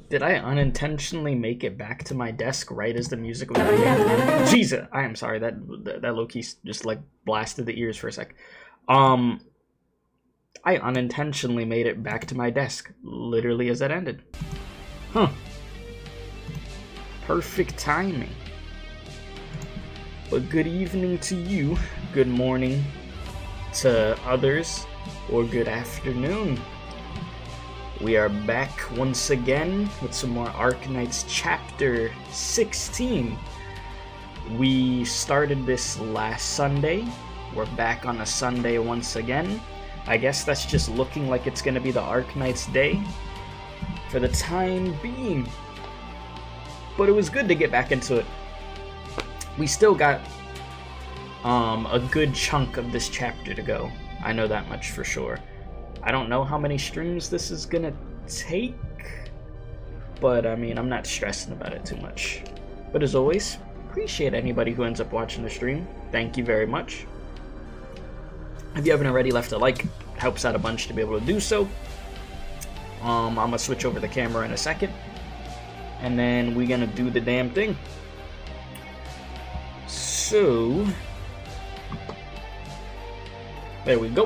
Did I unintentionally make it back to my desk right as the music was playing? Jesus, I am sorry. That low-key just like blasted the ears for a sec. I unintentionally made it back to my desk literally as that ended. Huh. Perfect timing. But good evening to you, good morning to others, or good afternoon. We are back once again with some more Arknights Chapter 16. We started this last Sunday. We're back on a Sunday once again. I guess that's just looking like it's going to be the Arknights day for the time being. But it was good to get back into it. We still got a good chunk of this chapter to go. I know that much for sure. I don't know how many streams this is gonna take, but I mean, I'm not stressing about it too much. But as always, appreciate anybody who ends up watching the stream. Thank you very much. If you haven't already left a like, it helps out a bunch to be able to do so. I'm gonna switch over the camera in a second, and then we're gonna do the damn thing. So, there we go.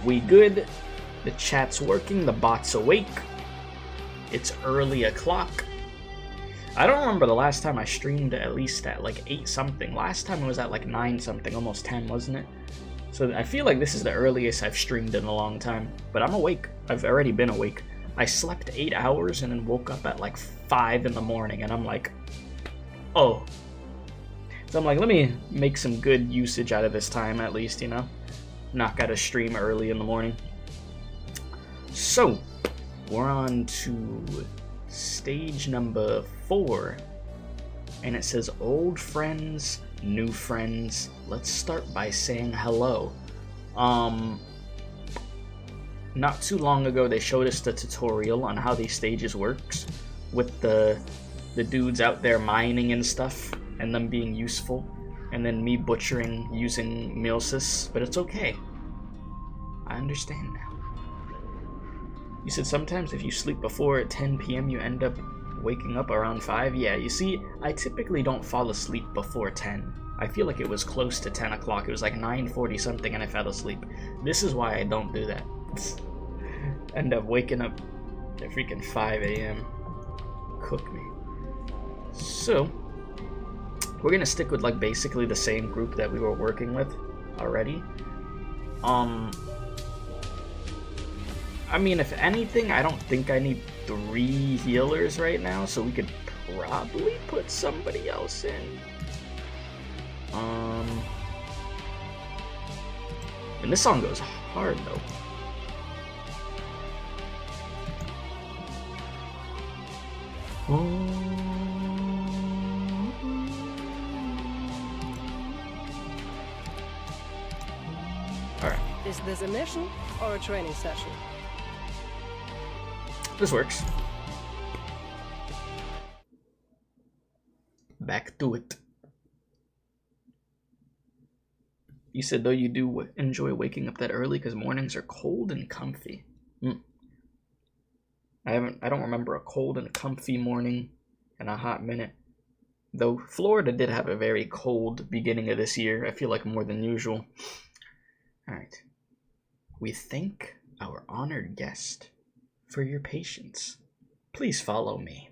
We good. The chat's working. The bot's awake. It's early o'clock. I don't remember the last time I streamed at least at like 8 something. Last time it was at like 9 something, almost 10, wasn't it? So I feel like this is the earliest I've streamed in a long time. But I'm awake. I've already been awake. I slept 8 hours and then woke up at like 5 in the morning, and I'm like, oh. So I'm like, let me make some good usage out of this time at least, you know? Not gotta stream early in the morning. So, we're on to stage number 4. And it says, old friends, new friends. Let's start by saying hello. Not too long ago, they showed us the tutorial on how these stages works. With the dudes out there mining and stuff, and them being useful. And then me butchering using Milsis, but it's okay. I understand now. You said sometimes if you sleep before 10 p.m. you end up waking up around 5? Yeah, you see, I typically don't fall asleep before 10. I feel like it was close to 10 o'clock. It was like 9:40 something and I fell asleep. This is why I don't do that. End up waking up at freaking 5 a.m. Cook me. So, we're gonna stick with like basically the same group that we were working with already. I mean, if anything, I don't think I need 3 healers right now, so we could probably put somebody else in. And this song goes hard though. Alright. Is this a mission or a training session? This works. Back to it. You said though you do enjoy waking up that early because mornings are cold and comfy. I don't remember a cold and comfy morning in a hot minute. Though Florida did have a very cold beginning of this year. I feel like more than usual. Alright. We thank our honored guest for your patience. Please follow me.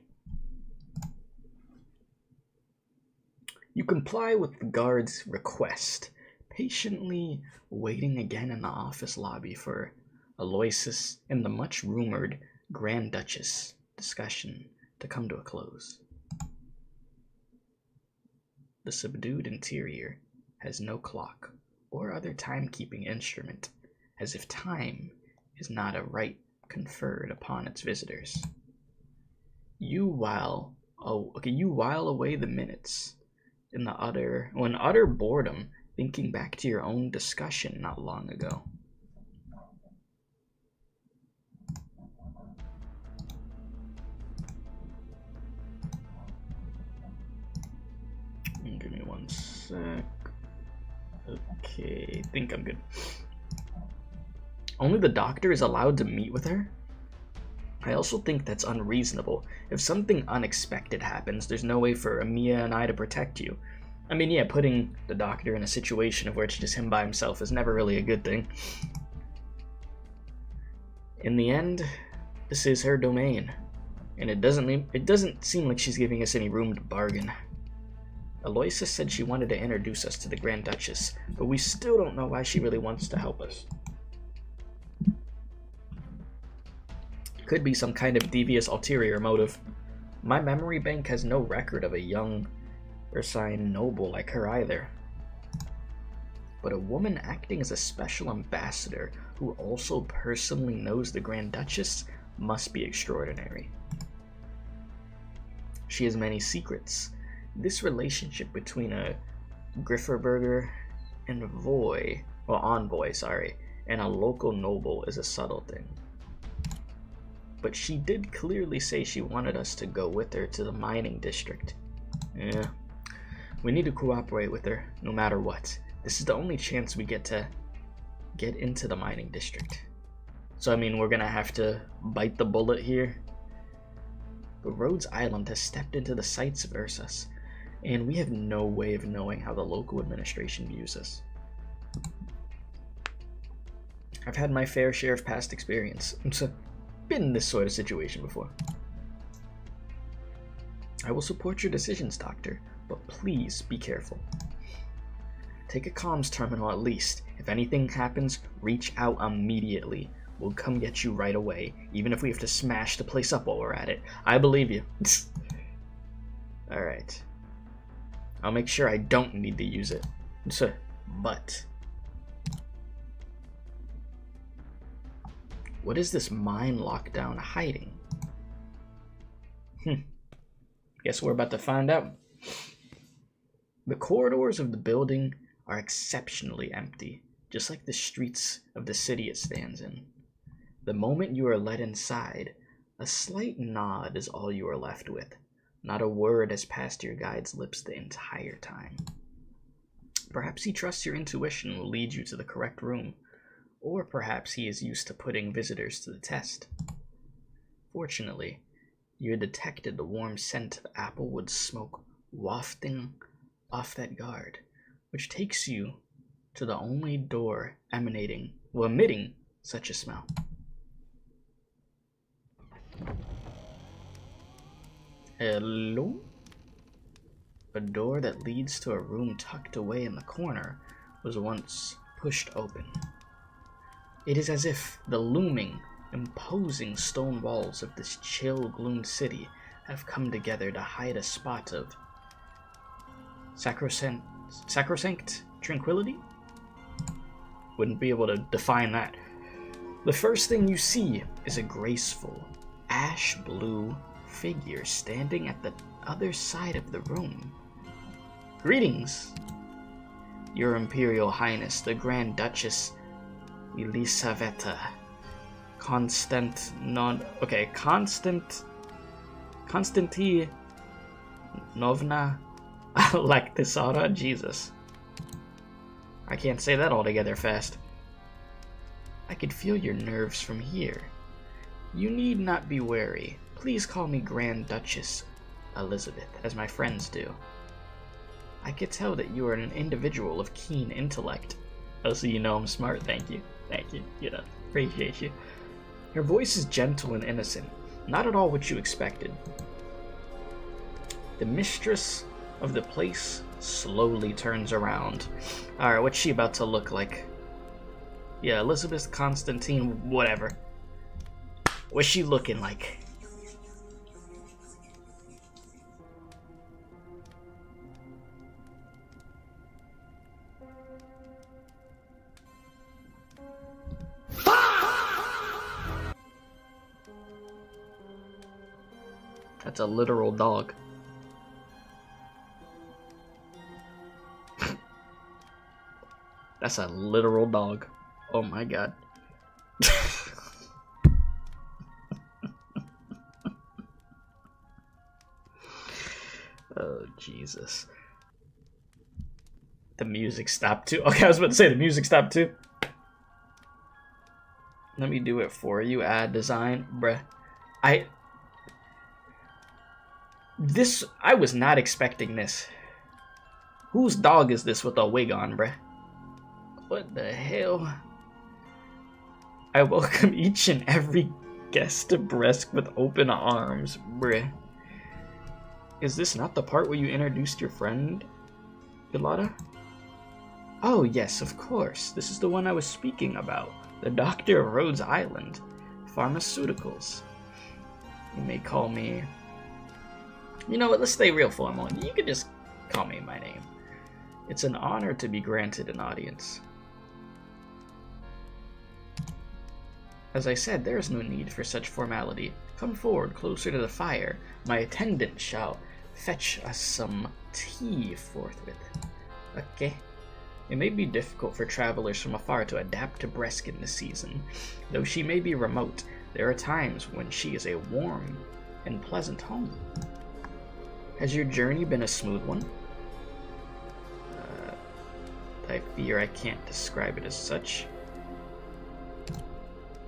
You comply with the guard's request, patiently waiting again in the office lobby for Aloysius and the much-rumored Grand Duchess discussion to come to a close. The subdued interior has no clock or other timekeeping instrument, as if time is not a right conferred upon its visitors. You while away the minutes in utter boredom, thinking back to your own discussion not long ago. Give me one sec. Okay, I think I'm good. Only the doctor is allowed to meet with her? I also think that's unreasonable. If something unexpected happens, there's no way for Amiya and I to protect you. I mean, yeah, putting the doctor in a situation where it's just him by himself is never really a good thing. In the end, this is her domain, and it doesn't seem like she's giving us any room to bargain. Aloysia said she wanted to introduce us to the Grand Duchess, but we still don't know why she really wants to help us. Could be some kind of devious ulterior motive. My memory bank has no record of a young Ursine noble like her either. But a woman acting as a special ambassador who also personally knows the Grand Duchess must be extraordinary. She has many secrets. This relationship between a Grifferberger and envoy, and a local noble is a subtle thing. But she did clearly say she wanted us to go with her to the mining district. Yeah, we need to cooperate with her no matter what. This is the only chance we get to get into the mining district. So I mean, we're gonna have to bite the bullet here. But Rhodes Island has stepped into the sights of Ursus, and we have no way of knowing how the local administration views us. I've had my fair share of past experience. Been in this sort of situation before. I will support your decisions, Doctor, but please be careful. Take a comms terminal at least. If anything happens, reach out immediately. We'll come get you right away, even if we have to smash the place up while we're at it. I believe you. Alright. I'll make sure I don't need to use it. But what is this mine lockdown hiding? Guess we're about to find out. The corridors of the building are exceptionally empty, just like the streets of the city it stands in. The moment you are led inside, a slight nod is all you are left with. Not a word has passed your guide's lips the entire time. Perhaps he trusts your intuition and will lead you to the correct room. Or perhaps he is used to putting visitors to the test. Fortunately, you had detected the warm scent of applewood smoke wafting off that guard, which takes you to the only door emitting such a smell. Hello? A door that leads to a room tucked away in the corner was once pushed open. It is as if the looming, imposing stone walls of this chill-gloomed city have come together to hide a spot of sacrosanct tranquility? Wouldn't be able to define that. The first thing you see is a graceful, ash-blue figure standing at the other side of the room. Greetings, Your Imperial Highness, the Grand Duchess Elisaveta Konstantinovna Lactisara. Jesus, I can't say that all together fast. I could feel your nerves from here. You need not be wary. Please call me Grand Duchess Elizabeth, as my friends do. I could tell that you are an individual of keen intellect. Oh, so you know I'm smart. Thank you. Thank you. You know, appreciate you. Her voice is gentle and innocent. Not at all what you expected. The mistress of the place slowly turns around. Alright, what's she about to look like? Yeah, Elizabeth Constantine, whatever. What's she looking like? That's a literal dog. That's a literal dog. Oh my god. Oh, Jesus. The music stopped too. Okay, I was about to say the music stopped too. Let me do it for you. Add design. Bruh. I was not expecting this. Whose dog is this with a wig on, bruh? What the hell? I welcome each and every guest to Bresk with open arms, bruh. Is this not the part where you introduced your friend, Yolanda? Oh, yes, of course. This is the one I was speaking about. The doctor of Rhodes Island. Pharmaceuticals. You may call me... You know what, let's stay real formal. You can just call me my name. It's an honor to be granted an audience. As I said, there is no need for such formality. Come forward, closer to the fire. My attendant shall fetch us some tea forthwith. Okay. It may be difficult for travelers from afar to adapt to Bresk in this season. Though she may be remote, there are times when she is a warm and pleasant home. Has your journey been a smooth one? I fear I can't describe it as such.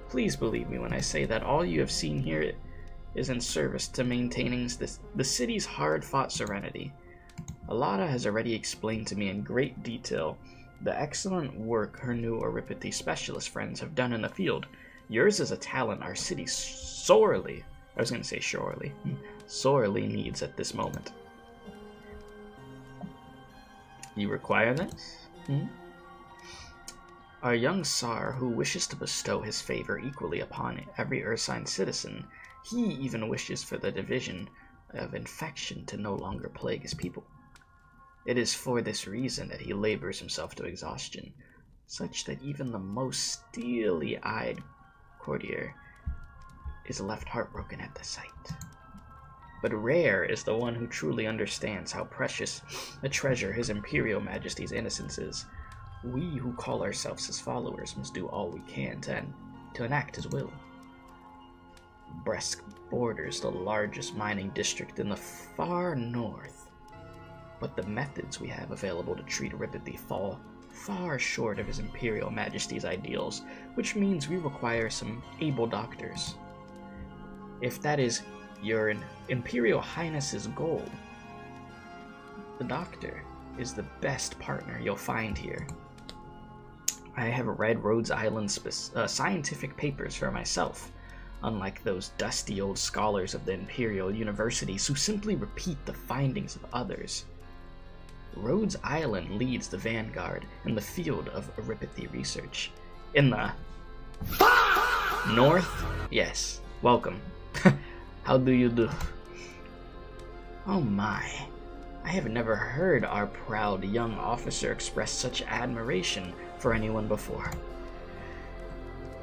Please believe me when I say that all you have seen here is in service to maintaining the city's hard-fought serenity. Alada has already explained to me in great detail the excellent work her new Oripathy specialist friends have done in the field. Yours is a talent our city sorely needs at this moment. You require this? Our young Tsar, who wishes to bestow his favor equally upon every Ursine citizen, he even wishes for the division of infection to no longer plague his people. It is for this reason that he labors himself to exhaustion, such that even the most steely-eyed courtier is left heartbroken at the sight. But rare is the one who truly understands how precious a treasure His Imperial Majesty's innocence is. We who call ourselves his followers must do all we can to enact his will. Bresk borders the largest mining district in the far north, but the methods we have available to treat Oripathy fall far short of His Imperial Majesty's ideals, which means we require some able doctors. If that is your Imperial Highness's goal, the doctor is the best partner you'll find here. I have read Rhodes Island's scientific papers for myself, unlike those dusty old scholars of the Imperial Universities who simply repeat the findings of others. Rhodes Island leads the vanguard in the field of Oripathy research. In the north? Yes. Welcome. How do you do? Oh my. I have never heard our proud young officer express such admiration for anyone before.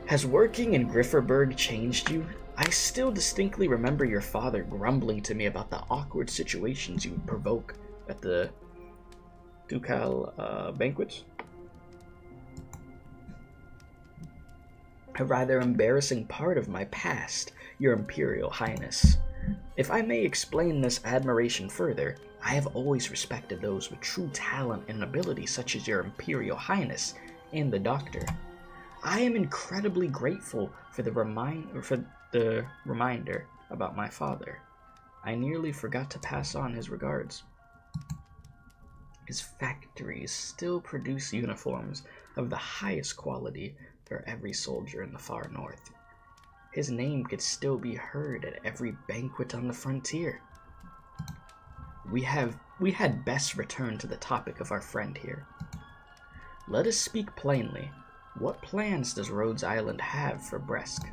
Has working in Grifferberg changed you? I still distinctly remember your father grumbling to me about the awkward situations you would provoke at the ducal banquets. A rather embarrassing part of my past, Your Imperial Highness. If I may explain this admiration further, I have always respected those with true talent and ability such as Your Imperial Highness and the Doctor. I am incredibly grateful for the reminder about my father. I nearly forgot to pass on his regards. His factories still produce uniforms of the highest quality for every soldier in the far north. His name could still be heard at every banquet on the frontier. We had best return to the topic of our friend here. Let us speak plainly. What plans does Rhodes Island have for Bresk?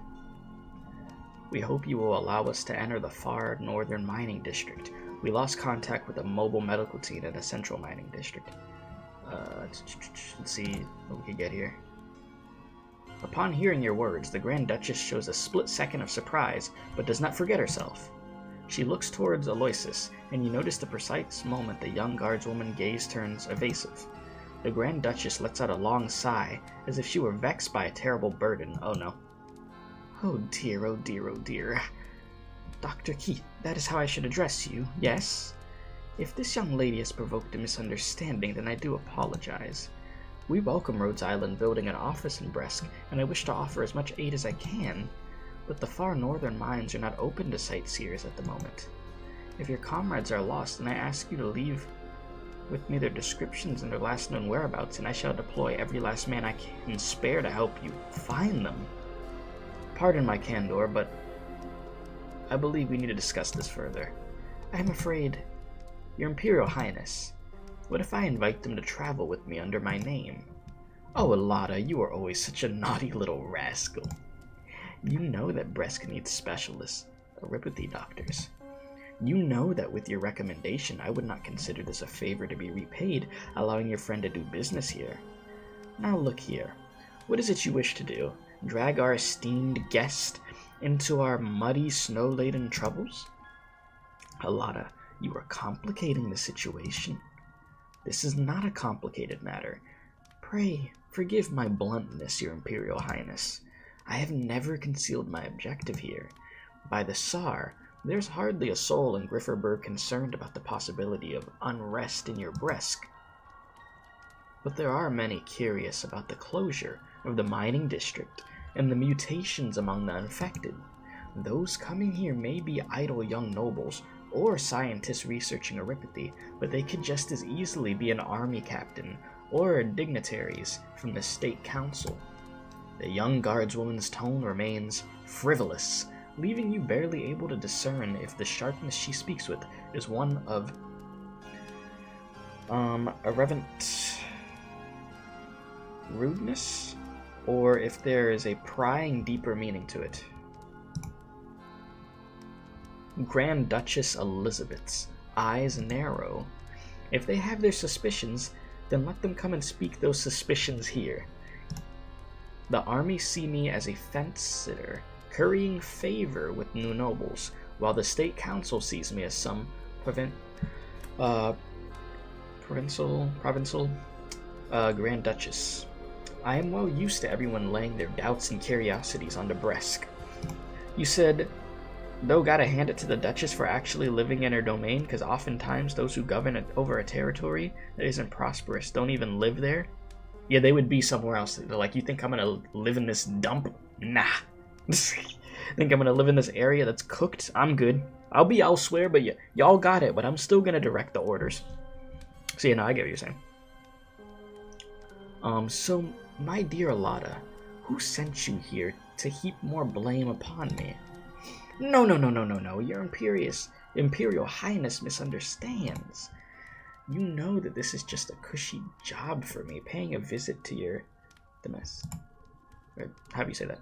We hope you will allow us to enter the far northern mining district. We lost contact with a mobile medical team in the central mining district. Let's see what we can get here. Upon hearing your words, the Grand Duchess shows a split second of surprise, but does not forget herself. She looks towards Aloysius, and you notice the precise moment the young guardswoman's gaze turns evasive. The Grand Duchess lets out a long sigh, as if she were vexed by a terrible burden. Oh no. Oh dear, oh dear, oh dear. Dr. Keith, that is how I should address you, yes? If this young lady has provoked a misunderstanding, then I do apologize. We welcome Rhodes Island building an office in Bresk, and I wish to offer as much aid as I can. but the far northern mines are not open to sightseers at the moment. If your comrades are lost, then I ask you to leave with me their descriptions and their last known whereabouts, and I shall deploy every last man I can spare to help you find them. Pardon my candor, but I believe we need to discuss this further. I am afraid, Your Imperial Highness, what if I invite them to travel with me under my name? Oh, Alada, you are always such a naughty little rascal. You know that Bresk needs specialists, Aripathy doctors. You know that with your recommendation, I would not consider this a favor to be repaid, allowing your friend to do business here. Now look here. What is it you wish to do? Drag our esteemed guest into our muddy, snow-laden troubles? Alada, you are complicating the situation. This is not a complicated matter. Pray, forgive my bluntness, Your Imperial Highness. I have never concealed my objective here. By the Tsar, there's hardly a soul in Grifferberg concerned about the possibility of unrest in your Bresk. But there are many curious about the closure of the mining district and the mutations among the infected. Those coming here may be idle young nobles or scientists researching Aripathy, but they could just as easily be an army captain or dignitaries from the state council. The young guardswoman's tone remains frivolous, leaving you barely able to discern if the sharpness she speaks with is one of irreverent rudeness, or if there is a prying deeper meaning to it. Grand Duchess Elizabeth's eyes narrow. If they have their suspicions, then let them come and speak those suspicions here. The army see me as a fence-sitter, currying favor with new nobles, while the state council sees me as some provincial Grand Duchess. I am well used to everyone laying their doubts and curiosities onto Bresk. You said, though gotta hand it to the Duchess for actually living in her domain, because oftentimes those who govern over a territory that isn't prosperous don't even live there. Yeah, they would be somewhere else. They're like, you think I'm gonna live in this dump? Nah. Think I'm gonna live in this area that's cooked? I'm good. I'll be elsewhere, but y'all got it, but I'm still gonna direct the orders. So, I get what you're saying. So, my dear Alada, who sent you here to heap more blame upon me? No. Your Imperial Highness misunderstands. You know that this is just a cushy job for me, paying a visit to your how do you say that?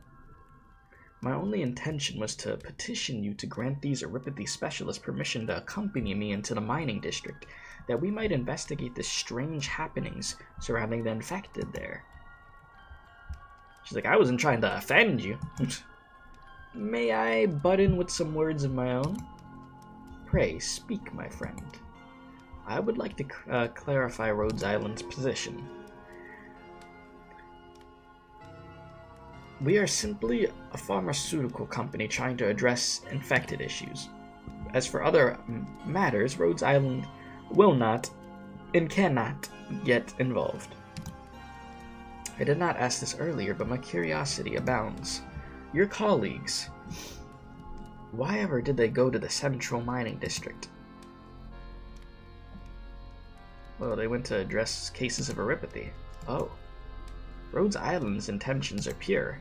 My only intention was to petition you to grant these Aripathy specialists permission to accompany me into the mining district, that we might investigate the strange happenings surrounding the infected there. She's like, I wasn't trying to offend you. May I butt in with some words of my own? Pray, speak, my friend. I would like to clarify Rhodes Island's position. We are simply a pharmaceutical company trying to address infected issues. As for other matters, Rhodes Island will not and cannot get involved. I did not ask this earlier, but my curiosity abounds. Your colleagues, why ever did they go to the central mining district? Well, they went to address cases of Aripathy. Oh. Rhodes Island's intentions are pure.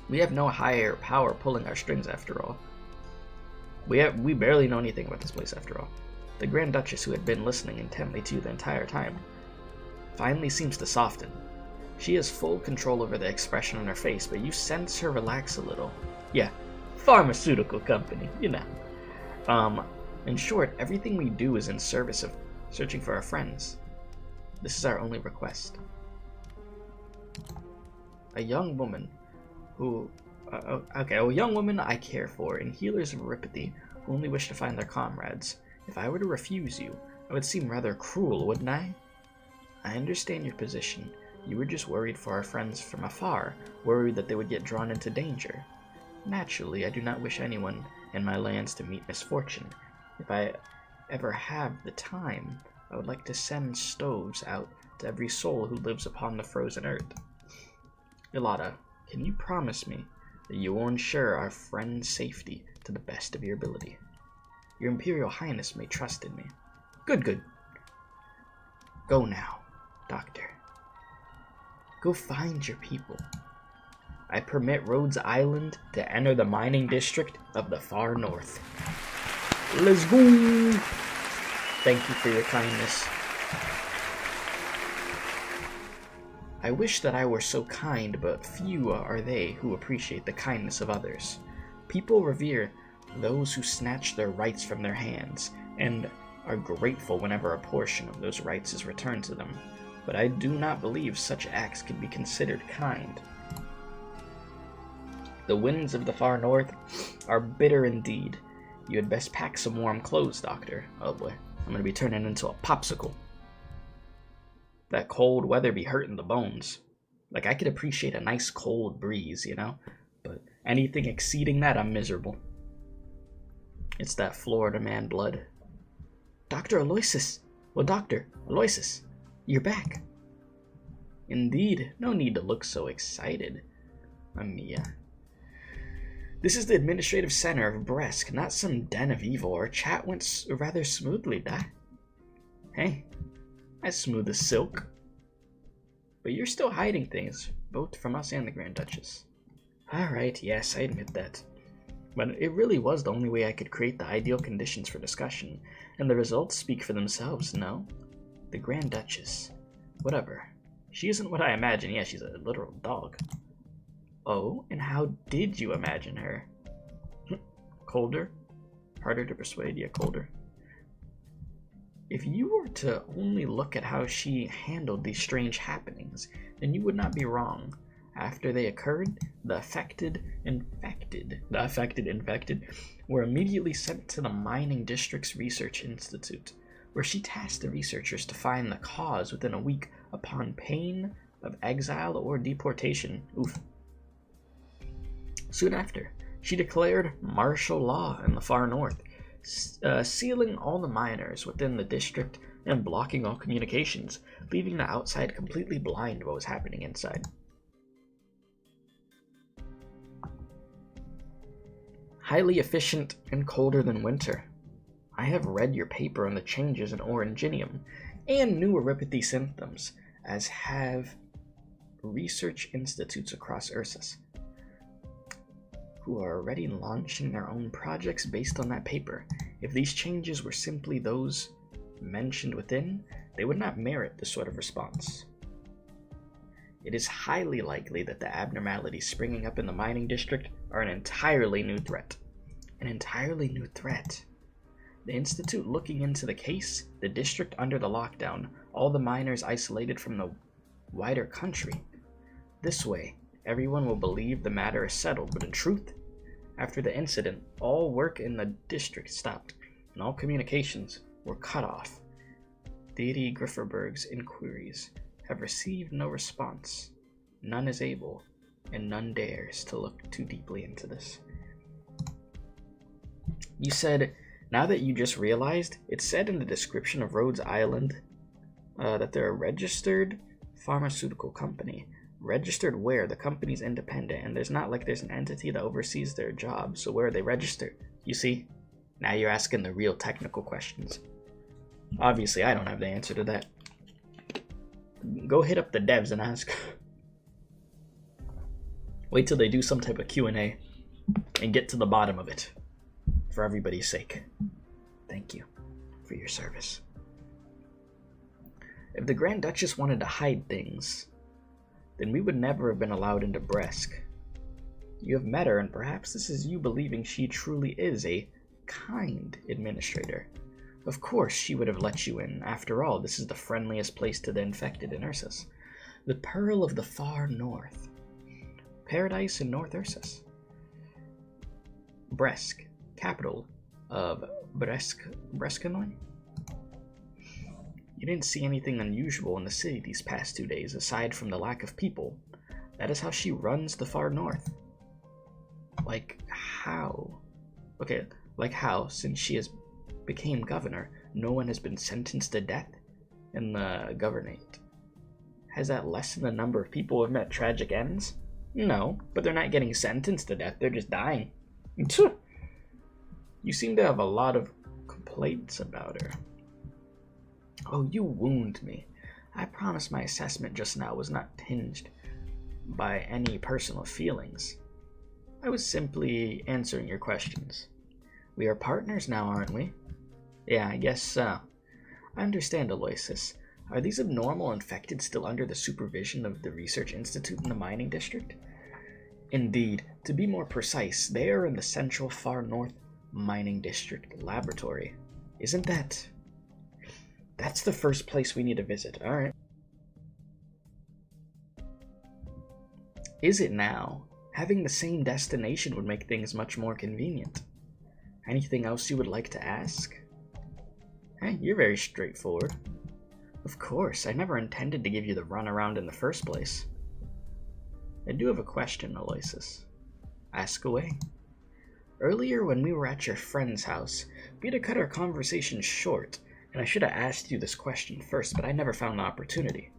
We have no higher power pulling our strings, after all. We barely know anything about this place, after all. The Grand Duchess, who had been listening intently to you the entire time, finally seems to soften. She has full control over the expression on her face, but you sense her relax a little. Yeah, pharmaceutical company, In short, everything we do is in service of searching for our friends. This is our only request. A young woman who... a young woman I care for, and healers of Aripathy who only wish to find their comrades. If I were to refuse you, I would seem rather cruel, wouldn't I? I understand your position. You were just worried for our friends from afar, worried that they would get drawn into danger. Naturally, I do not wish anyone in my lands to meet misfortune. If I ever have the time, I would like to send stoves out to every soul who lives upon the frozen earth. Ilada, Can you promise me that you will ensure our friend's safety to the best of your ability? Your Imperial Highness may trust in me. Good, good. Go now, Doctor. Go find your people. I permit Rhodes Island to enter the mining district of the far north. Let's go! Thank you for your kindness. I wish that I were so kind, but few are they who appreciate the kindness of others. People revere those who snatch their rights from their hands, and are grateful whenever a portion of those rights is returned to them. But I do not believe such acts can be considered kind. The winds of the far north are bitter indeed. You had best pack some warm clothes, Doctor. Oh boy, I'm gonna be turning into a popsicle. That cold weather be hurting the bones. Like, I could appreciate a nice cold breeze, you know? But anything exceeding that, I'm miserable. It's that Florida man blood. Dr. Aloysius! Well, Dr. Aloysius, you're back. Indeed, no need to look so excited, Amiya. This is the administrative center of Bresk, not some den of evil. Our chat went rather smoothly, da? Hey, as smooth as silk. But you're still hiding things, both from us and the Grand Duchess. Alright, yes, I admit that. But it really was the only way I could create the ideal conditions for discussion, and the results speak for themselves, no? The Grand Duchess. Whatever. She isn't what I imagine. Yeah, she's a literal dog. Oh, and how did you imagine her? Colder? Harder to persuade, yeah, colder. If you were to only look at how she handled these strange happenings, then you would not be wrong. After they occurred, the affected infected were immediately sent to the Mining District's Research Institute, where she tasked the researchers to find the cause within a week upon pain of exile or deportation. Oof. Soon after, she declared martial law in the far north, sealing all the miners within the district and blocking all communications, leaving the outside completely blind to what was happening inside. Highly efficient and colder than winter. I have read your paper on the changes in Oranginium and neuropathy symptoms, as have research institutes across Ursus, who are already launching their own projects based on that paper. If these changes were simply those mentioned within, they would not merit this sort of response. It is highly likely that the abnormalities springing up in the mining district are an entirely new threat. An entirely new threat. The Institute looking into the case, the district under the lockdown, all the miners isolated from the wider country. This way, everyone will believe the matter is settled, but in truth, after the incident, all work in the district stopped, and all communications were cut off. Deity Grifferberg's inquiries have received no response. None is able, and none dares to look too deeply into this. You said, now that you just realized, it said in the description of Rhodes Island that they're a registered pharmaceutical company. Registered where? The company's independent, and there's not like there's an entity that oversees their job, so where are they registered? You see? Now you're asking the real technical questions. Obviously, I don't have the answer to that. Go hit up the devs and ask. Wait till they do some type of Q&A and get to the bottom of it. For everybody's sake. Thank you for your service. If the Grand Duchess wanted to hide things, then we would never have been allowed into Bresk. You have met her, and perhaps this is you believing she truly is a kind administrator. Of course she would have let you in. After all, this is the friendliest place to the infected in Ursus. The Pearl of the Far North. Paradise in North Ursus. Bresk, capital of Breskanoy. You didn't see anything unusual in the city these past 2 days, aside from the lack of people. That is how she runs the far north. Like how? Okay, like how, since she has became governor, no one has been sentenced to death in the governorate. Has that lessened the number of people who have met tragic ends? No, but they're not getting sentenced to death, they're just dying. You seem to have a lot of complaints about her. Oh, you wound me. I promise my assessment just now was not tinged by any personal feelings. I was simply answering your questions. We are partners now, aren't we? Yeah, I guess so. I understand, Aloysius. Are these abnormal infected still under the supervision of the Research Institute in the mining district? Indeed. To be more precise, they are in the central far north mining district laboratory. Isn't that... That's the first place we need to visit. Alright. Is it now? Having the same destination would make things much more convenient. Anything else you would like to ask? Hey, you're very straightforward. Of course, I never intended to give you the runaround in the first place. I do have a question, Aloysius. Ask away. Earlier when we were at your friend's house, we had to cut our conversation short, and I should have asked you this question first, but I never found the opportunity.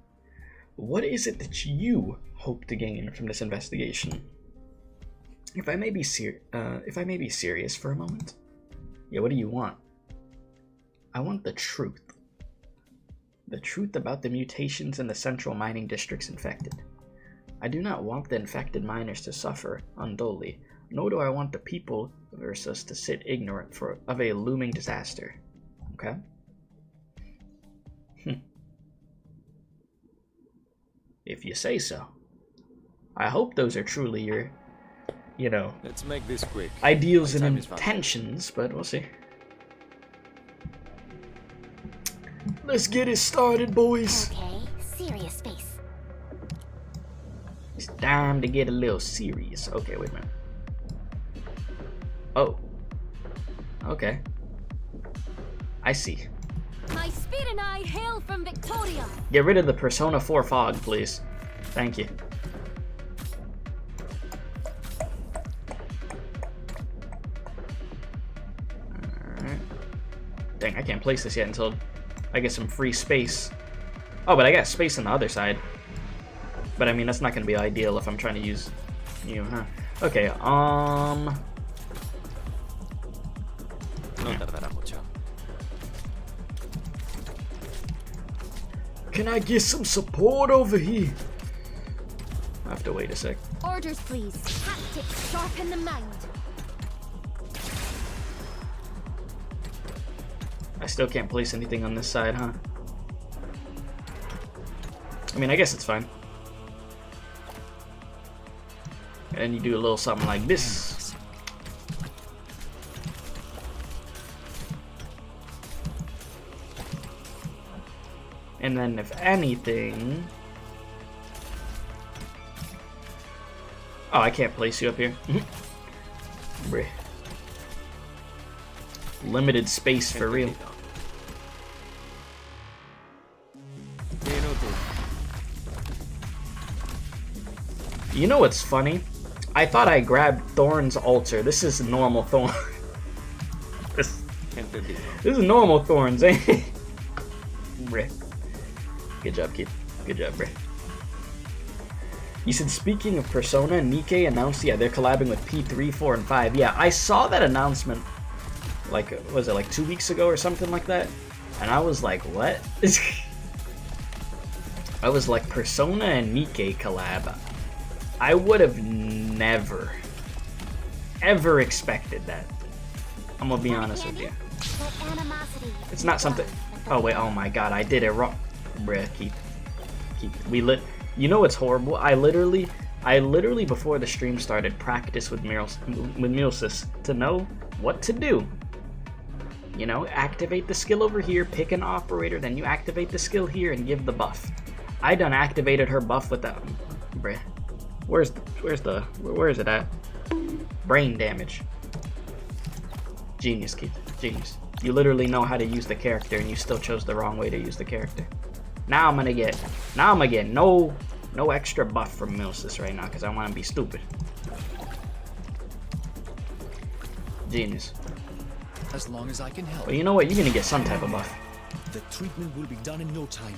What is it that you hope to gain from this investigation? If I may be serious for a moment. Yeah, what do you want? I want the truth. The truth about the mutations in the central mining district's infected. I do not want the infected miners to suffer unduly, nor do I want the people versus to sit ignorant of a looming disaster. Okay? If you say so. I hope those are truly your, let's make this quick. Ideals and intentions, but we'll see. Let's get it started, boys. Okay, serious space. It's time to get a little serious. Okay, wait a minute. Oh. Okay. I see. My speed and I hail from Victoria. Get rid of the Persona 4 fog, please. Thank you. Alright. Dang, I can't place this yet until I get some free space. Oh, but I got space on the other side. But I mean, that's not going to be ideal if I'm trying to use you, huh? Okay, No tardará mucho. Can I get some support over here? I have to wait a sec. Orders, please. Tactics sharpen the mind. I still can't place anything on this side, huh? I mean, I guess it's fine. And you do a little something like this. And then if anything... Oh, I can't place you up here. Bruh. Limited space for real. You know what's funny? I thought I grabbed Thorn's altar. This is normal Thorn. This is normal Thorns, eh? Bruh. Good job, kid. Good job, bruh. He said, speaking of Persona, Nikkei announced, yeah, they're collabing with P3, 4, and 5. Yeah, I saw that announcement, like, was it like 2 weeks ago or something like that? And I was like, what? I was like, Persona and Nikkei collab. I would have never, ever expected that. I'm gonna be honest with you. It's not something... Oh, wait, oh my god, I did it wrong. Bruh, keep. You know what's horrible? I literally before the stream started practice with Mulsis to know what to do. You know, activate the skill over here, pick an operator, then you activate the skill here and give the buff. I done activated her buff with that. Bruh. Where is it at? Brain damage. Genius, Keith. Genius. You literally know how to use the character and you still chose the wrong way to use the character. Now I'm gonna get no extra buff from Milsis right now because I want to be stupid. Genius. As long as I can help. But you know what? You're gonna get some type of buff. The treatment will be done in no time.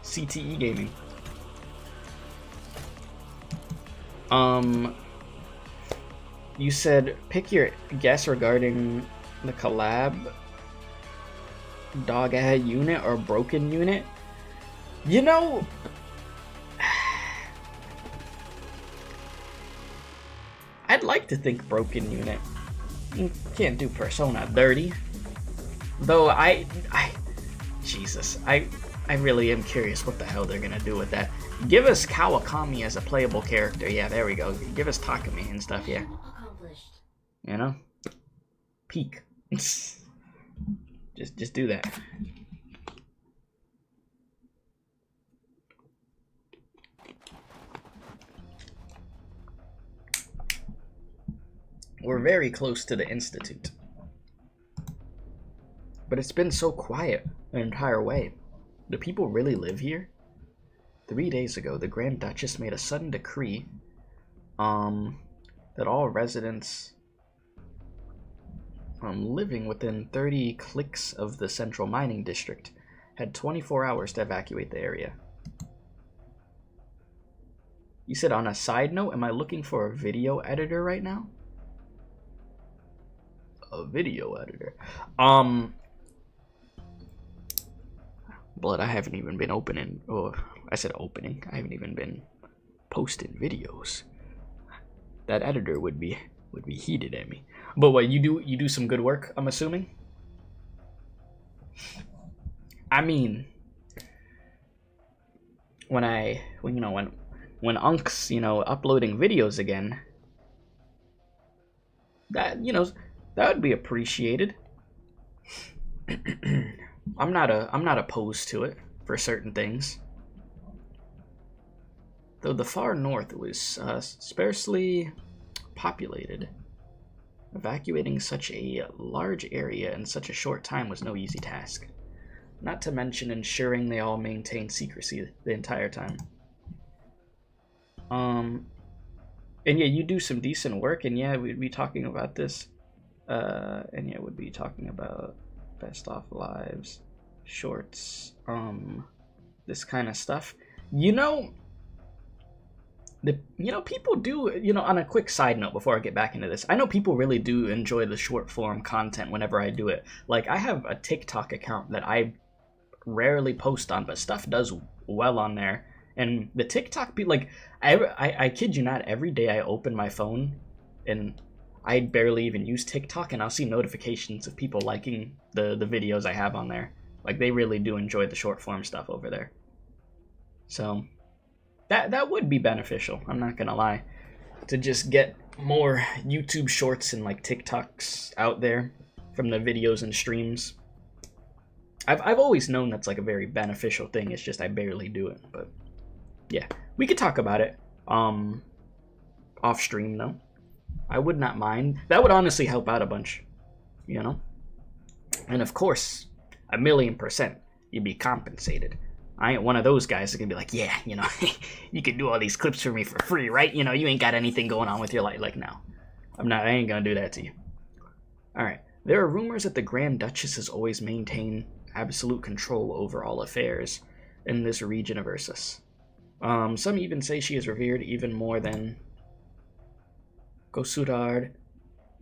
CTE gaming. You said pick your guess regarding the collab dog unit or broken unit. You know, I'd like to think broken unit. You can't do Persona 30. Though Jesus, I really am curious what the hell they're gonna do with that. Give us Kawakami as a playable character. Yeah, there we go. Give us Takumi and stuff, yeah. You know? Peak. just do that. We're very close to the Institute. But it's been so quiet the entire way. Do people really live here? 3 days ago, the Grand Duchess made a sudden decree that all residents living within 30 cliques of the central mining district had 24 hours to evacuate the area. You said, on a side note, am I looking for a video editor right now? A video editor. Blood, I haven't even been opening, or I said opening, I haven't even been posting videos. That editor would be heated at me. But what, you do some good work, I'm assuming? I mean, when Unk's, uploading videos again, that, that would be appreciated. I'm not opposed to it for certain things. Though the far north was sparsely populated, evacuating such a large area in such a short time was no easy task. Not to mention ensuring they all maintained secrecy the entire time. And yeah, you do some decent work, and yeah, we'd be talking about this. And yeah, we'd be talking about best off lives, shorts, this kind of stuff. People do, on a quick side note before I get back into this, I know people really do enjoy the short form content whenever I do it. Like, I have a TikTok account that I rarely post on, but stuff does well on there. And the TikTok, like, I kid you not, every day I open my phone and I barely even use TikTok, and I'll see notifications of people liking the videos I have on there. Like, they really do enjoy the short form stuff over there. So that would be beneficial, I'm not gonna lie, to just get more YouTube shorts and like TikToks out there from the videos and streams. I've always known that's like a very beneficial thing. It's just I barely do it. But yeah, we could talk about it off stream though. I would not mind. That would honestly help out a bunch, And of course, 1,000,000% you'd be compensated. I ain't one of those guys that can be like, yeah, you can do all these clips for me for free, right? You ain't got anything going on with your life. Like, no, I ain't gonna do that to you. All right. There are rumors that the Grand Duchess has always maintained absolute control over all affairs in this region of Ursus. Some even say she is revered even more than Gosudard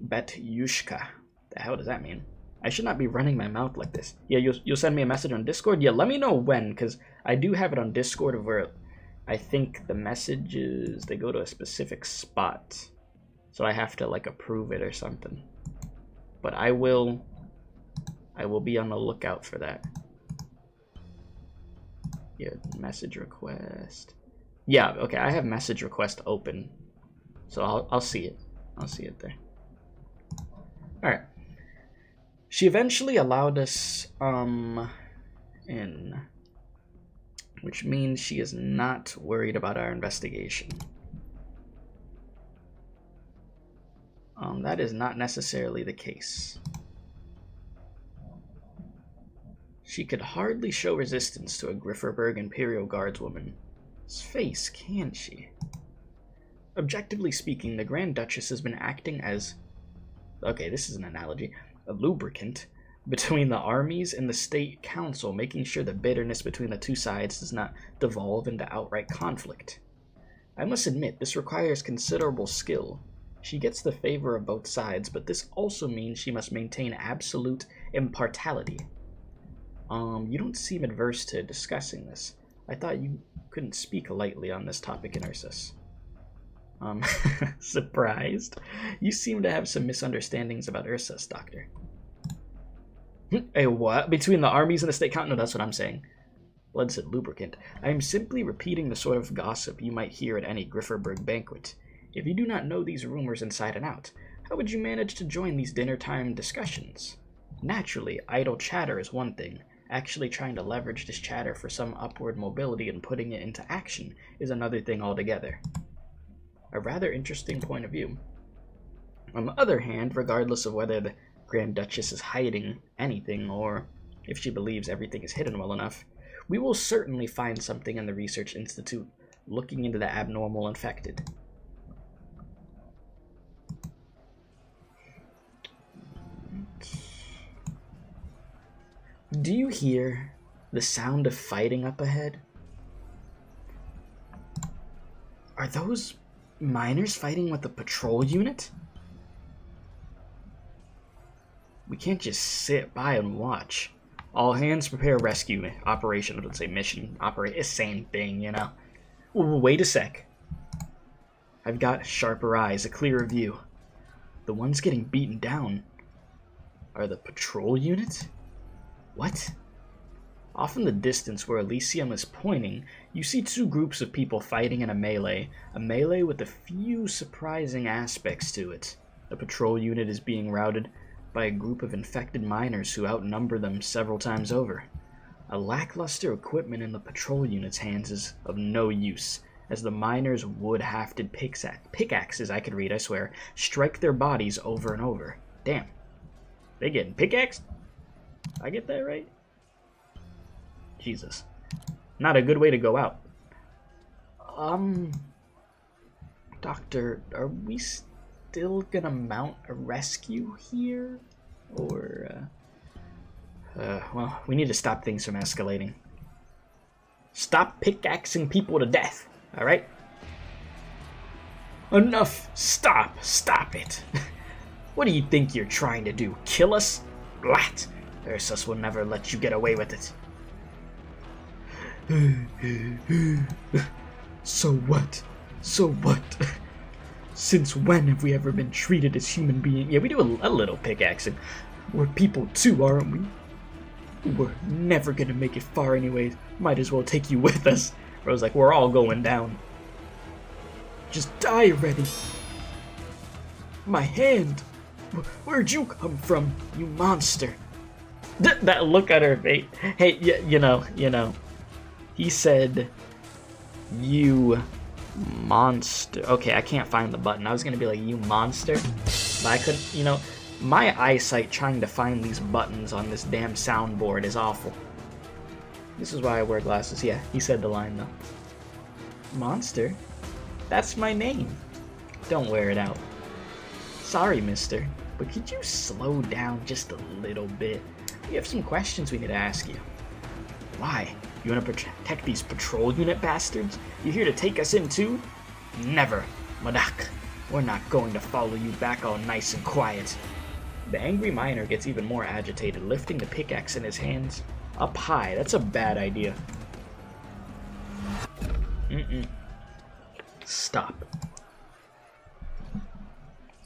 Betyushka. The hell does that mean? I should not be running my mouth like this. Yeah, you'll send me a message on Discord? Yeah, let me know when, because I do have it on Discord where I think the messages, they go to a specific spot. So I have to, like, approve it or something. But I will be on the lookout for that. Yeah, message request. Yeah, okay, I have message request open. So I'll see it. I'll see it there. Alright. She eventually allowed us in, which means she is not worried about our investigation. That is not necessarily the case. She could hardly show resistance to a Grifferberg Imperial Guardswoman's face, can she? Objectively speaking, the Grand Duchess has been acting as, okay, this is an analogy, a lubricant between the armies and the state council, making sure the bitterness between the two sides does not devolve into outright conflict. I must admit, this requires considerable skill. She gets the favor of both sides, but this also means she must maintain absolute impartiality. You don't seem adverse to discussing this. I thought you couldn't speak lightly on this topic in Ursus. Surprised? You seem to have some misunderstandings about Ursus, Doctor. Hey, what? Between the armies and the state continent? No, that's what I'm saying. Blood-said lubricant. I am simply repeating the sort of gossip you might hear at any Grifferberg banquet. If you do not know these rumors inside and out, how would you manage to join these dinner-time discussions? Naturally, idle chatter is one thing. Actually trying to leverage this chatter for some upward mobility and putting it into action is another thing altogether. A rather interesting point of view. On the other hand, regardless of whether the Grand Duchess is hiding anything or if she believes everything is hidden well enough, we will certainly find something in the Research Institute looking into the abnormal infected. Do you hear the sound of fighting up ahead? Are those miners fighting with the patrol unit? We can't just sit by and watch. All hands prepare rescue operation. I would say mission operate. It's the same thing, you know. Wait a sec. I've got sharper eyes, a clearer view. The ones getting beaten down are the patrol unit? What? Off in the distance where Elysium is pointing, you see two groups of people fighting in a melee with a few surprising aspects to it. The patrol unit is being routed by a group of infected miners who outnumber them several times over. A lackluster equipment in the patrol unit's hands is of no use, as the miners wood-hafted pickaxes, I could read, I swear, strike their bodies over and over. Damn. They getting pickaxed? I get that right? Jesus. Not a good way to go out. Doctor, are we still gonna mount a rescue here? Or, well, we need to stop things from escalating. Stop pickaxing people to death, alright? Enough! Stop it! What do you think you're trying to do? Kill us? Blat! Ursus will never let you get away with it. So what? Since when have we ever been treated as human beings? Yeah, we do a little pickaxing. We're people too, aren't we? We're never gonna make it far anyways. Might as well take you with us. Rose like, we're all going down. Just die already. My hand. Where'd you come from, you monster? That look on her face. Hey, you know. He said, you monster. Okay, I can't find the button. I was gonna be like, you monster. But I couldn't, you know, my eyesight trying to find these buttons on this damn soundboard is awful. This is why I wear glasses. Yeah, he said the line though. Monster? That's my name. Don't wear it out. Sorry, mister, but could you slow down just a little bit? We have some questions we need to ask you. Why? You want to protect these patrol unit bastards? You here to take us in too? Never, Madak. We're not going to follow you back all nice and quiet. The angry miner gets even more agitated, lifting the pickaxe in his hands up high. That's a bad idea. Stop.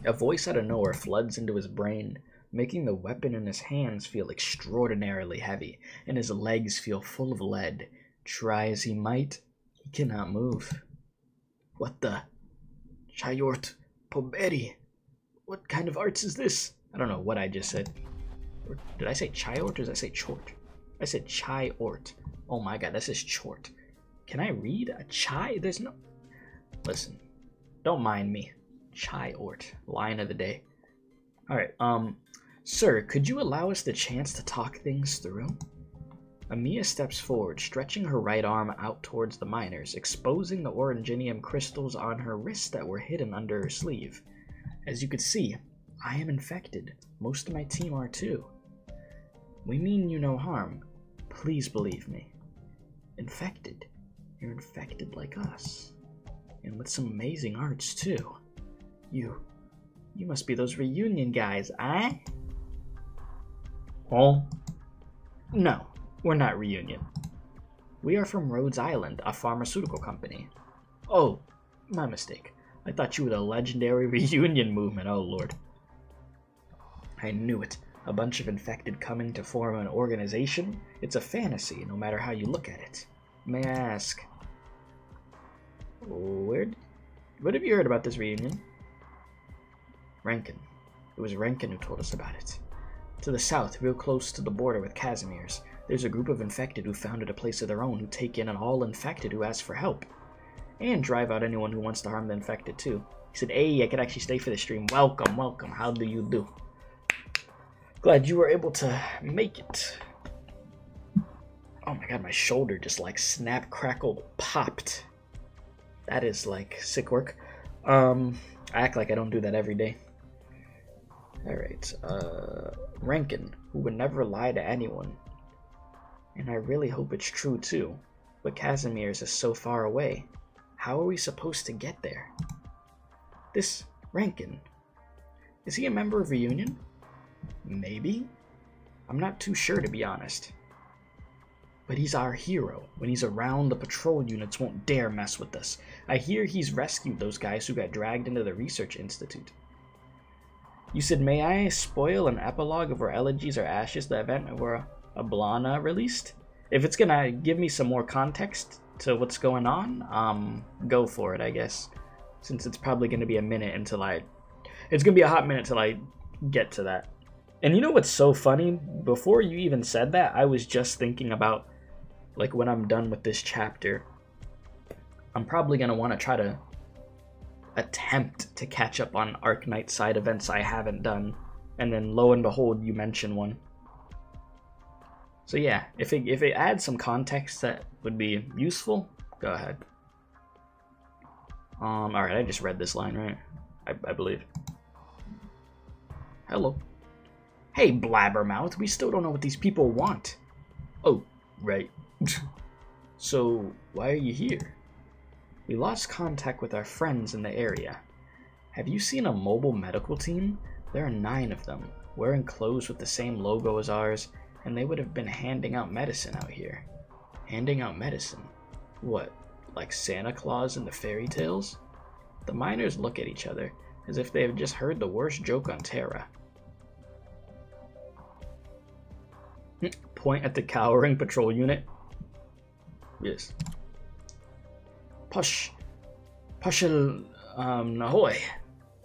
A voice out of nowhere floods into his brain, making the weapon in his hands feel extraordinarily heavy, and his legs feel full of lead. Try as he might, he cannot move. What the? Chayort Poberi. What kind of arts is this? I don't know what I just said. Or did I say Chayort or did I say Chort? I said Chayort. Oh my god, that says Chort. Can I read a Chai? There's no... Listen, don't mind me. Chayort. Line of the day. Alright, sir, could you allow us the chance to talk things through? Amiya steps forward, stretching her right arm out towards the miners, exposing the oranginium crystals on her wrist that were hidden under her sleeve. As you could see, I am infected. Most of my team are too. We mean you no harm. Please believe me. Infected? You're infected like us. And with some amazing arts, too. You must be those reunion guys, eh? Oh? No, we're not reunion. We are from Rhodes Island, a pharmaceutical company. Oh, my mistake. I thought you were the legendary reunion movement, oh lord. I knew it. A bunch of infected coming to form an organization? It's a fantasy, no matter how you look at it. May I ask, what have you heard about this reunion? Rankin. It was Rankin who told us about it. To the south, real close to the border with Casimir's, there's a group of infected who founded a place of their own who take in an all infected who asks for help. And drive out anyone who wants to harm the infected too. He said, hey, I could actually stay for the stream. Welcome, welcome. How do you do? Glad you were able to make it. Oh my god, my shoulder just like snap, crackle, popped. That is like sick work. I act like I don't do that every day. Alright, Rankin, who would never lie to anyone. And I really hope it's true too. But Casimir's is so far away. How are we supposed to get there? This Rankin, is he a member of Reunion? Maybe? I'm not too sure, to be honest. But he's our hero. When he's around, the patrol units won't dare mess with us. I hear he's rescued those guys who got dragged into the research institute. You said, may I spoil an epilogue of where Elegies or Ashes, the event where Ablana released? If it's gonna give me some more context to what's going on, go for it, I guess. Since it's probably gonna be a minute until it's gonna be a hot minute till I get to that. And you know what's so funny? Before you even said that, I was just thinking about, like, when I'm done with this chapter, I'm probably going to want to try to attempt to catch up on Arknight side events I haven't done. And then, lo and behold, you mention one. So yeah, if it adds some context that would be useful, go ahead. Alright, I just read this line, right? I believe. Hello. Hey, blabbermouth, we still don't know what these people want. Oh, right. So, why are you here? We lost contact with our friends in the area. Have you seen a mobile medical team? There are 9 of them, wearing clothes with the same logo as ours, and they would have been handing out medicine out here. Handing out medicine? What, like Santa Claus in the fairy tales? The miners look at each other, as if they have just heard the worst joke on Terra. Point at the cowering patrol unit. Yes. Ahoy.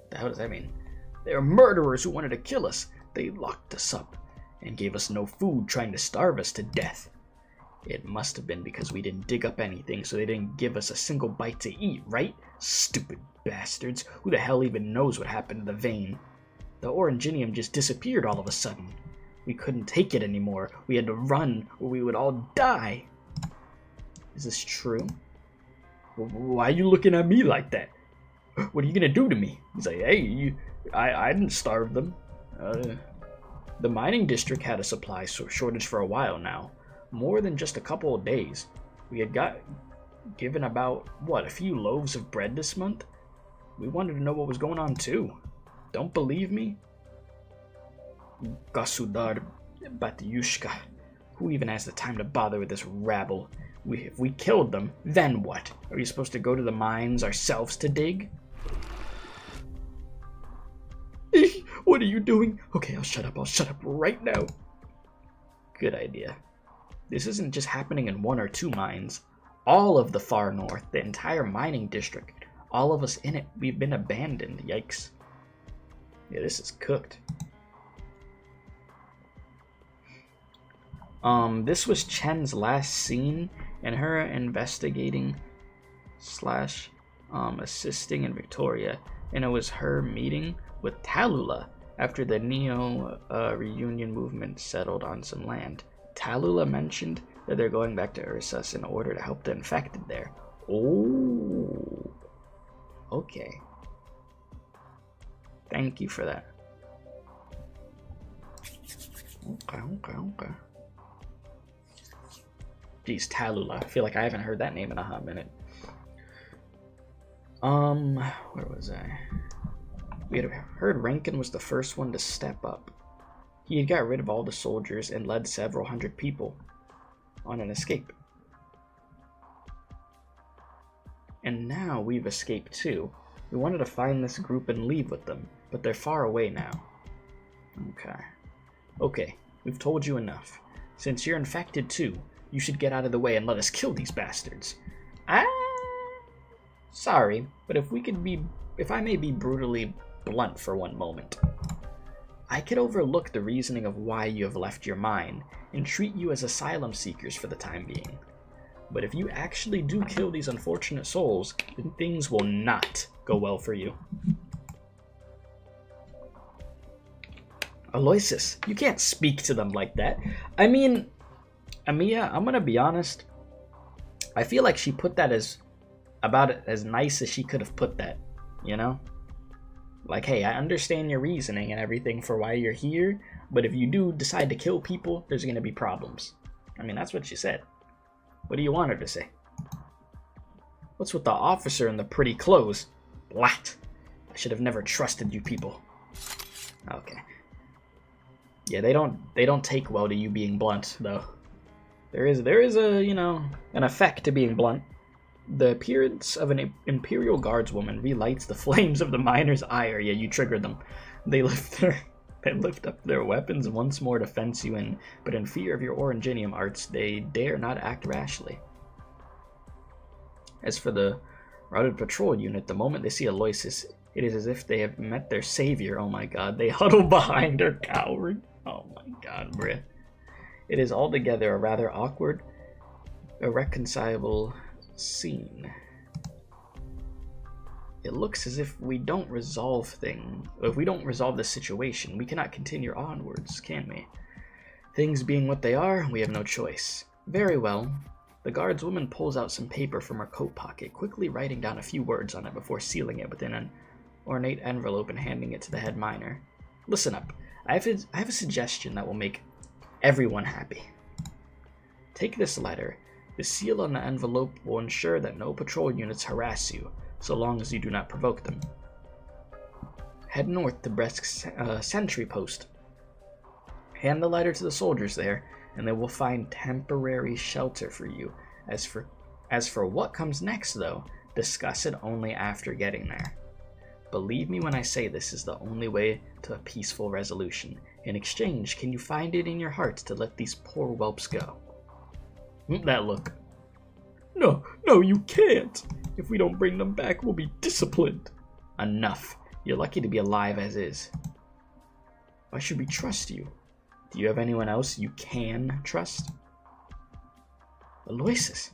The hell does that mean? They are murderers who wanted to kill us. They locked us up and gave us no food, trying to starve us to death. It must have been because we didn't dig up anything, so they didn't give us a single bite to eat, right? Stupid bastards. Who the hell even knows what happened to the vein? The Oranginium just disappeared all of a sudden. We couldn't take it anymore. We had to run, or we would all die. Is this true? Why are you looking at me like that? What are you gonna do to me? He's like, hey, I didn't starve them. The mining district had a supply shortage for a while now. More than just a couple of days. We had got given about, a few loaves of bread this month? We wanted to know what was going on too. Don't believe me? Gasudar Batyushka. Who even has the time to bother with this rabble? If we killed them, then what? Are we supposed to go to the mines ourselves to dig? What are you doing? Okay, I'll shut up right now. Good idea. This isn't just happening in 1 or 2 mines. All of the far north, the entire mining district, all of us in it, we've been abandoned. Yikes. Yeah, this is cooked. This was Chen's last scene, and her investigating / assisting in Victoria, and it was her meeting with Tallulah after the Neo reunion movement settled on some land. Tallulah mentioned that they're going back to Ursus in order to help the infected there. Oh, okay. Thank you for that. Okay. Geez, Tallulah. I feel like I haven't heard that name in a hot minute. Where was I? We had heard Rankin was the first one to step up. He had got rid of all the soldiers and led several hundred people on an escape. And now we've escaped too. We wanted to find this group and leave with them, but they're far away now. Okay, we've told you enough. Since you're infected too, you should get out of the way and let us kill these bastards. Sorry, but if I may be brutally blunt for one moment, I could overlook the reasoning of why you have left your mine and treat you as asylum seekers for the time being. But if you actually do kill these unfortunate souls, then things will not go well for you. Aloysius, you can't speak to them like that. I mean, Amiya, I'm gonna be honest. I feel like she put that as nice as she could have put that, you know? Like, hey, I understand your reasoning and everything for why you're here, but if you do decide to kill people, there's gonna be problems. I mean, that's what she said. What do you want her to say? What's with the officer in the pretty clothes? Blat. I should have never trusted you people. Okay. Yeah, they don't take well to you being blunt, though. There is a, you know, an effect to being blunt. The appearance of an Imperial Guardswoman relights the flames of the miners' ire. Yeah, you triggered them. They lift up their weapons once more to fence you in, but in fear of your Oranginium arts, they dare not act rashly. As for the routed patrol unit, the moment they see Aloysius, it is as if they have met their savior. Oh my god, they huddle behind her, coward. Oh my god, bruh. It is altogether a rather awkward, irreconcilable scene. It looks as if we don't resolve the situation, we cannot continue onwards, can we? Things being what they are, we have no choice. Very well. The guardswoman pulls out some paper from her coat pocket, quickly writing down a few words on it before sealing it within an ornate envelope and handing it to the head miner. Listen up. I have a suggestion that will make everyone happy. Take this letter. The seal on the envelope will ensure that no patrol units harass you, so long as you do not provoke them. Head north to Bresk's sentry post. Hand the letter to the soldiers there, and they will find temporary shelter for you. As for what comes next, though, discuss it only after getting there. Believe me when I say this is the only way to a peaceful resolution. In exchange, can you find it in your heart to let these poor whelps go? That look. No, you can't. If we don't bring them back, we'll be disciplined. Enough. You're lucky to be alive as is. Why should we trust you? Do you have anyone else you can trust? Aloysius,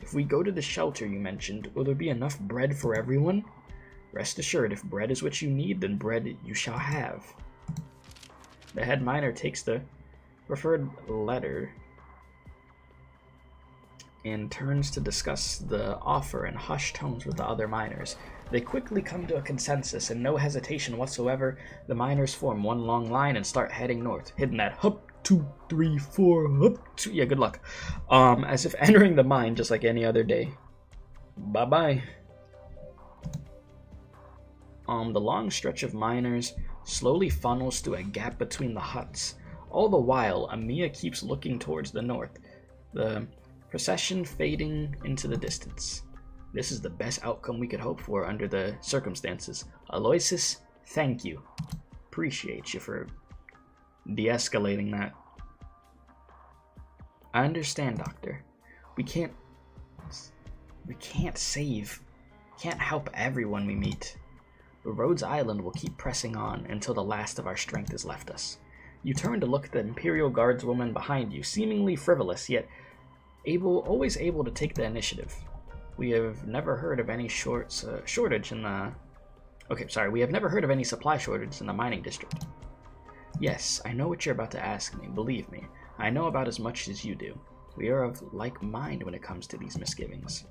if we go to the shelter you mentioned, will there be enough bread for everyone? Rest assured, if bread is what you need, then bread you shall have. The head miner takes the referred letter and turns to discuss the offer in hushed tones with the other miners. They quickly come to a consensus, and no hesitation whatsoever, the miners form one long line and start heading north, hitting that hup, 2, 3, 4, hup, 2. Yeah, good luck. As if entering the mine just like any other day. Bye-bye. The long stretch of miners slowly funnels through a gap between the huts. All the while, Amiya keeps looking towards the north, the procession fading into the distance. This is the best outcome we could hope for under the circumstances. Aloysius, thank you. Appreciate you for de-escalating that. I understand, Doctor. We can't help everyone we meet. But Rhodes Island will keep pressing on until the last of our strength has left us. You turn to look at the Imperial Guardswoman behind you, seemingly frivolous, yet always able to take the initiative. We have never heard of any shortage in the... Okay, sorry, we have never heard of any supply shortage in the mining district. Yes, I know what you're about to ask me, believe me. I know about as much as you do. We are of like mind when it comes to these misgivings.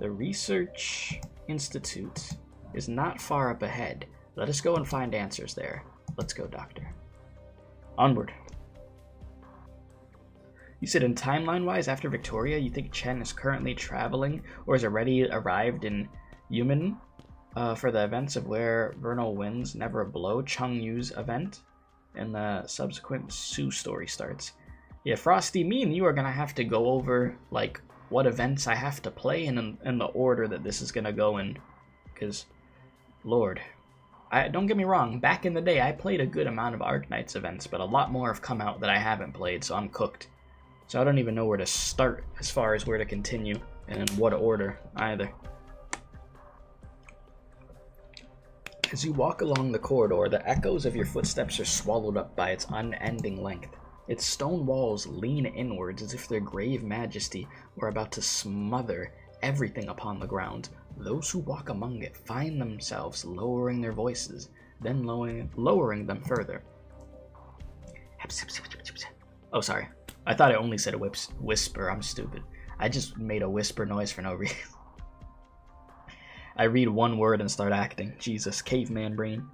The Research Institute is not far up ahead. Let us go and find answers there. Let's go, Doctor. Onward. You said in timeline-wise, after Victoria, you think Chen is currently traveling or has already arrived in Yumen for the events of where Vernal Winds Never Blow, Chung Yu's event, and the subsequent Su story starts. Yeah, Frosty, me and you are going to have to go over, like, what events I have to play in the order that this is going to go in. Because, Lord, don't get me wrong, back in the day I played a good amount of Arknights events, but a lot more have come out that I haven't played, so I'm cooked. So I don't even know where to start as far as where to continue, and in what order either. As you walk along the corridor, the echoes of your footsteps are swallowed up by its unending length. Its stone walls lean inwards as if their grave majesty were about to smother everything upon the ground. Those who walk among it find themselves lowering their voices, then lowering them further. Oh, sorry. I thought it only said a whisper. I'm stupid. I just made a whisper noise for no reason. I read one word and start acting. Jesus, caveman brain.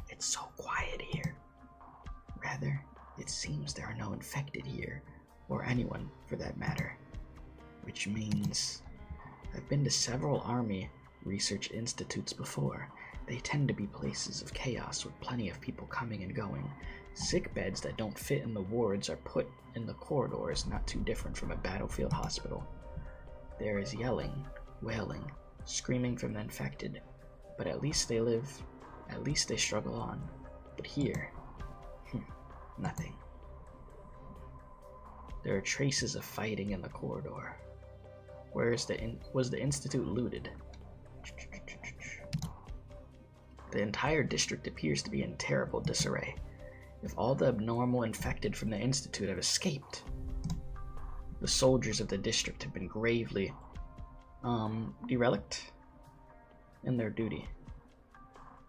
It's so quiet here. Rather, it seems there are no infected here, or anyone for that matter. Which means I've been to several army research institutes before. They tend to be places of chaos with plenty of people coming and going. Sick beds that don't fit in the wards are put in the corridors, not too different from a battlefield hospital. There is yelling, wailing, screaming from the infected, but at least they live, at least they struggle on. But here, nothing. There are traces of fighting in the corridor. Was the institute looted? The entire district appears to be in terrible disarray. If all the abnormal infected from the institute have escaped, the soldiers of the district have been gravely derelict in their duty.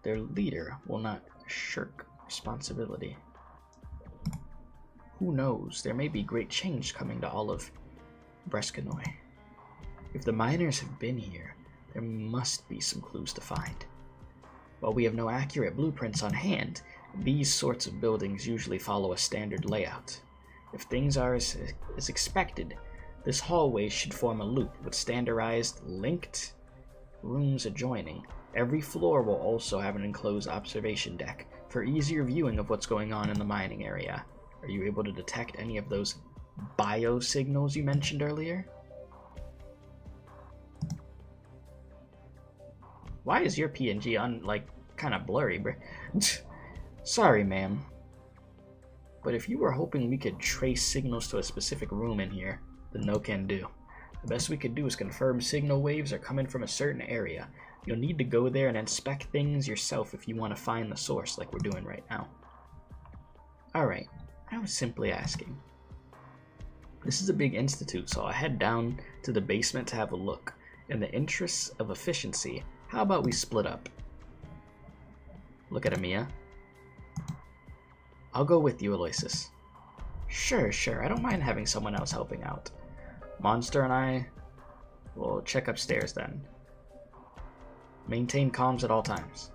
Their leader will not shirk responsibility. Who knows, there may be great change coming to all of Breskanoy. If the miners have been here, there must be some clues to find. While we have no accurate blueprints on hand, these sorts of buildings usually follow a standard layout. If things are as expected, this hallway should form a loop with standardized, linked rooms adjoining. Every floor will also have an enclosed observation deck for easier viewing of what's going on in the mining area. Are you able to detect any of those biosignals you mentioned earlier? Why is your PNG kind of blurry, bro? Sorry, ma'am. But if you were hoping we could trace signals to a specific room in here, then no can do. The best we could do is confirm signal waves are coming from a certain area. You'll need to go there and inspect things yourself if you want to find the source like we're doing right now. Alright, I was simply asking. This is a big institute, so I'll head down to the basement to have a look. In the interests of efficiency, how about we split up? Look at Amiya. I'll go with you, Aloysius. Sure, I don't mind having someone else helping out. Monster and I will check upstairs then. Maintain comms at all times.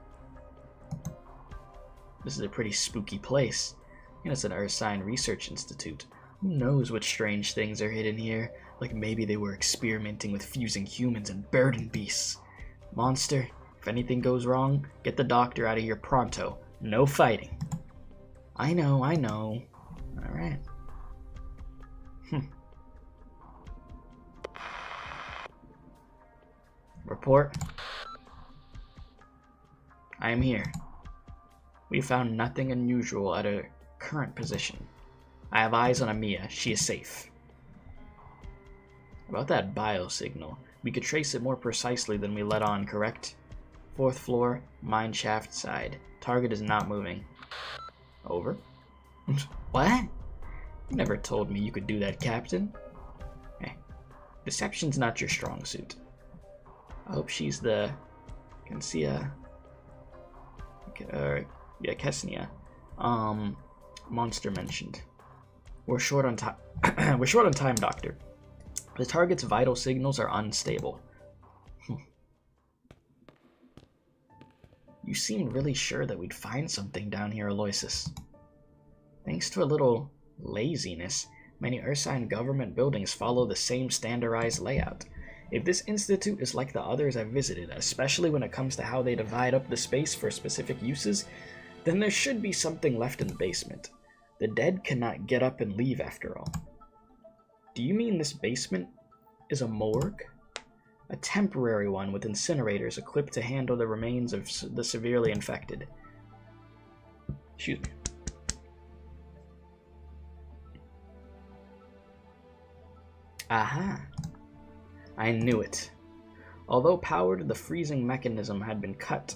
This is a pretty spooky place. And it's an Ursine Research Institute. Who knows what strange things are hidden here? Like maybe they were experimenting with fusing humans and burden beasts. Monster, if anything goes wrong, get the doctor out of here pronto. No fighting. I know. Alright. Report. I am here. We found nothing unusual at her current position. I have eyes on Amiya. She is safe. About that biosignal, we could trace it more precisely than we let on, correct? 4th floor, mine shaft side. Target is not moving. Over. What? You never told me you could do that, Captain. Hey, deception's not your strong suit. I hope she's the Kensia. Kesnia. Monster mentioned. We're short on time. We're short on time, Doctor. The target's vital signals are unstable. You seemed really sure that we'd find something down here, Aloysius. Thanks to a little laziness, Many Ursine government buildings follow the same standardized layout. If this institute is like the others I've visited, especially when it comes to how they divide up the space for specific uses, then there should be something left in the basement. The dead cannot get up and leave after all. Do you mean this basement is a morgue? A temporary one with incinerators equipped to handle the remains of the severely infected. Excuse me. Aha! I knew it. Although powered, the freezing mechanism had been cut.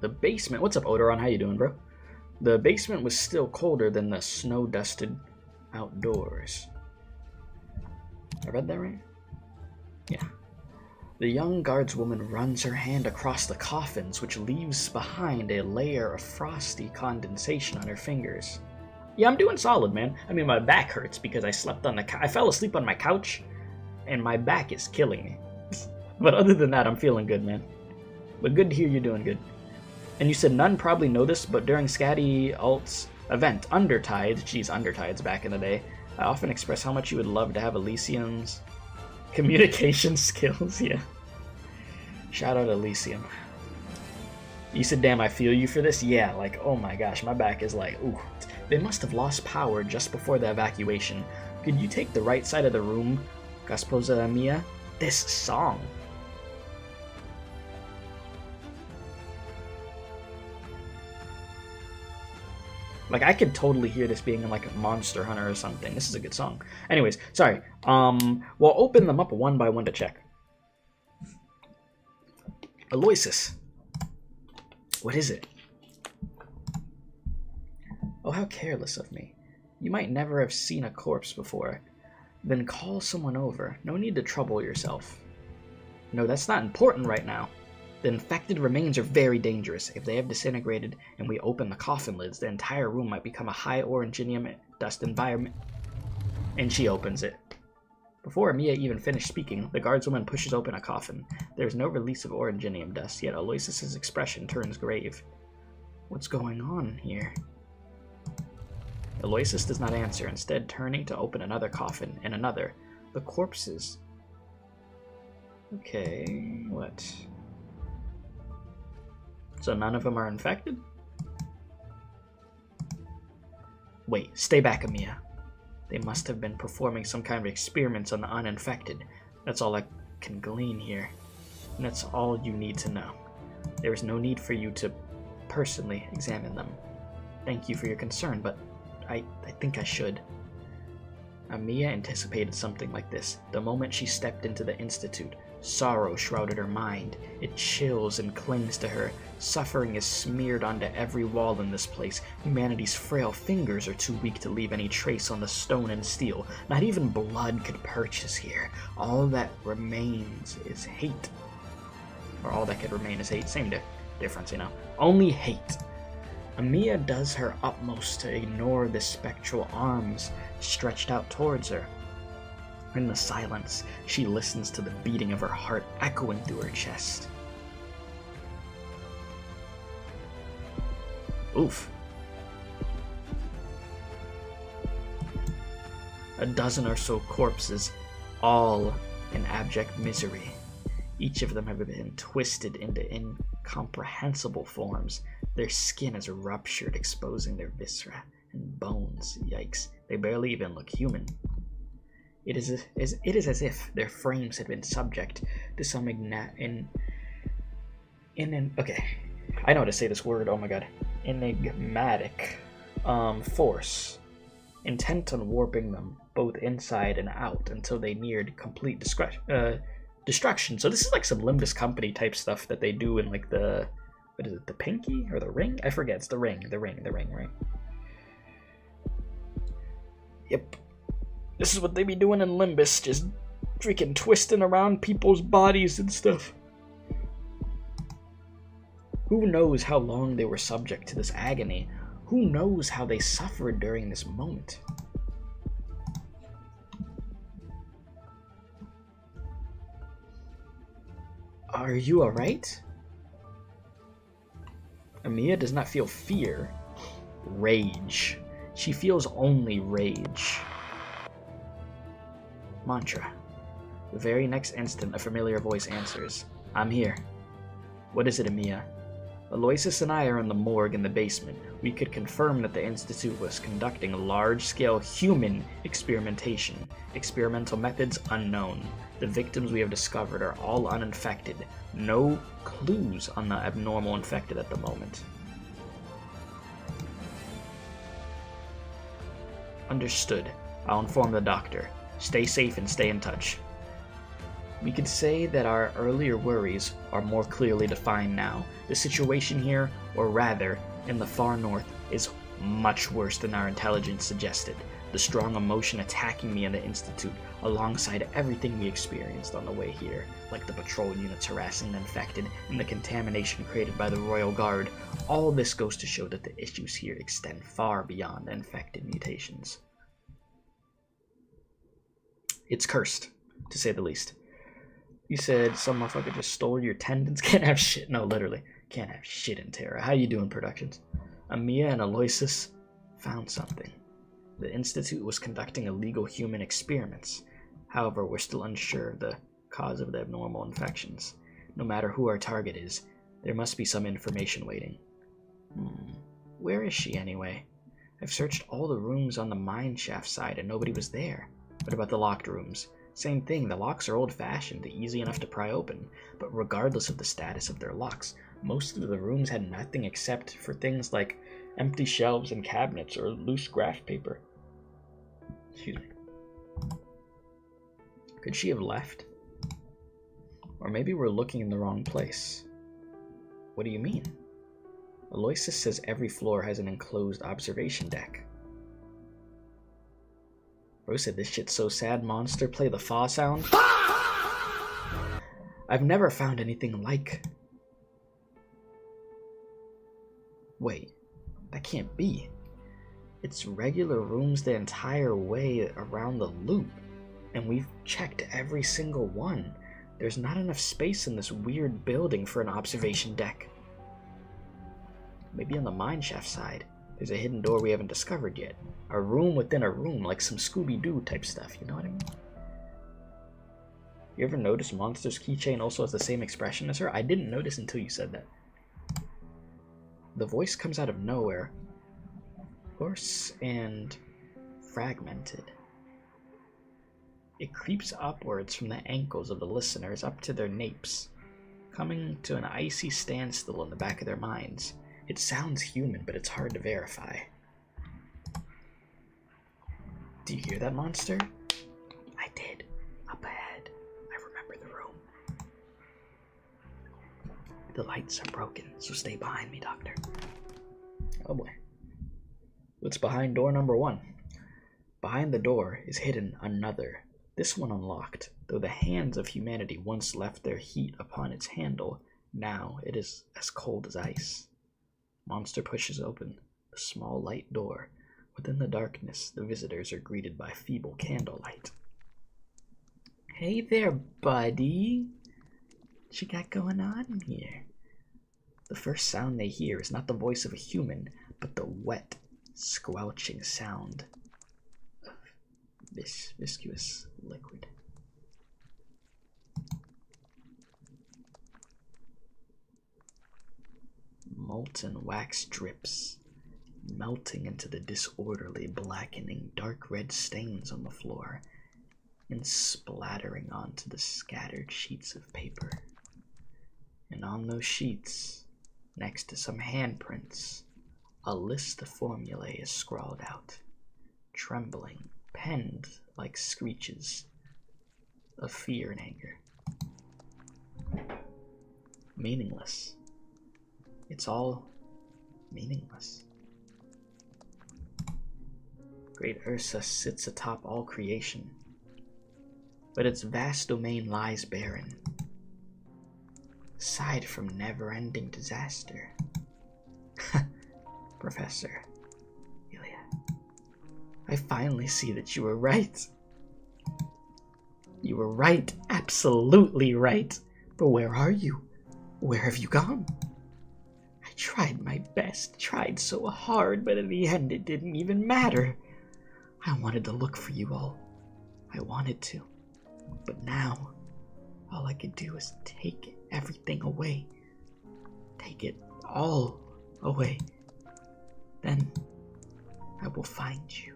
The basement... What's up, Odoron? How you doing, bro? The basement was still colder than the snow-dusted outdoors. I read that right? Yeah. The young guardswoman runs her hand across the coffins, which leaves behind a layer of frosty condensation on her fingers. Yeah, I'm doing solid, man. I mean, my back hurts because I slept on the I fell asleep on my couch, and my back is killing me. But other than that, I'm feeling good, man. But good to hear you're doing good. And you said none probably know this, but during Scatty Alt's event, Undertide, geez, Undertide's back in the day, I often express how much you would love to have Elysium's communication skills, yeah. Shout out Elysium. You said, damn, I feel you for this? Yeah, like, oh my gosh, my back is like, ooh. They must have lost power just before the evacuation. Could you take the right side of the room, Gasposa Amiya? This song. Like, I could totally hear this being in, like, a Monster Hunter or something. This is a good song. Anyways, sorry. We'll open them up one by one to check. Aloysius. What is it? Oh, how careless of me. You might never have seen a corpse before. Then call someone over. No need to trouble yourself. No, that's not important right now. The infected remains are very dangerous. If they have disintegrated and we open the coffin lids, the entire room might become a high oranginium dust environment. And she opens it. Before Amiya even finished speaking, the guardswoman pushes open a coffin. There is no release of oranginium dust, yet Aloysius' expression turns grave. What's going on here? Aloysius does not answer, instead turning to open another coffin, and another. The corpses. Okay, what? So none of them are infected? Wait, stay back, Amiya. They must have been performing some kind of experiments on the uninfected. That's all I can glean here. And that's all you need to know. There is no need for you to personally examine them. Thank you for your concern, but I think I should. Amiya anticipated something like this. The moment she stepped into the Institute, sorrow shrouded her mind. It chills and clings to her. Suffering is smeared onto every wall in this place. Humanity's frail fingers are too weak to leave any trace on the stone and steel. Not even blood could purchase here. All that remains is hate. Or all that could remain is hate. Same difference, you know. Only hate. Amiya does her utmost to ignore the spectral arms stretched out towards her. In the silence, she listens to the beating of her heart echoing through her chest. Oof. A dozen or so corpses, all in abject misery. Each of them have been twisted into incomprehensible forms. Their skin is ruptured, exposing their viscera and bones. Yikes, they barely even look human. It is as if their frames had been subject to some okay, I know how to say this word, oh my god. Enigmatic force, intent on warping them both inside and out until they neared complete destruction. So this is like some Limbus Company type stuff that they do in like the, what is it, the pinky or the ring? I forget, it's the ring, right? Yep. This is what they be doing in Limbus, just freaking twisting around people's bodies and stuff. Who knows how long they were subject to this agony? Who knows how they suffered during this moment? Are you alright? Amiya does not feel fear, rage. She feels only rage. Mantra. The very next instant, a familiar voice answers. I'm here. What is it, Amiya? Aloysius and I are in the morgue in the basement. We could confirm that the Institute was conducting large-scale human experimentation. Experimental methods unknown. The victims we have discovered are all uninfected. No clues on the abnormal infected at the moment. Understood. I'll inform the doctor. Stay safe and stay in touch. We could say that our earlier worries are more clearly defined now. The situation here, or rather, in the far north, is much worse than our intelligence suggested. The strong emotion attacking me in the Institute, alongside everything we experienced on the way here, like the patrol units harassing the infected and the contamination created by the Royal Guard, all this goes to show that the issues here extend far beyond the infected mutations. It's cursed, to say the least. You said some motherfucker just stole your tendons? Can't have shit. No, literally. Can't have shit in Terra. How you doing, Productions? Amiya and Aloysius found something. The Institute was conducting illegal human experiments. However, we're still unsure of the cause of the abnormal infections. No matter who our target is, there must be some information waiting. Where is she anyway? I've searched all the rooms on the mine shaft side and nobody was there. What about the locked rooms? Same thing, the locks are old-fashioned, easy enough to pry open, but regardless of the status of their locks, most of the rooms had nothing except for things like empty shelves and cabinets or loose graph paper. Excuse me. Could she have left? Or maybe we're looking in the wrong place. What do you mean? Aloysius says every floor has an enclosed observation deck. Bro said this shit's so sad, monster. Play the fa sound. I've never found anything like... Wait, that can't be. It's regular rooms the entire way around the loop, and we've checked every single one. There's not enough space in this weird building for an observation deck. Maybe on the mineshaft side. There's a hidden door we haven't discovered yet. A room within a room, like some Scooby-Doo type stuff, you know what I mean? You ever notice Monster's keychain also has the same expression as her? I didn't notice until you said that. The voice comes out of nowhere. Hoarse and fragmented. It creeps upwards from the ankles of the listeners up to their napes, coming to an icy standstill in the back of their minds. It sounds human, but it's hard to verify. Do you hear that, monster? I did. Up ahead. I remember the room. The lights are broken, so stay behind me, Doctor. Oh boy. What's behind door number 1? Behind the door is hidden another. This one unlocked. Though the hands of humanity once left their heat upon its handle, now it is as cold as ice. Monster pushes open the small light door. Within the darkness, the visitors are greeted by feeble candlelight. Hey there, buddy. What you got going on here? The first sound they hear is not the voice of a human, but the wet, squelching sound of this viscous liquid. Molten wax drips, melting into the disorderly, blackening, dark red stains on the floor and splattering onto the scattered sheets of paper. And on those sheets, next to some handprints, a list of formulae is scrawled out, trembling, penned like screeches of fear and anger. Meaningless. It's all meaningless. Great Ursa sits atop all creation, but its vast domain lies barren, aside from never-ending disaster. Professor Ilya, I finally see that you were right. You were right, absolutely right. But where are you? Where have you gone? I tried my best, tried so hard, but in the end it didn't even matter. I wanted to look for you all. I wanted to. But now, all I could do is take everything away. Take it all away. Then I will find you.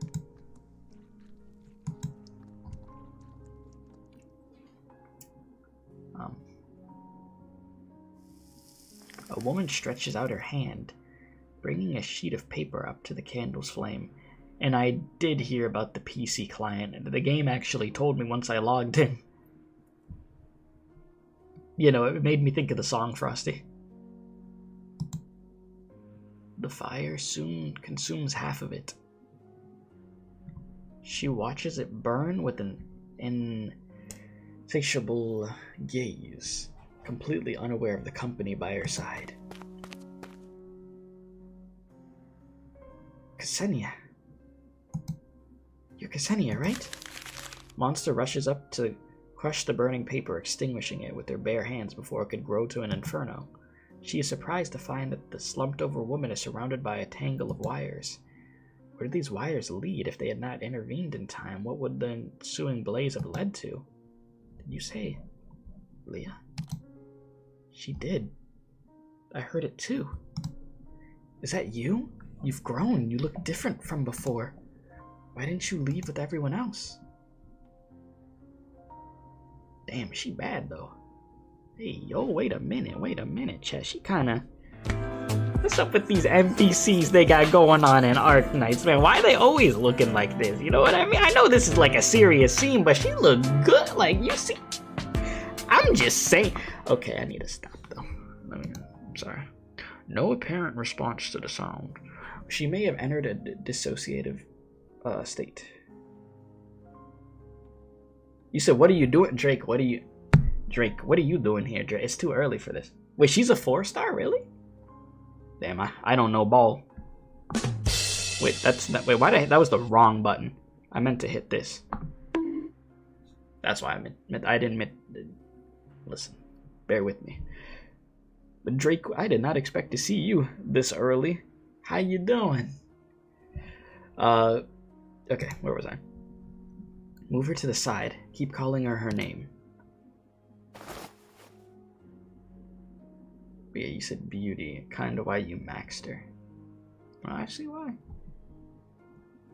A woman stretches out her hand, bringing a sheet of paper up to the candle's flame. And I did hear about the PC client, and the game actually told me once I logged in. You know, it made me think of the song, Frosty. The fire soon consumes half of it. She watches it burn with an insatiable gaze, completely unaware of the company by her side. Ksenia. You're Ksenia, right? Monster rushes up to crush the burning paper, extinguishing it with her bare hands before it could grow to an inferno. She is surprised to find that the slumped-over woman is surrounded by a tangle of wires. Where did these wires lead? If they had not intervened in time, what would the ensuing blaze have led to? Did you say Leah? She did. I heard it too. Is that you? You've grown. You look different from before. Why didn't you leave with everyone else? Damn, she bad though. Hey, yo, wait a minute, Chess. She kinda... What's up with these NPCs they got going on in Arknights, man? Why are they always looking like this? You know what I mean? I know this is like a serious scene, but she look good. Like, you see... I'm just saying... Okay, I need to stop though. I'm sorry. No apparent response to the sound. She may have entered a dissociative state. You said, what are you doing? Drake, what are you doing here, Drake? It's too early for this. Wait, she's a 4-star? Really? Damn, I don't know ball. Wait, that was the wrong button. I meant to hit this. That's why I didn't listen, bear with me. But Drake, I did not expect to see you this early. How you doing? Okay, where was I? Move her to the side. Keep calling her name. But yeah, you said beauty. Kinda why you maxed her. Oh, I see why.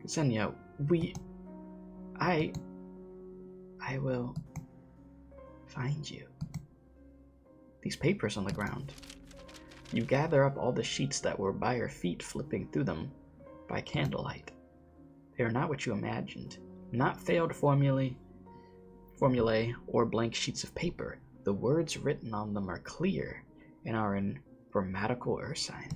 Ksenia, I will find you. These papers on the ground. You gather up all the sheets that were by your feet, flipping through them by candlelight. They are not what you imagined. Not failed formulae or blank sheets of paper. The words written on them are clear and are in grammatical Ursine.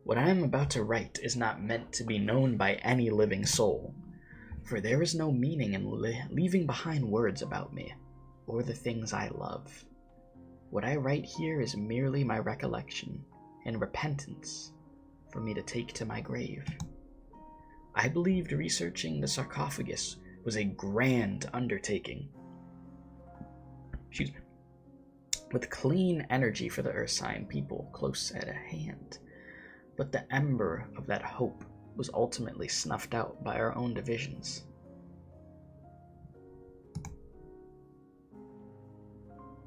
What I am about to write is not meant to be known by any living soul, for there is no meaning in leaving behind words about me, or the things I love. What I write here is merely my recollection and repentance for me to take to my grave. I believed researching the sarcophagus was a grand undertaking. Excuse me. With clean energy for the Ursine people close at hand. But the ember of that hope was ultimately snuffed out by our own divisions.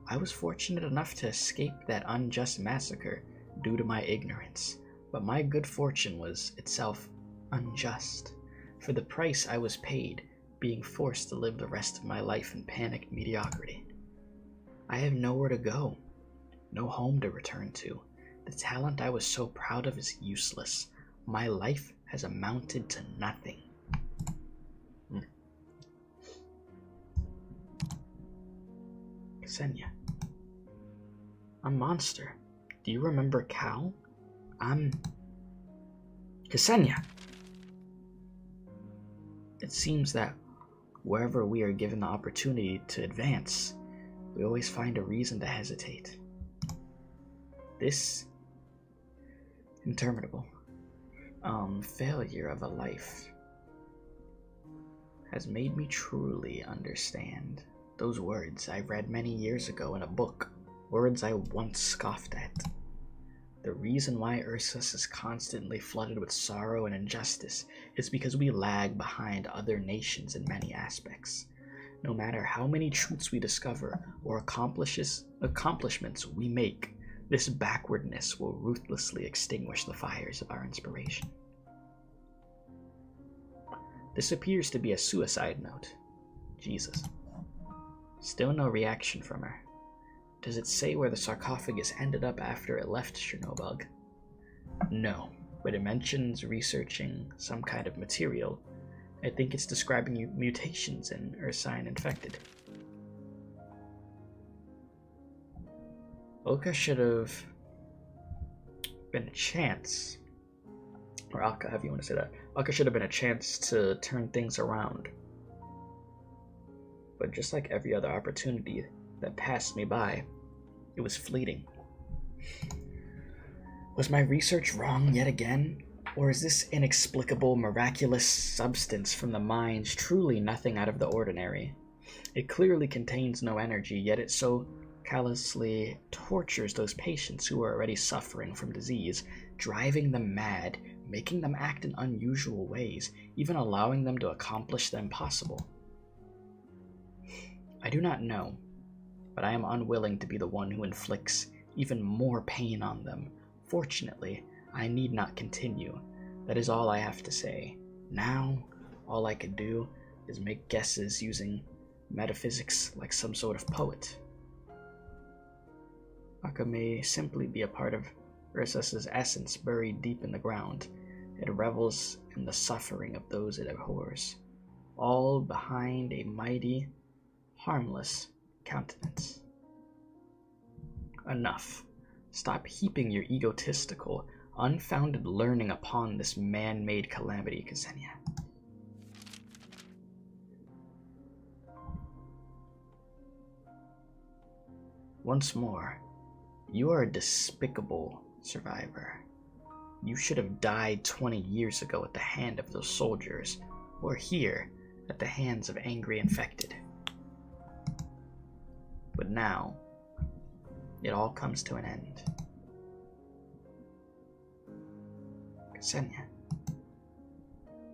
I was fortunate enough to escape that unjust massacre due to my ignorance, but my good fortune was itself unjust, for the price I was paid, being forced to live the rest of my life in panicked mediocrity. I have nowhere to go, no home to return to. The talent I was so proud of is useless. My life has amounted to nothing. Ksenia. A monster. Do you remember Cal? I'm... Ksenia! It seems that wherever we are given the opportunity to advance, we always find a reason to hesitate. This interminable failure of a life has made me truly understand those words I read many years ago in a book Words I once scoffed at. The reason why Ursus is constantly flooded with sorrow and injustice is because we lag behind other nations in many aspects. No matter how many truths we discover or accomplishments we make, this backwardness will ruthlessly extinguish the fires of our inspiration. This appears to be a suicide note. Jesus. Still no reaction from her. Does it say where the sarcophagus ended up after it left Chernobog? No, but it mentions researching some kind of material. I think it's describing mutations in Ursine infected. Oka should have been a chance, or Akka, however you want to say that. Akka should have been a chance to turn things around. But just like every other opportunity that passed me by, it was fleeting. Was my research wrong yet again? Or is this inexplicable, miraculous substance from the mines truly nothing out of the ordinary? It clearly contains no energy, yet it so callously tortures those patients who are already suffering from disease, driving them mad, making them act in unusual ways, even allowing them to accomplish the impossible. I do not know, but I am unwilling to be the one who inflicts even more pain on them. Fortunately, I need not continue. That is all I have to say. Now, all I can do is make guesses using metaphysics like some sort of poet. Akka may simply be a part of Ursus's essence buried deep in the ground. It revels in the suffering of those it abhors, all behind a mighty, harmless countenance. Enough. Stop heaping your egotistical, unfounded learning upon this man-made calamity, Ksenia. Once more, you are a despicable survivor. You should have died 20 years ago at the hand of those soldiers, or here, at the hands of angry infected. But now, it all comes to an end. Ksenia.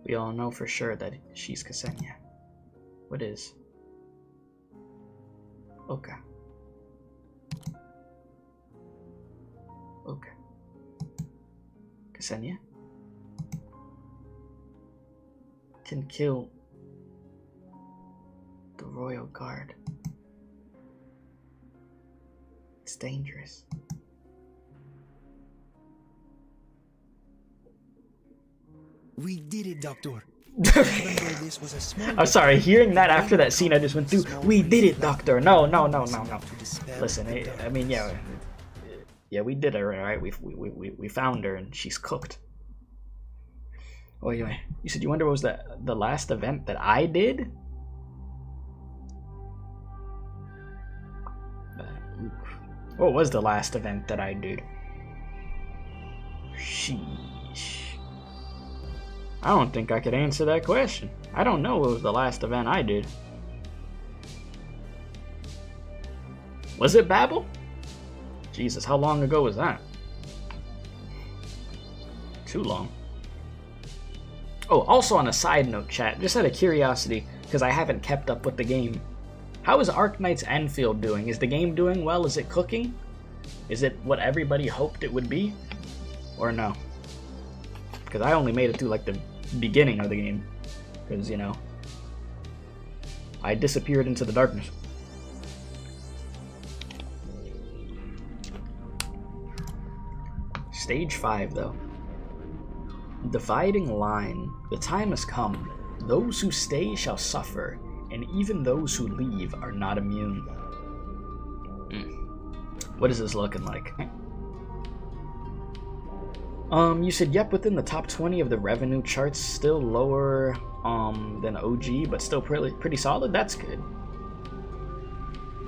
We all know for sure that she's Ksenia. What is? Oka. Oka. Ksenia? Can kill the Royal Guard. It's dangerous. We did it, Doctor. This was a small I'm sorry, hearing that after that scene I just went through. We did it, Doctor. No. Listen, I mean, yeah, we did it, right? We found her and she's cooked. Oh, anyway, you said you wonder what was the last event that I did? What was the last event that I did? Sheesh. I don't think I could answer that question. I don't know what was the last event I did. Was it Babel? Jesus, how long ago was that? Too long. Oh, also on a side note, chat, just out of curiosity, because I haven't kept up with the game. How is Arknights Enfield doing? Is the game doing well? Is it cooking? Is it what everybody hoped it would be? Or no? Because I only made it through like the beginning of the game. Because, you know, I disappeared into the darkness. Stage 5, though. Dividing line. The time has come. Those who stay shall suffer, and even those who leave are not immune. What is this looking like? You said, yep, within the top 20 of the revenue charts, still lower than OG, but still pretty solid. That's good.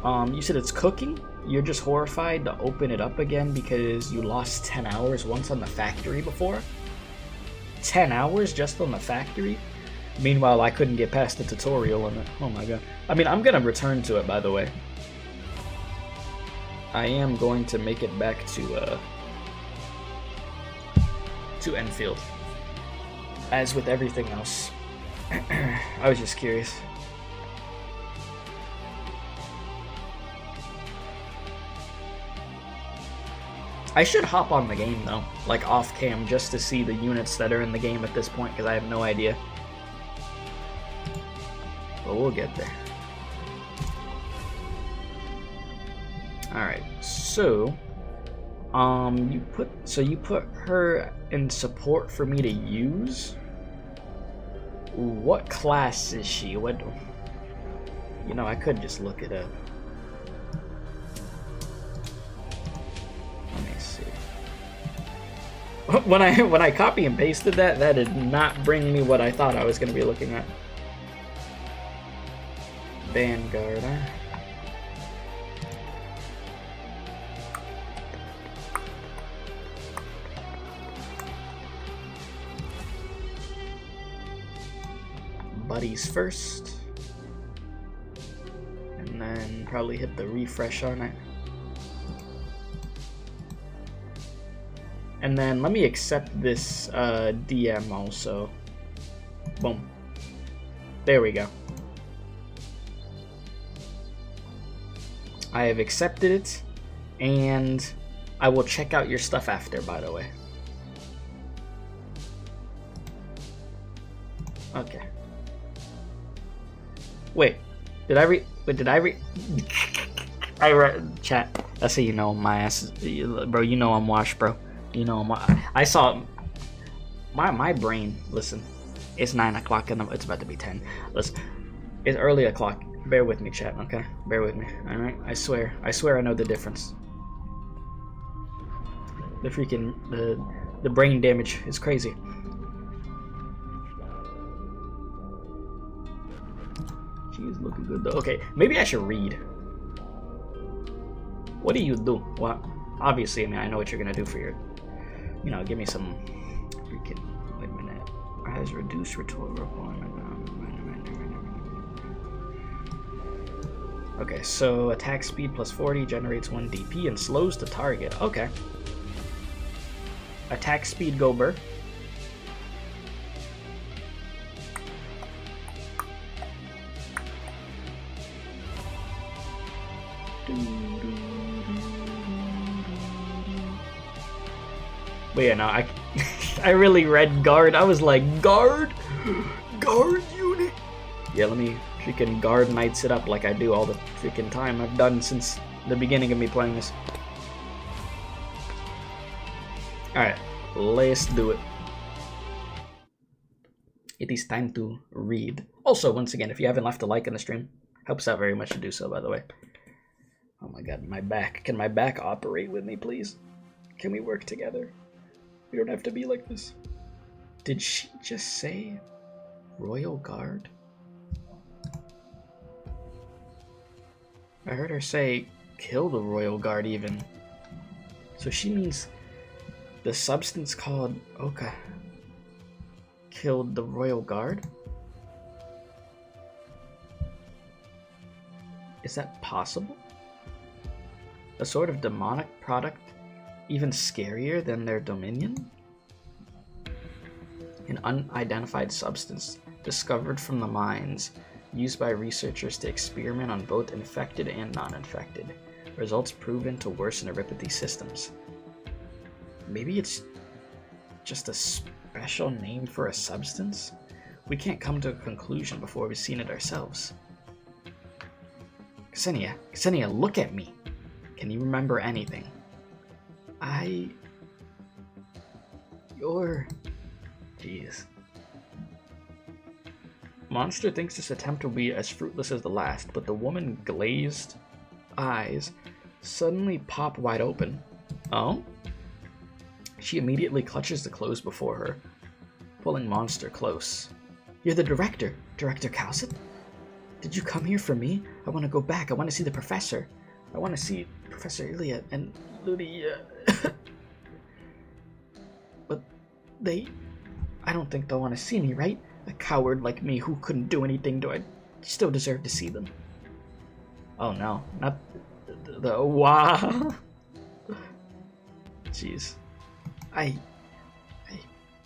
You said it's cooking? You're just horrified to open it up again because you lost 10 hours once on the factory before? 10 hours just on the factory? Meanwhile, I couldn't get past the tutorial on it. Oh my god. I mean, I'm gonna return to it, by the way. I am going to make it back to Enfield. As with everything else. I was just curious. I should hop on the game though, like off cam, just to see the units that are in the game at this point, because I have no idea. But we'll get there. Alright, so you put her in support for me to use? What class is she? What, you know, I could just look it up. Let me see. When I copy and pasted that, that did not bring me what I thought I was going to be looking at. Vanguard, huh? Buddies first, and then probably hit the refresh on it, and then let me accept this DM also. Boom, there we go. I have accepted it, and I will check out your stuff after, by the way. Okay. Wait, did I read? I read chat. That's how you know my ass, bro. You know I'm washed, bro. You know I saw my brain. Listen, it's 9 o'clock and it's about to be 10. Listen, it's early o'clock. Bear with me, chat. Okay, bear with me. All right, I swear I know the difference. The freaking the brain damage is crazy. She's looking good though. Okay, maybe I should read. What do you do? Well, obviously, I mean, I know what you're gonna do for your, you know, give me some freaking. Wait a minute. Has reduced rhetorical. Okay, so attack speed plus 40 generates 1 DP and slows the target. Okay. Attack speed Gober. But yeah, no, I really read guard. I was like, guard unit. Yeah, let me freaking guard knights it up like I do all the freaking time. I've done since the beginning of me playing this. Alright, let's do it. It is time to read. Also, once again, if you haven't left a like on the stream, helps out very much to do so, by the way. Oh my god, my back. Can my back operate with me, please? Can we work together? We don't have to be like this. Did she just say Royal Guard? I heard her say kill the Royal Guard even. So she means the substance called Oka killed the Royal Guard? Is that possible? A sort of demonic product even scarier than their dominion? An unidentified substance discovered from the mines used by researchers to experiment on both infected and non-infected. Results proven to worsen Aripathy systems. Maybe it's just a special name for a substance? We can't come to a conclusion before we've seen it ourselves. Ksenia, look at me. Can you remember anything? Jeez. Monster thinks this attempt will be as fruitless as the last, but the woman's glazed eyes suddenly pop wide open. Oh? She immediately clutches the clothes before her, pulling Monster close. You're the director, Director Kaltsit? Did you come here for me? I want to go back. I want to see the professor. I want to see Professor Ilya and Lydia. But I don't think they'll want to see me, right? A coward like me who couldn't do anything, do I still deserve to see them? Oh no, not The wow. Jeez.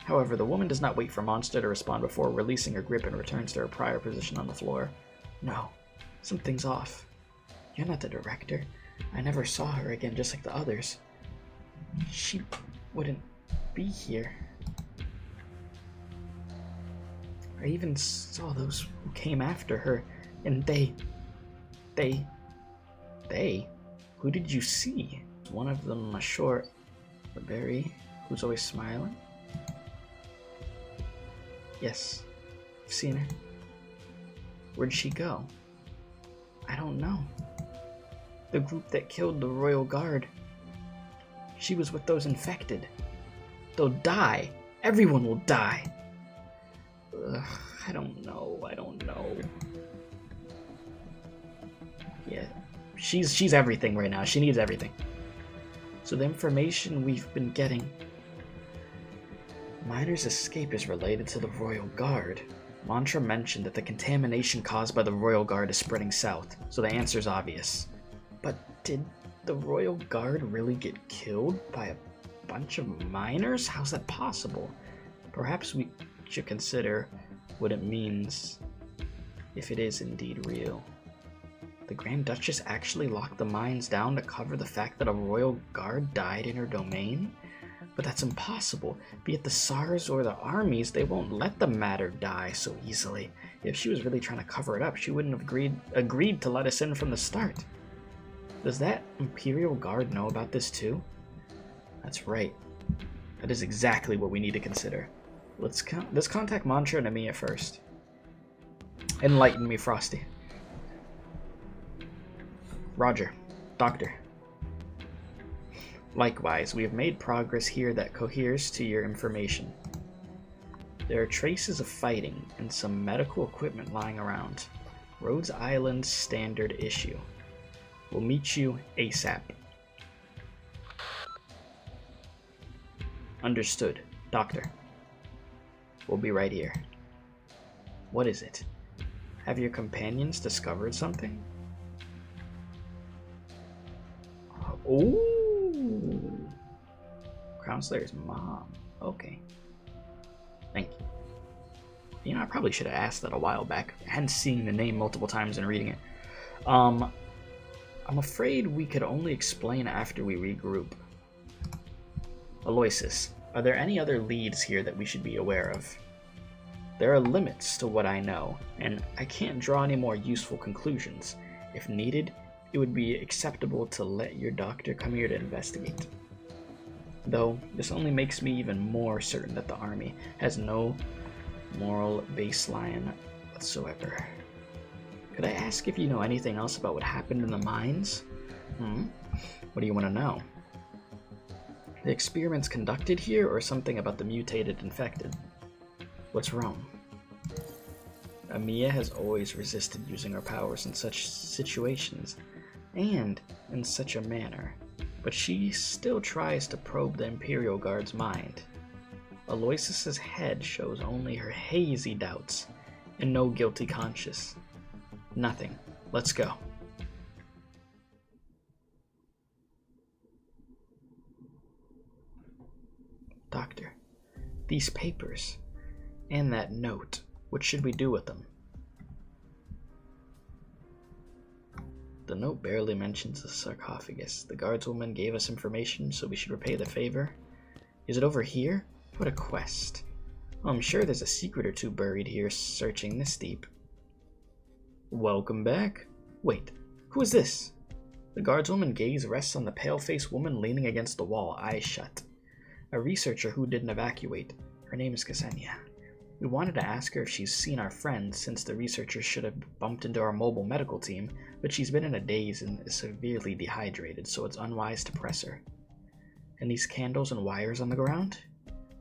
However, the woman does not wait for Monster to respond before releasing her grip and returns to her prior position on the floor. No, something's off. You're not the director. I never saw her again, just like the others. She wouldn't be here. I even saw those who came after her, and they? Who did you see? One of them a short, but very, who's always smiling? Yes, I've seen her. Where'd she go? I don't know. The group that killed the Royal Guard. She was with those infected. They'll die. Everyone will die. Ugh, I don't know. Yeah, she's everything right now. She needs everything. So the information we've been getting, Miner's escape is related to the Royal Guard. Mantra mentioned that the contamination caused by the Royal Guard is spreading south, so the answer's obvious. But did the Royal Guard really get killed by a bunch of miners? How's that possible? Perhaps we should consider what it means if it is indeed real. The Grand Duchess actually locked the mines down to cover the fact that a Royal Guard died in her domain? But that's impossible. Be it the SARS or the armies, they won't let the matter die so easily. If she was really trying to cover it up, she wouldn't have agreed to let us in from the start. Does that Imperial Guard know about this too? That's right. That is exactly what we need to consider. Let's contact Mantra and Amiya first. Enlighten me, Frosty. Roger. Doctor. Likewise, we have made progress here that coheres to your information. There are traces of fighting and some medical equipment lying around. Rhodes Island standard issue. We'll meet you ASAP. Understood, Doctor. We'll be right here. What is it? Have your companions discovered something? Ooh. Crown Slayer's mom. Okay. Thank you. You know, I probably should have asked that a while back. I hadn't seen the name multiple times and reading it. I'm afraid we could only explain after we regroup. Aloysius, are there any other leads here that we should be aware of? There are limits to what I know, and I can't draw any more useful conclusions. If needed, it would be acceptable to let your doctor come here to investigate. Though, this only makes me even more certain that the army has no moral baseline whatsoever. Could I ask if you know anything else about what happened in the mines? What do you want to know? The experiments conducted here, or something about the mutated infected? What's wrong? Amiya has always resisted using her powers in such situations, and in such a manner, but she still tries to probe the Imperial Guard's mind. Aloysius's head shows only her hazy doubts, and no guilty conscience. Nothing. Let's go. Doctor, these papers, and that note, what should we do with them? The note barely mentions the sarcophagus. The guardswoman gave us information, so we should repay the favor. Is it over here? What a quest. Oh, I'm sure there's a secret or two buried here searching this deep. Welcome back. Wait, who is this? The guardswoman's gaze rests on the pale-faced woman leaning against the wall, eyes shut. A researcher who didn't evacuate. Her name is Ksenia. We wanted to ask her if she's seen our friend, since the researcher should have bumped into our mobile medical team, but she's been in a daze and is severely dehydrated, so it's unwise to press her. And these candles and wires on the ground?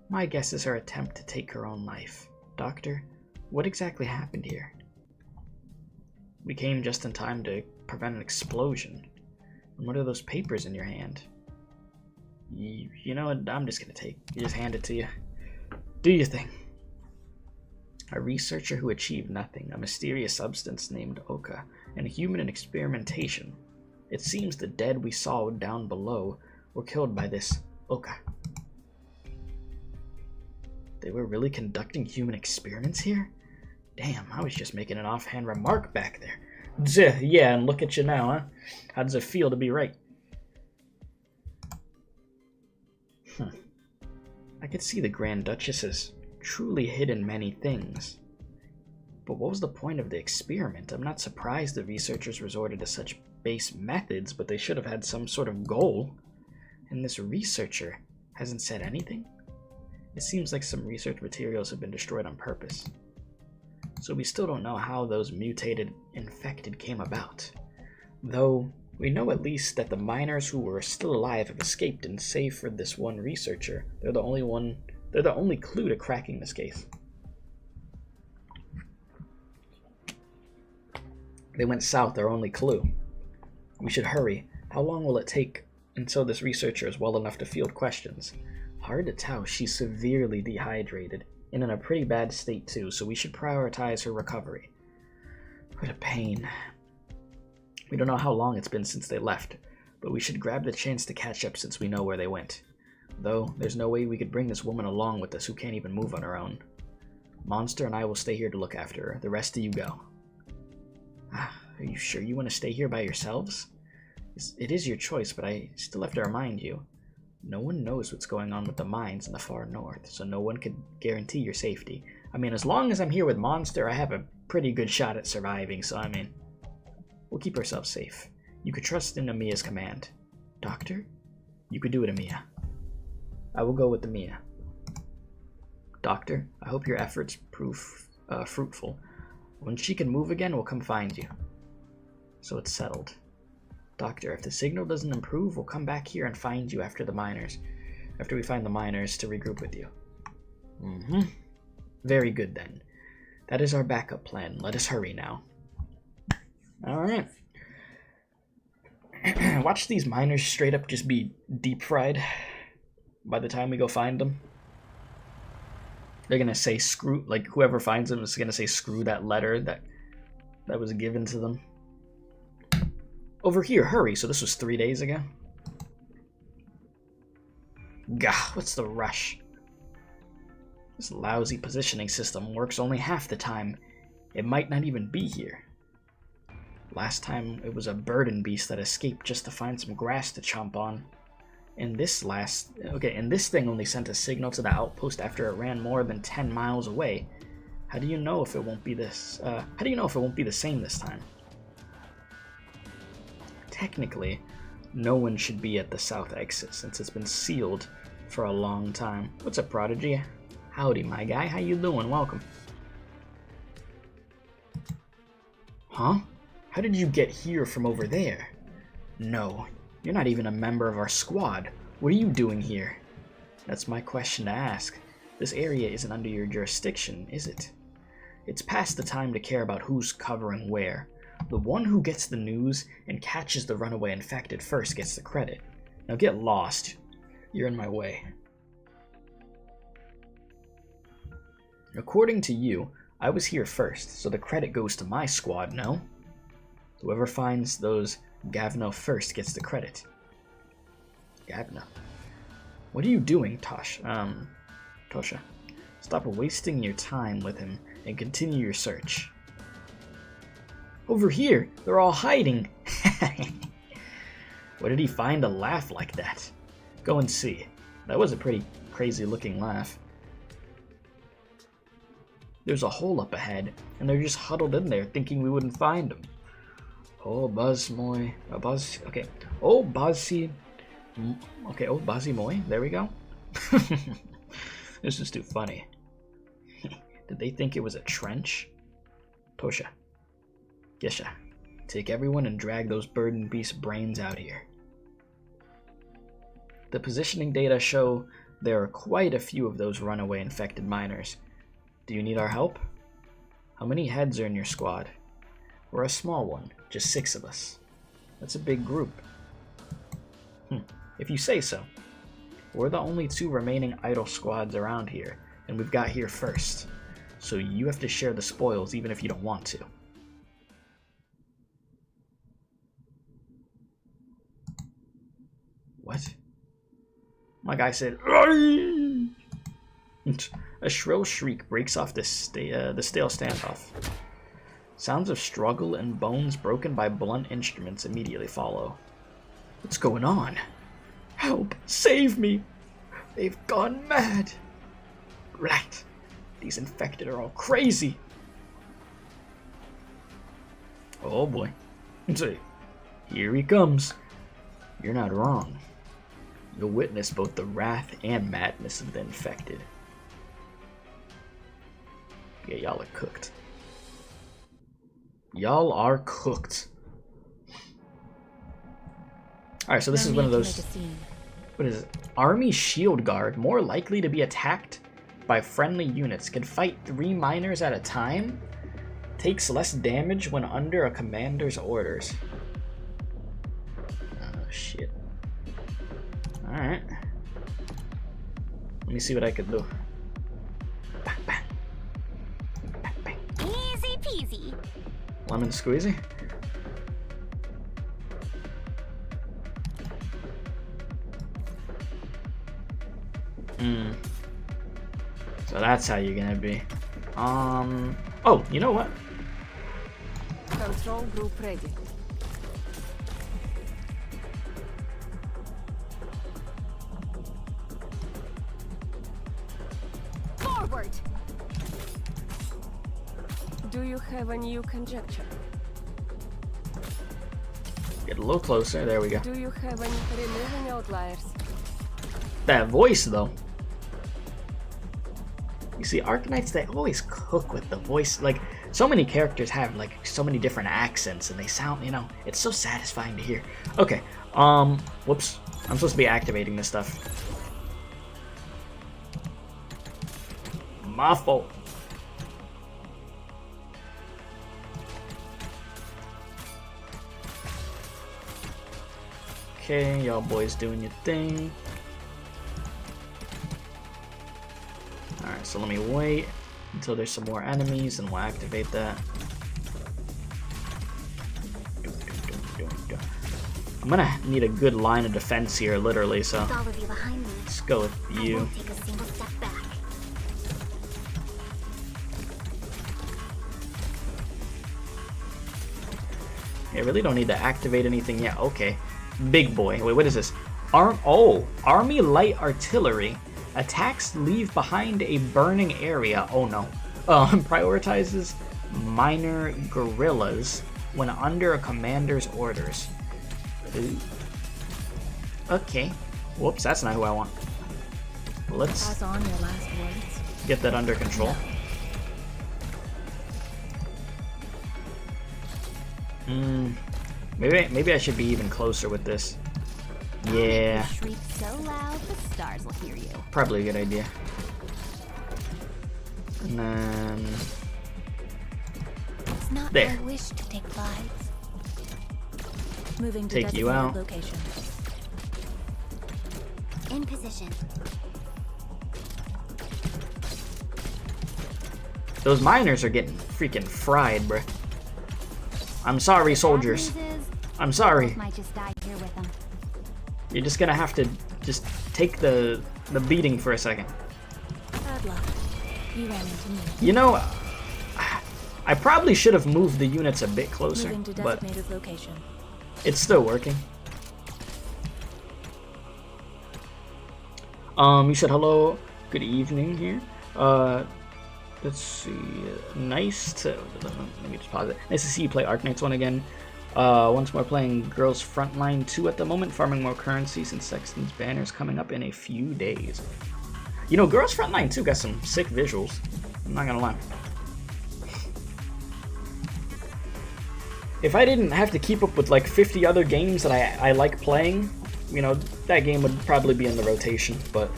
My guess is her attempt to take her own life. Doctor, what exactly happened here? We came just in time to prevent an explosion. And what are those papers in your hand? You know what? I'm just gonna just hand it to you. Do your thing. A researcher who achieved nothing, a mysterious substance named Oka, and a human in experimentation. It seems the dead we saw down below were killed by this Oka. They were really conducting human experiments here? Damn, I was just making an offhand remark back there. Yeah, and look at you now, huh? How does it feel to be right? I could see the Grand Duchess has truly hidden many things. But what was the point of the experiment? I'm not surprised the researchers resorted to such base methods, but they should have had some sort of goal. And this researcher hasn't said anything? It seems like some research materials have been destroyed on purpose. So we still don't know how those mutated infected came about. Though, we know at least that the miners who were still alive have escaped, and save for this one researcher, they're the only clue to cracking this case. They went south, our only clue. We should hurry. How long will it take until this researcher is well enough to field questions? Hard to tell. She's severely dehydrated, and in a pretty bad state too, so we should prioritize her recovery. What a pain. We don't know how long it's been since they left, but we should grab the chance to catch up since we know where they went. Though, there's no way we could bring this woman along with us who can't even move on her own. Monster and I will stay here to look after her. The rest of you go. Are you sure you want to stay here by yourselves? It is your choice, but I still have to remind you. No one knows what's going on with the mines in the far north, so no one could guarantee your safety. I mean, as long as I'm here with Monster, I have a pretty good shot at surviving, so I mean, we'll keep ourselves safe. You could trust in Amiya's command. Doctor? You could do it, Amiya. I will go with Amiya. Doctor, I hope your efforts prove fruitful. When she can move again, we'll come find you. So it's settled. Doctor, if the signal doesn't improve, we'll come back here and find you after we find the miners to regroup with you. Very good then. That is our backup plan. Let us hurry now. Alright. Watch these miners straight up just be deep fried by the time we go find them. They're gonna say screw, like whoever finds them is gonna say screw that letter that was given to them. Over here, hurry. So this was 3 days ago? Gah, what's the rush? This lousy positioning system works only half the time. It might not even be here. Last time it was a burden beast that escaped just to find some grass to chomp on. And this thing only sent a signal to the outpost after it ran more than 10 miles away. How do you know if it won't be the same this time? Technically, no one should be at the south exit since it's been sealed for a long time. What's up, Prodigy? Howdy, my guy. How you doing? Welcome. Huh? How did you get here from over there? No, you're not even a member of our squad. What are you doing here? That's my question to ask. This area isn't under your jurisdiction, is it? It's past the time to care about who's covering where. The one who gets the news and catches the runaway infected first gets the credit. Now get lost. You're in my way. According to you, I was here first, so the credit goes to my squad, no? Whoever finds those Gavno first gets the credit. Gavno. What are you doing, Tosha? Stop wasting your time with him and continue your search. Over here! They're all hiding! Where did he find a laugh like that? Go and see. That was a pretty crazy looking laugh. There's a hole up ahead, and they're just huddled in there thinking we wouldn't find them. Oh, Buzzy Moy. Okay. Oh, Buzzy. Okay, oh, Buzzy Moy. There we go. This is too funny. Did they think it was a trench? Tosha. Gesha. Take everyone and drag those burden beast brains out here. The positioning data show there are quite a few of those runaway infected miners. Do you need our help? How many heads are in your squad? We're a small one, just 6 of us. That's a big group. If you say so. We're the only 2 remaining idle squads around here, and we've got here first. So you have to share the spoils even if you don't want to. What? My guy said, "Aye!" A shrill shriek breaks off the stale standoff. Sounds of struggle and bones broken by blunt instruments immediately follow. What's going on? Help! Save me! They've gone mad! Right. These infected are all crazy! Oh boy. Here he comes. You're not wrong. You'll witness both the wrath and madness of the infected. Yeah, y'all are cooked. Y'all are cooked. Alright, so this is one of those... What is it? Army Shield Guard. More likely to be attacked by friendly units. Can fight 3 miners at a time. Takes less damage when under a commander's orders. Oh, shit. Alright. Let me see what I could do. Bang, bang. Bang, bang. Easy peasy. Lemon squeezy. So that's how you're gonna be. Oh, you know what? Control group ready. Forward. Do you have a new conjecture? Get a little closer. There we go. Do you have any removing outliers? That voice, though. You see, Arknights, they always cook with the voice. Like, so many characters have, like, so many different accents, and they sound, you know, it's so satisfying to hear. Okay, whoops. I'm supposed to be activating this stuff. My fault. Okay, y'all boys doing your thing. Alright, so let me wait until there's some more enemies and we'll activate that. I'm gonna need a good line of defense here, literally, so With all of you behind me, let's go with I you. won't take a single step back. I really don't need to activate anything yet. Okay. Big boy. Wait, what is this? Army Light Artillery. Attacks leave behind a burning area. Oh no. Prioritizes minor guerrillas when under a commander's orders. Ooh. Okay. Whoops, that's not who I want. Let's Pass on your last words. get that under control. Maybe I should be even closer with this. Yeah. Shriek so loud the stars will hear you. Probably a good idea. And then It's not there. my wish to take lives. Moving to Take you designated out. location. In position. Those miners are getting freaking fried, bruh. I'm sorry, soldiers. Bad news is, I'm sorry. might just die here with them. You're just gonna have to just take the beating for a second. Bad luck. You ran into me. You know, I probably should have moved the units a bit closer, Moving to but designated location. it's still working. You said hello, good evening here. Let's see. Nice to let me just pause it. Nice to see you play Arknights 1 again. Once more playing Girls Frontline 2 at the moment, farming more currency since Sexton's banner's coming up in a few days. You know, Girls Frontline 2 got some sick visuals. I'm not gonna lie. If I didn't have to keep up with like 50 other games that I like playing, you know, that game would probably be in the rotation, but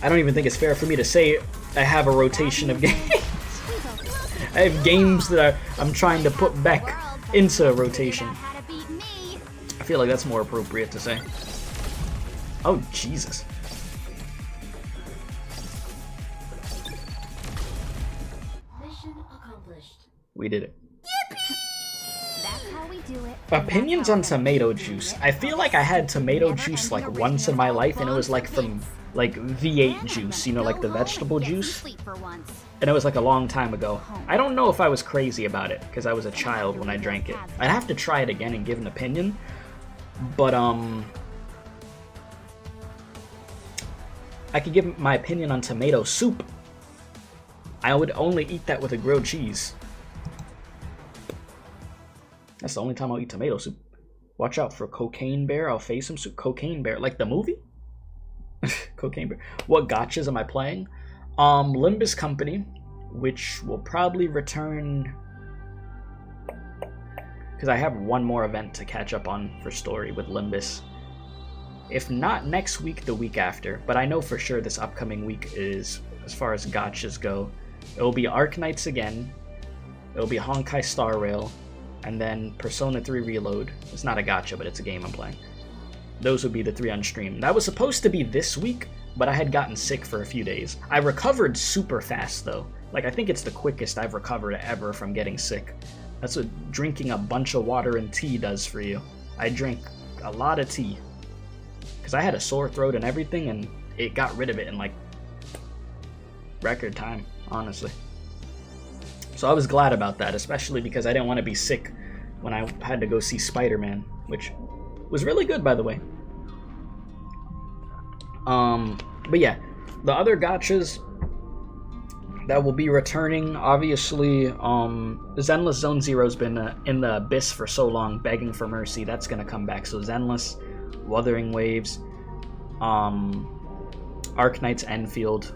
I don't even think it's fair for me to say I have a rotation of games. I have games that I'm trying to put back into rotation. I feel like that's more appropriate to say. Oh, Jesus. Mission accomplished. We did it. That's how we do it. Opinions on tomato juice. I feel like I had tomato juice like once in my life, and it was like from like V8 juice, you know, like the vegetable juice. And it was like a long time ago. I don't know if I was crazy about it, because I was a child when I drank it. I'd have to try it again and give an opinion. But, I could give my opinion on tomato soup. I would only eat that with a grilled cheese. That's the only time I'll eat tomato soup. Watch out for Cocaine Bear. I'll face him. Cocaine Bear. Like the movie? Cocaine Bear. What gotchas am I playing? Limbus Company, which will probably return... because I have one more event to catch up on for story with Limbus. If not next week, the week after. But I know for sure this upcoming week is, as far as gotchas go, it will be Arknights again. It will be Honkai Star Rail. And then Persona 3 Reload. It's not a gotcha, but it's a game I'm playing. Those would be the 3 on stream. That was supposed to be this week, but I had gotten sick for a few days. I recovered super fast, though. Like, I think it's the quickest I've recovered ever from getting sick. That's what drinking a bunch of water and tea does for you. I drank a lot of tea. Because I had a sore throat and everything, and it got rid of it in, like, record time, honestly. So I was glad about that, especially because I didn't want to be sick when I had to go see Spider-Man, which was really good, by the way. But yeah, the other gotchas that will be returning, obviously, Zenless Zone Zero's been in the abyss for so long, begging for mercy. That's gonna come back. So Zenless, Wuthering Waves, Arknights Enfield.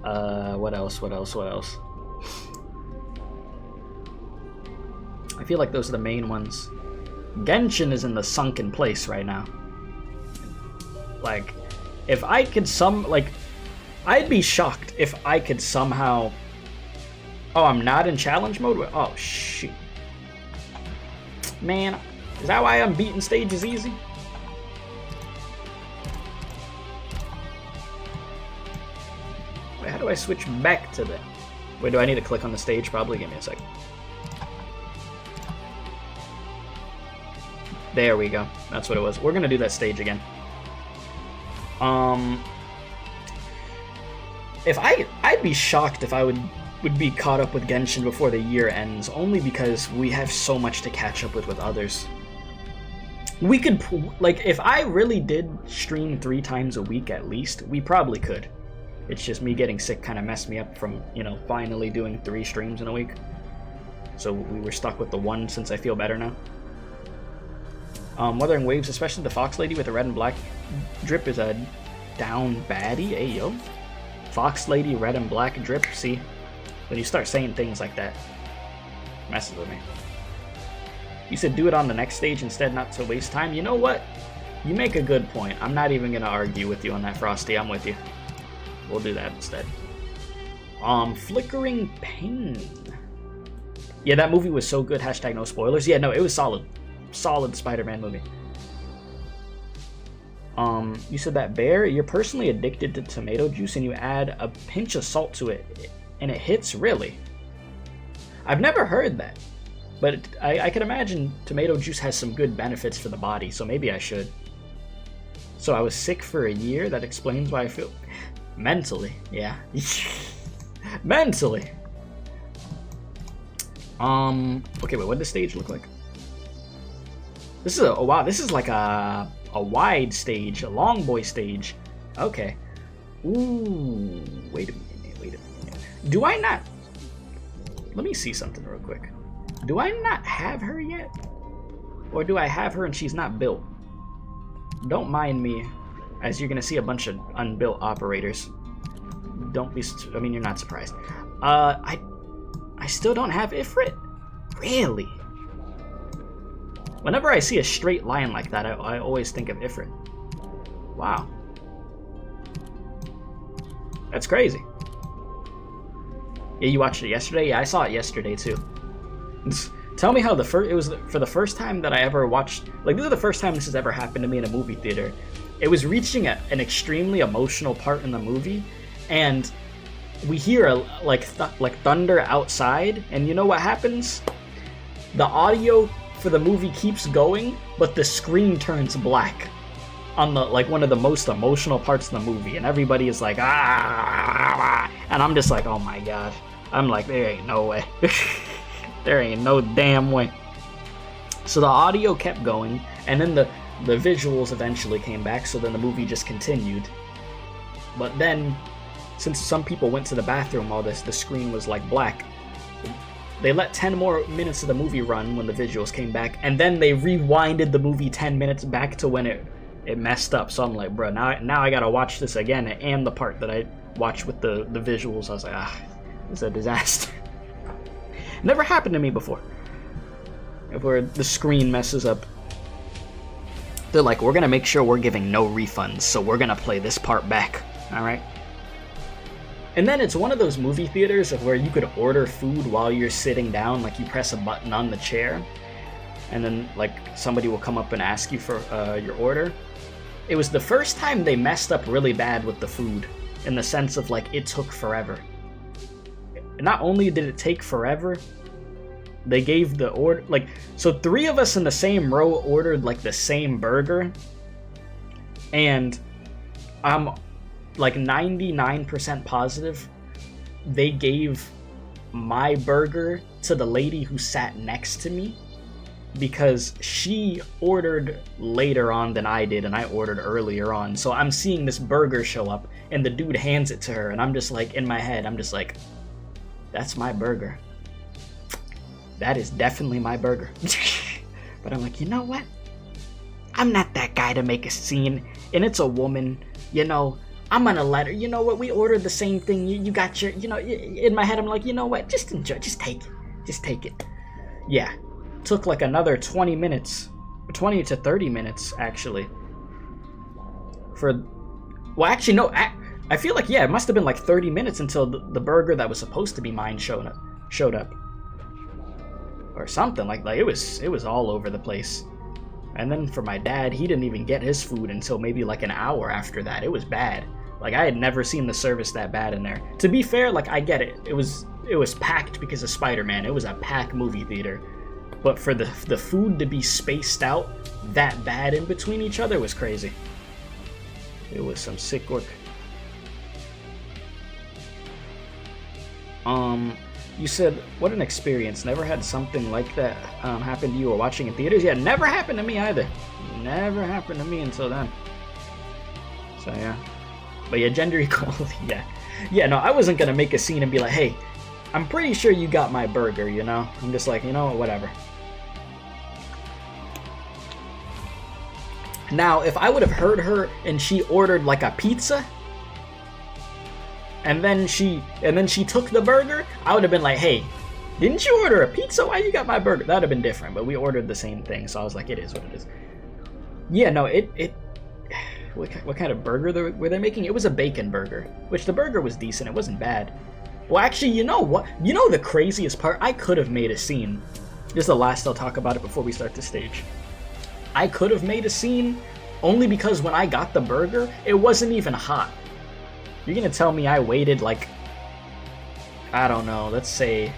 What else? I feel like those are the main ones. Genshin is in the sunken place right now. Like, if I could I'd be shocked if I could somehow... Oh, I'm not in challenge mode? Oh, shoot. Man, is that why I'm beating stages easy? Wait, how do I switch back to the... Wait, do I need to click on the stage? Probably. Give me a sec. There we go. That's what it was. We're gonna do that stage again. If I'd be shocked if I would be caught up with Genshin before the year ends, only because we have so much to catch up with others. We could, like, if I really did stream 3 times a week at least, we probably could. It's just me getting sick kind of messed me up from, you know, finally doing 3 streams in a week. So we were stuck with the 1 since I feel better now. Wuthering Waves, especially the Fox Lady with the red and black drip, is a down baddie. Hey, yo. Fox Lady, red and black drip. See? When you start saying things like that, it messes with me. You said do it on the next stage instead, not to waste time. You know what? You make a good point. I'm not even going to argue with you on that, Frosty. I'm with you. We'll do that instead. Flickering Pain. Yeah, that movie was so good. Hashtag no spoilers. Yeah, no, it was solid. Solid Spider-Man movie. You said that Bear, you're personally addicted to tomato juice and you add a pinch of salt to it and it hits, really? I've never heard that, but I can imagine tomato juice has some good benefits for the body, so maybe I should. So I was sick for a year. That explains why I feel mentally. Yeah. Mentally. Okay, wait, what did the stage look like? This is oh wow, this is like a wide stage, a long boy stage. Okay. Ooh, wait a minute. Do I not... Let me see something real quick. Do I not have her yet? Or do I have her and she's not built? Don't mind me, as you're gonna see a bunch of unbuilt operators. Don't be... I mean, you're not surprised. I still don't have Ifrit? Really? Whenever I see a straight line like that, I always think of Ifrit. Wow. That's crazy. Yeah, you watched it yesterday? Yeah, I saw it yesterday too. Tell me how it was for the first time that I ever watched, like, this is the first time this has ever happened to me in a movie theater. It was reaching an extremely emotional part in the movie, and we hear like thunder outside, and you know what happens? The audio for the movie keeps going, but the screen turns black on the like one of the most emotional parts of the movie, and everybody is like ah, and I'm just like, oh my god. I'm like, there ain't no way. There ain't no damn way. So the audio kept going, and then the visuals eventually came back, so then the movie just continued. But then, since some people went to the bathroom while the screen was like black, they let 10 more minutes of the movie run when the visuals came back, and then they rewinded the movie 10 minutes back to when it messed up. So I'm like, bro, now I gotta watch this again, and the part that I watched with the visuals, I was like, ah, it's a disaster. Never happened to me before. Where the screen messes up. They're like, we're gonna make sure we're giving no refunds, so we're gonna play this part back. Alright? And then it's one of those movie theaters of where you could order food while you're sitting down, like you press a button on the chair, and then like somebody will come up and ask you for your order. It was the first time they messed up really bad with the food, in the sense of like it took forever. Not only did it take forever, they gave the order, like, so 3 of us in the same row ordered like the same burger, and I'm like 99% positive they gave my burger to the lady who sat next to me, because she ordered later on than I did, and I ordered earlier on. So I'm seeing this burger show up, and the dude hands it to her, and I'm just like, in my head, I'm just like, that's my burger. That is definitely my burger. But I'm like, you know what? I'm not that guy to make a scene, and it's a woman, you know, I'm gonna let her, you know what, we ordered the same thing, you got your, you know, in my head I'm like, you know what, just enjoy, just take it. Yeah, took like another 20 minutes, 20 to 30 minutes actually, for, well actually no, I feel like, yeah, it must have been like 30 minutes until the burger that was supposed to be mine showed up. Or something, like it was all over the place. And then for my dad, he didn't even get his food until maybe like an hour after that. It was bad. Like I had never seen the service that bad in there. To be fair, like I get it. It was packed because of Spider-Man. It was a packed movie theater. But for the food to be spaced out that bad in between each other was crazy. It was some sick work. You said, what an experience. Never had something like that happen to you or watching in theaters? Yeah, never happened to me either. Never happened to me until then. So yeah. But yeah, gender equality, yeah. Yeah, no, I wasn't gonna make a scene and be like, hey, I'm pretty sure you got my burger, you know? I'm just like, you know what, whatever. Now, if I would have heard her and she ordered like a pizza, and then she took the burger, I would have been like, hey, didn't you order a pizza? Why you got my burger? That would have been different, but we ordered the same thing, so I was like, it is what it is. Yeah, no, what kind of burger were they making? It was a bacon burger, which the burger was decent. It wasn't bad. Well, actually, you know what? You know the craziest part? I could have made a scene. This is the last I'll talk about it before we start the stage. I could have made a scene only because when I got the burger, it wasn't even hot. You're gonna tell me I waited like, I don't know, let's say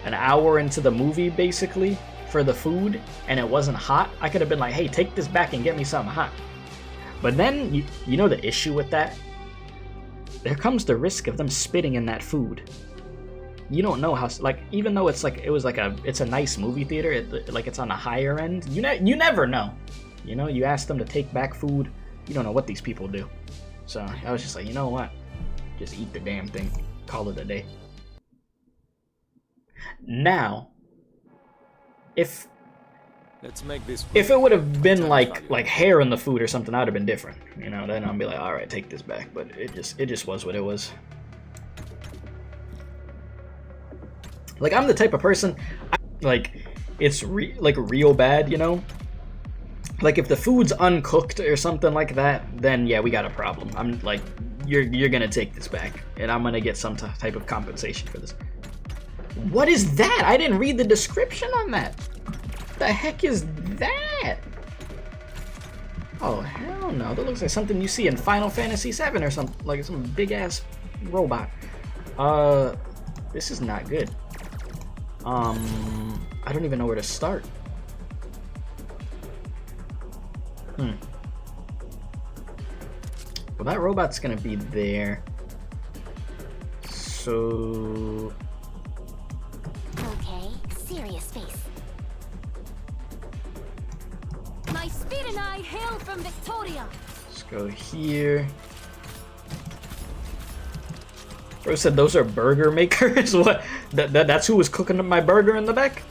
an hour into the movie basically for the food and it wasn't hot? I could have been like, hey, take this back and get me something hot. But then, you know the issue with that? There comes the risk of them spitting in that food. You don't know how, like, even though it's a nice movie theater, it's on a higher end, you never know. You know, you ask them to take back food, you don't know what these people do. So I was just like, you know what? Just eat the damn thing. Call it a day. Now, if it would have been like hair in the food or something, that would have been different. You know, then I'd be like, all right, take this back. But it just was what it was. Like, I'm the type of person, it's real bad, you know? Like, if the food's uncooked or something like that, then yeah, we got a problem. I'm like, you're gonna take this back, and I'm gonna get some type of compensation for this. What is that? I didn't read the description on that. The heck is that? Oh, hell no. That looks like something you see in Final Fantasy VII or something, like some big-ass robot. This is not good. I I don't even know where to start. Well, that robot's gonna be there. So... Okay, serious face. My speed and I hail from Victoria. Let's go here. Bro said those are burger makers? What? That's who was cooking up my burger in the back?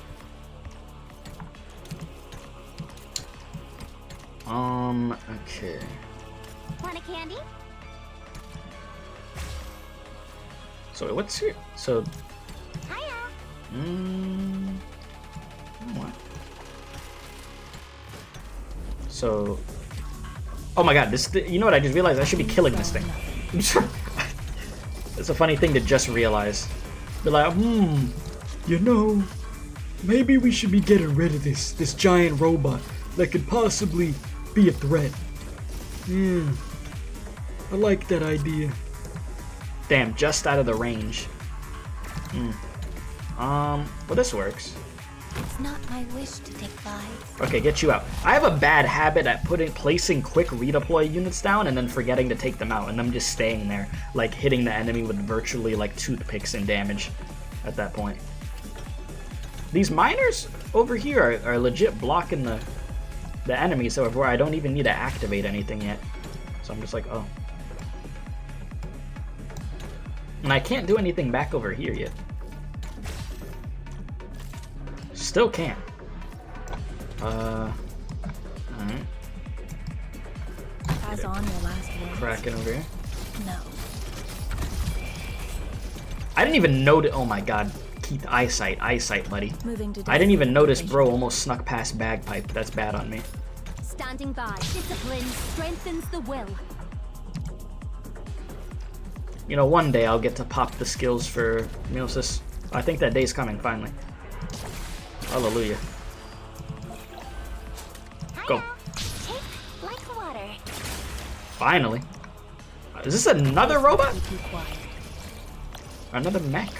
Okay. Want a candy? So what's here? So... Hiya. What? So... Oh my god, this... You know what I just realized? I should be killing this thing. It's a funny thing to just realize. Be like, you know, maybe we should be getting rid of this giant robot that could possibly be a threat. Yeah, I like that idea. Damn, just out of the range. Well, this works. It's not my wish to take lives. Okay, get you out. I have a bad habit at placing quick redeploy units down and then forgetting to take them out, and them just staying there, like hitting the enemy with virtually like toothpicks and damage at that point. These miners over here are legit blocking the enemies, so where I don't even need to activate anything yet. So I'm just like, oh. And I can't do anything back over here yet. Still can't. Alright. Pass on your last words. Cracking over here. No. I didn't even notice. Oh my god. Keith, eyesight, buddy. Moving to I didn't even notice bro almost snuck past bagpipe. That's bad on me. Standing by. Discipline strengthens the will. You know, one day I'll get to pop the skills for Miosis. I think that day's coming, finally. Hallelujah. Go. Take like water. Finally. Is this another robot? Another mech?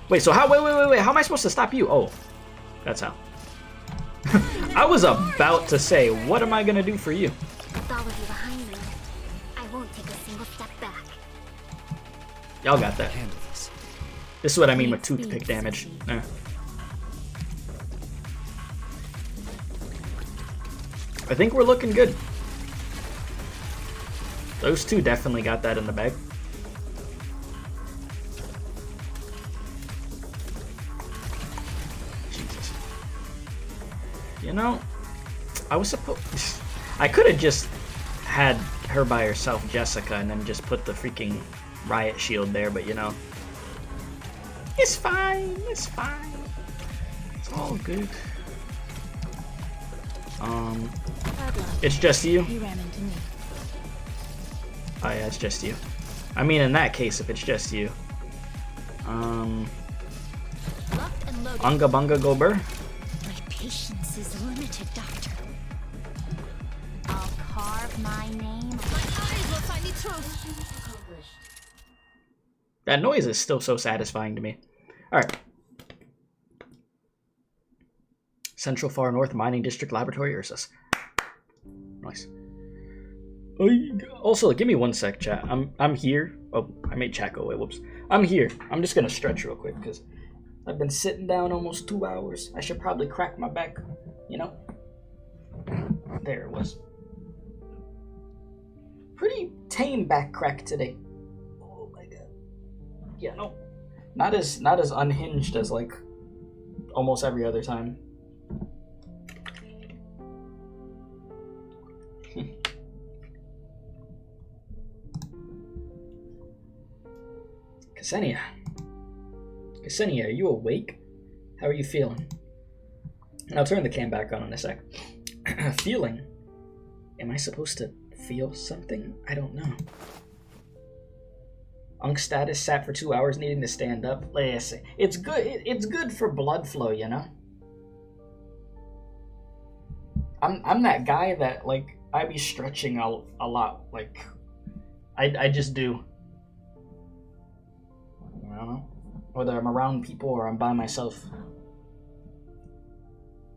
Wait, so how? Wait. How am I supposed to stop you? Oh, that's how. I was about to say, what am I gonna do for you? With all of you behind me, I won't take a single step back. Y'all got that. This is what I mean with toothpick damage. I think we're looking good. Those two definitely got that in the bag. Jesus. You know, I was supposed... I could have just had her by herself, Jessica, and then just put the freaking riot shield there, but you know. It's fine, it's fine. It's all good. It's just you? You ran into me. Oh yeah, it's just you. I mean, in that case, if it's just you. Unga bunga gober. My patience is limited, Doctor. I'll carve my name. My eyes will find the truth. That noise is still so satisfying to me. Alright. Central Far North Mining District Laboratory, Ursus. Nice. Also, give me one sec, chat. I'm here. Oh, I made chat go away. Whoops. I'm here. I'm just gonna stretch real quick because I've been sitting down almost 2 hours. I should probably crack my back. You know. There it was. Pretty tame back crack today. Oh my god. Yeah, no. Not as unhinged as like almost every other time. Ksenia, are you awake? How are you feeling? And I'll turn the cam back on in a sec. Feeling? Am I supposed to feel something? I don't know. Unk status sat for 2 hours needing to stand up. Listen, it's good. It's good for blood flow, you know. I'm that guy that like I be stretching a lot. Like I just do. I don't know. Whether I'm around people or I'm by myself.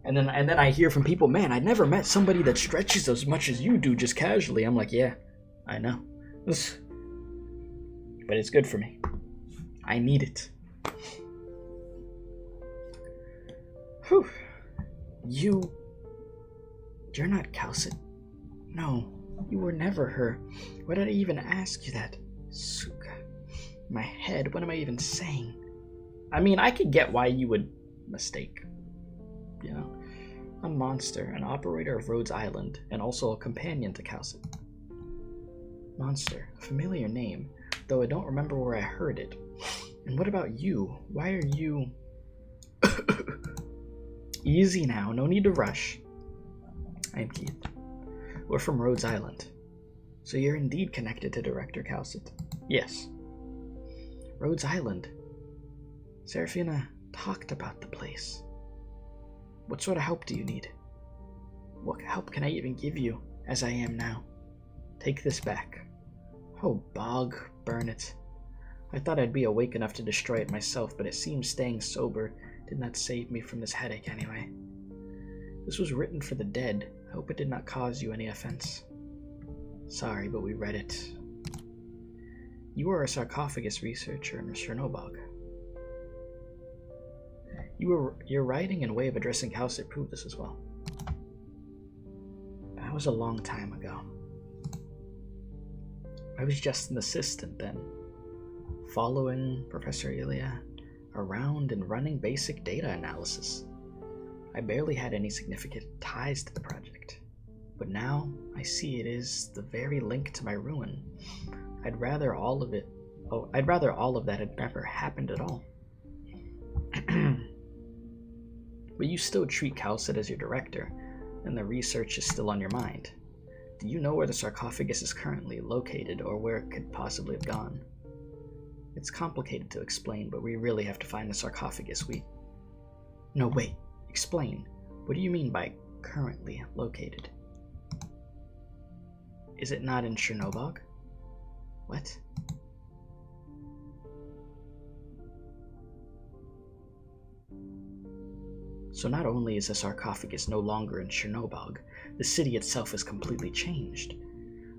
And then I hear from people, man, I never met somebody that stretches as much as you do just casually. I'm like, yeah, I know. But it's good for me. I need it. Whew. You're not kaltsit. No, you were never her. Why did I even ask you that? Suka. My head, what am I even saying? I mean, I could get why you would mistake. You know? A monster, an operator of Rhodes Island, and also a companion to kaltsit. Monster, a familiar name, though I don't remember where I heard it. And what about you? Why are you... Easy now, no need to rush. I'm Keith. We're from Rhodes Island. So you're indeed connected to Director kaltsit? Yes. Rhodes Island. Seraphina talked about the place. What sort of help do you need? What help can I even give you, as I am now? Take this back. Oh, bog, burn it. I thought I'd be awake enough to destroy it myself, but it seems staying sober did not save me from this headache anyway. This was written for the dead. I hope it did not cause you any offense. Sorry, but we read it. You are a sarcophagus researcher in Chernobog. Your writing and way of addressing kaltsit proved this as well. That was a long time ago. I was just an assistant then, following Professor Ilya around and running basic data analysis. I barely had any significant ties to the project, but now I see it is the very link to my ruin. I'd rather all of that had never happened at all. But you still treat kaltsit as your director, and the research is still on your mind. Do you know where the sarcophagus is currently located, or where it could possibly have gone? It's complicated to explain, but we really have to find the sarcophagus. No, wait. Explain. What do you mean by currently located? Is it not in Chernobog? What? So not only is the sarcophagus no longer in Chernobog, the city itself has completely changed.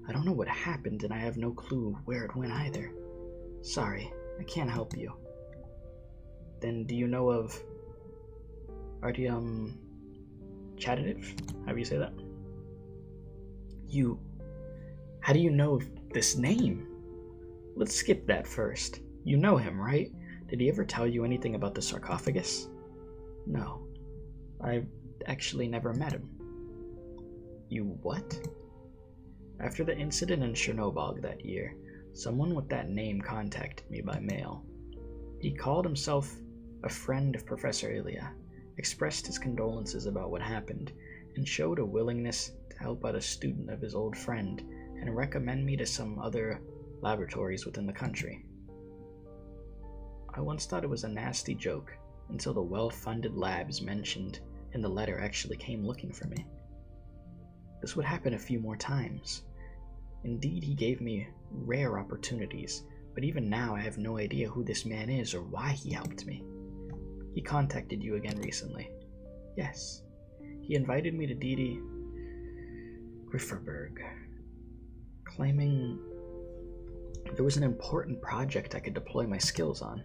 I don't know what happened, and I have no clue where it went either. Sorry, I can't help you. Then do you know of Arknights Chapter? How do you say that? How do you know this name? Let's skip that first. You know him, right? Did he ever tell you anything about the sarcophagus? No. I've actually never met him. You what? After the incident in Chernobog that year, someone with that name contacted me by mail. He called himself a friend of Professor Ilya, expressed his condolences about what happened, and showed a willingness to help out a student of his old friend and recommend me to some other laboratories within the country. I once thought it was a nasty joke until the well-funded labs mentioned in the letter actually came looking for me. This would happen a few more times. Indeed, he gave me rare opportunities, but even now I have no idea who this man is or why he helped me. He contacted you again recently. Yes. He invited me to DD Grifferberg, claiming there was an important project I could deploy my skills on.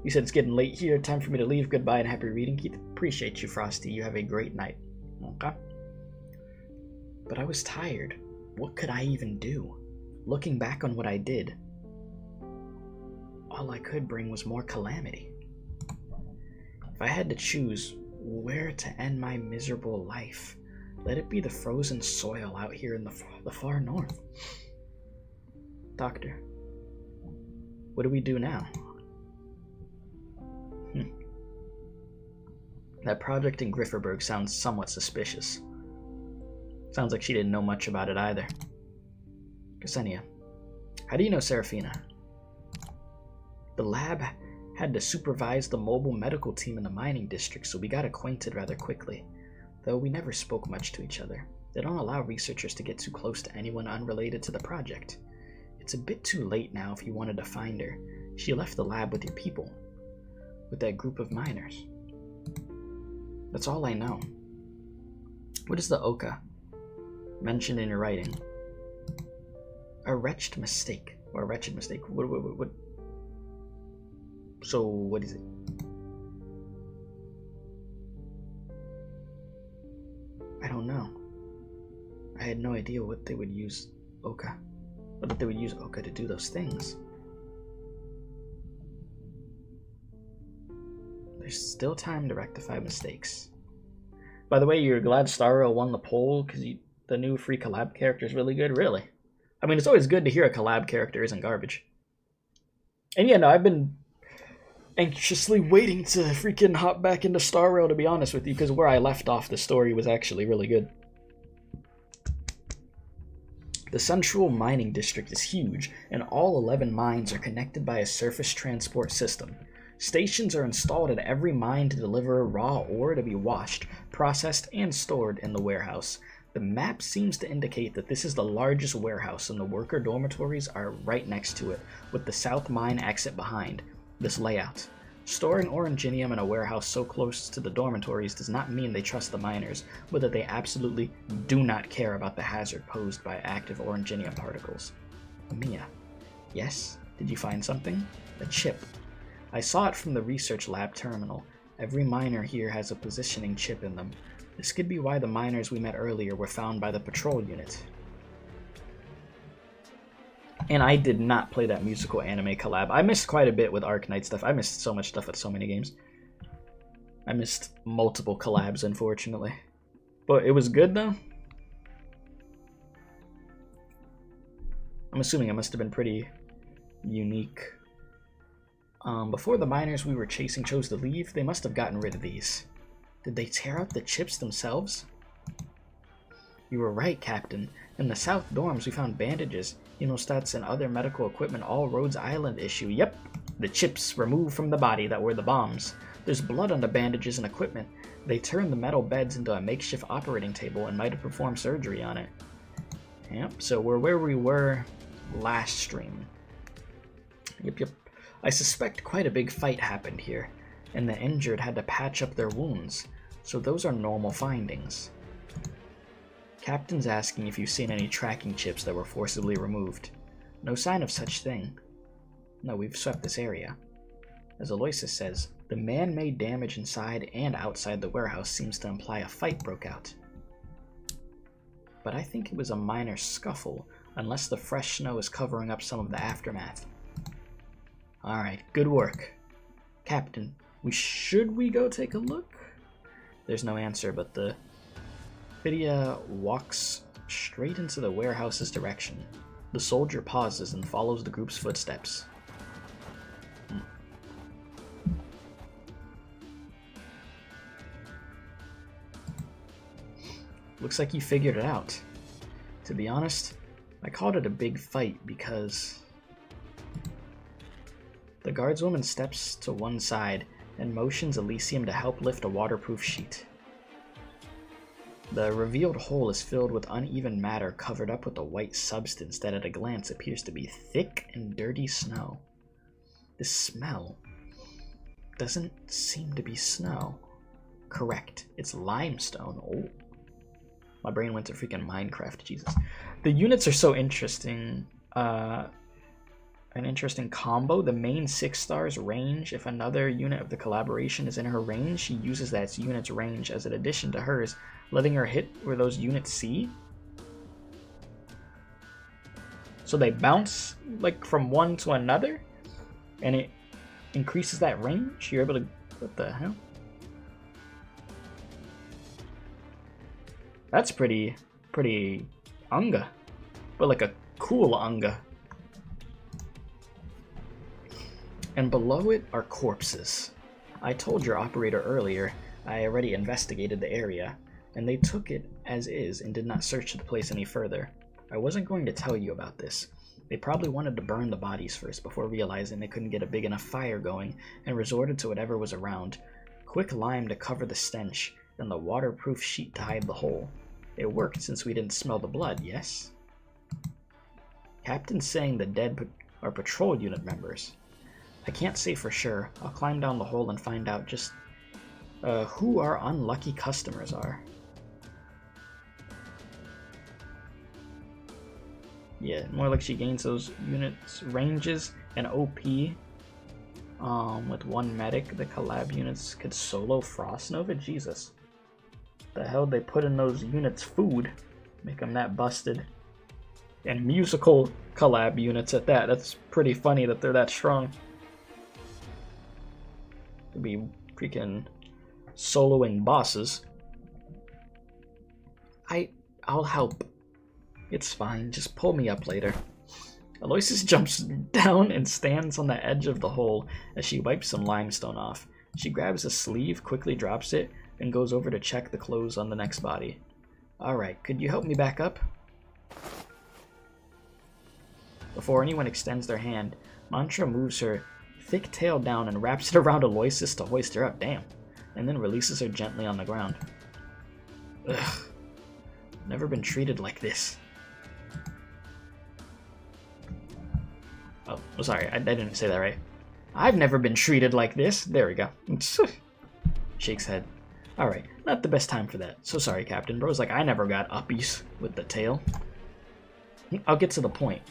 You said it's getting late here, time for me to leave. Goodbye and happy reading, Keith. Appreciate you, Frosty. You have a great night. Okay. But I was tired. What could I even do? Looking back on what I did, all I could bring was more calamity. If I had to choose where to end my miserable life, let it be the frozen soil out here in the far north. Doctor, what do we do now? That project in Grifferberg sounds somewhat suspicious. Sounds like she didn't know much about it either. Ksenia, how do you know Seraphina? The lab had to supervise the mobile medical team in the mining district, so we got acquainted rather quickly, though we never spoke much to each other. They don't allow researchers to get too close to anyone unrelated to the project. It's a bit too late now if you wanted to find her. She left the lab with your people, with that group of miners. That's all I know. What is the Oka mentioned in your writing? A wretched mistake. Or a wretched mistake. What? So, what is it? I don't know. I had no idea what they would use Oka. Or that they would use Oka to do those things. There's still time to rectify mistakes. By the way, you're glad Starro won the poll because the new free collab character is really good? Really? I mean, it's always good to hear a collab character isn't garbage. And yeah, no, I've been anxiously waiting to freaking hop back into Starro, to be honest with you, because where I left off, the story was actually really good. The central mining district is huge, and all 11 mines are connected by a surface transport system. Stations are installed at every mine to deliver raw ore to be washed, processed, and stored in the warehouse. The map seems to indicate that this is the largest warehouse, and the worker dormitories are right next to it, with the south mine exit behind. This layout. Storing oranginium in a warehouse so close to the dormitories does not mean they trust the miners, but that they absolutely do not care about the hazard posed by active oranginium particles. Amiya. Yes? Did you find something? A chip. I saw it from the research lab terminal. Every miner here has a positioning chip in them. This could be why the miners we met earlier were found by the patrol unit. And I did not play that musical anime collab. I missed quite a bit with Arknight stuff. I missed so much stuff at so many games. I missed multiple collabs, unfortunately. But it was good, though. I'm assuming it must have been pretty unique. Before the miners we were chasing chose to leave, they must have gotten rid of these. Did they tear out the chips themselves? You were right, Captain. In the south dorms we found bandages, hemostats, and other medical equipment, all Rhodes Island issue. Yep, the chips removed from the body that were the bombs. There's blood on the bandages and equipment. They turned the metal beds into a makeshift operating table and might have performed surgery on it. Yep, so we're where we were last stream. Yep. I suspect quite a big fight happened here, and the injured had to patch up their wounds, so those are normal findings. Captain's asking if you've seen any tracking chips that were forcibly removed. No sign of such thing. No, we've swept this area. As Aloysius says, the man-made damage inside and outside the warehouse seems to imply a fight broke out. But I think it was a minor scuffle, unless the fresh snow is covering up some of the aftermath. Alright, good work. Captain, should we go take a look? There's no answer, but the Phidia walks straight into the warehouse's direction. The soldier pauses and follows the group's footsteps. Looks like you figured it out. To be honest, I called it a big fight because the guardswoman steps to one side and motions Elysium to help lift a waterproof sheet. The revealed hole is filled with uneven matter covered up with a white substance that at a glance appears to be thick and dirty snow. The smell doesn't seem to be snow. Correct, it's limestone. Oh, my brain went to freaking Minecraft, Jesus. The units are so interesting. An interesting combo. The main 6 stars range. If another unit of the collaboration is in her range, she uses that unit's range as an addition to hers, letting her hit where those units see. So they bounce like from one to another, and it increases that range. You're able to. What the hell? That's pretty unga, but like a cool unga. And below it are corpses. I told your operator earlier I already investigated the area, and they took it as is and did not search the place any further. I wasn't going to tell you about this. They probably wanted to burn the bodies first before realizing they couldn't get a big enough fire going and resorted to whatever was around. Quick lime to cover the stench, and the waterproof sheet to hide the hole. It worked since we didn't smell the blood, yes? Captain's saying the dead are patrol unit members. I can't say for sure. I'll climb down the hole and find out. Just who our unlucky customers are. Yeah, more like she gains those units ranges and OP. With one medic, the collab units could solo Frost Nova? Jesus. The hell they put in those units food? Make them that busted. And musical collab units at that. That's pretty funny that they're that strong. Could be freaking soloing bosses. I'll help. It's fine, just pull me up later. Aloysius jumps down and stands on the edge of the hole as she wipes some limestone off. She grabs a sleeve, quickly drops it, and goes over to check the clothes on the next body. Alright, could you help me back up? Before anyone extends their hand, Mantra moves her thick tail down and wraps it around Aloysius to hoist her up, damn, and then releases her gently on the ground. Ugh. Never been treated like this. Oh, sorry, I didn't say that right. I've never been treated like this. There we go. Shakes head. Alright, not the best time for that. So sorry, Captain. Bro's like, I never got uppies with the tail. I'll get to the point.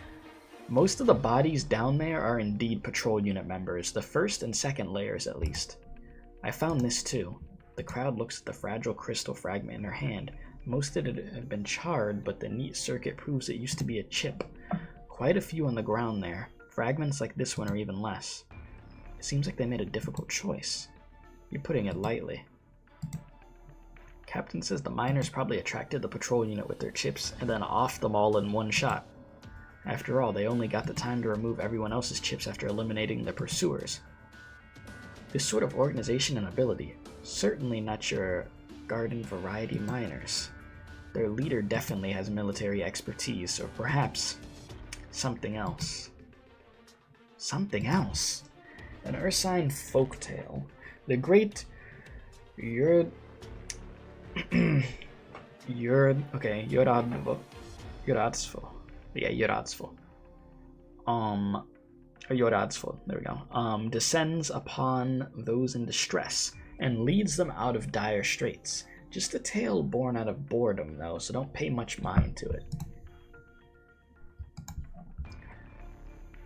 Most of the bodies down there are indeed patrol unit members, the first and second layers at least. I found this too. The crowd looks at the fragile crystal fragment in her hand. Most of it had been charred, but the neat circuit proves it used to be a chip. Quite a few on the ground there. Fragments like this one are even less. It seems like they made a difficult choice. You're putting it lightly. Captain says the miners probably attracted the patrol unit with their chips and then offed them all in one shot. After all, they only got the time to remove everyone else's chips after eliminating the pursuers. This sort of organization and ability, certainly not your garden variety miners. Their leader definitely has military expertise, or perhaps something else. Something else? An Ursine folktale. The great Yoradstvo. Yeah, Yoradstvo. Yoradstvo, there we go. Descends upon those in distress and leads them out of dire straits. Just a tale born out of boredom, though, so don't pay much mind to it.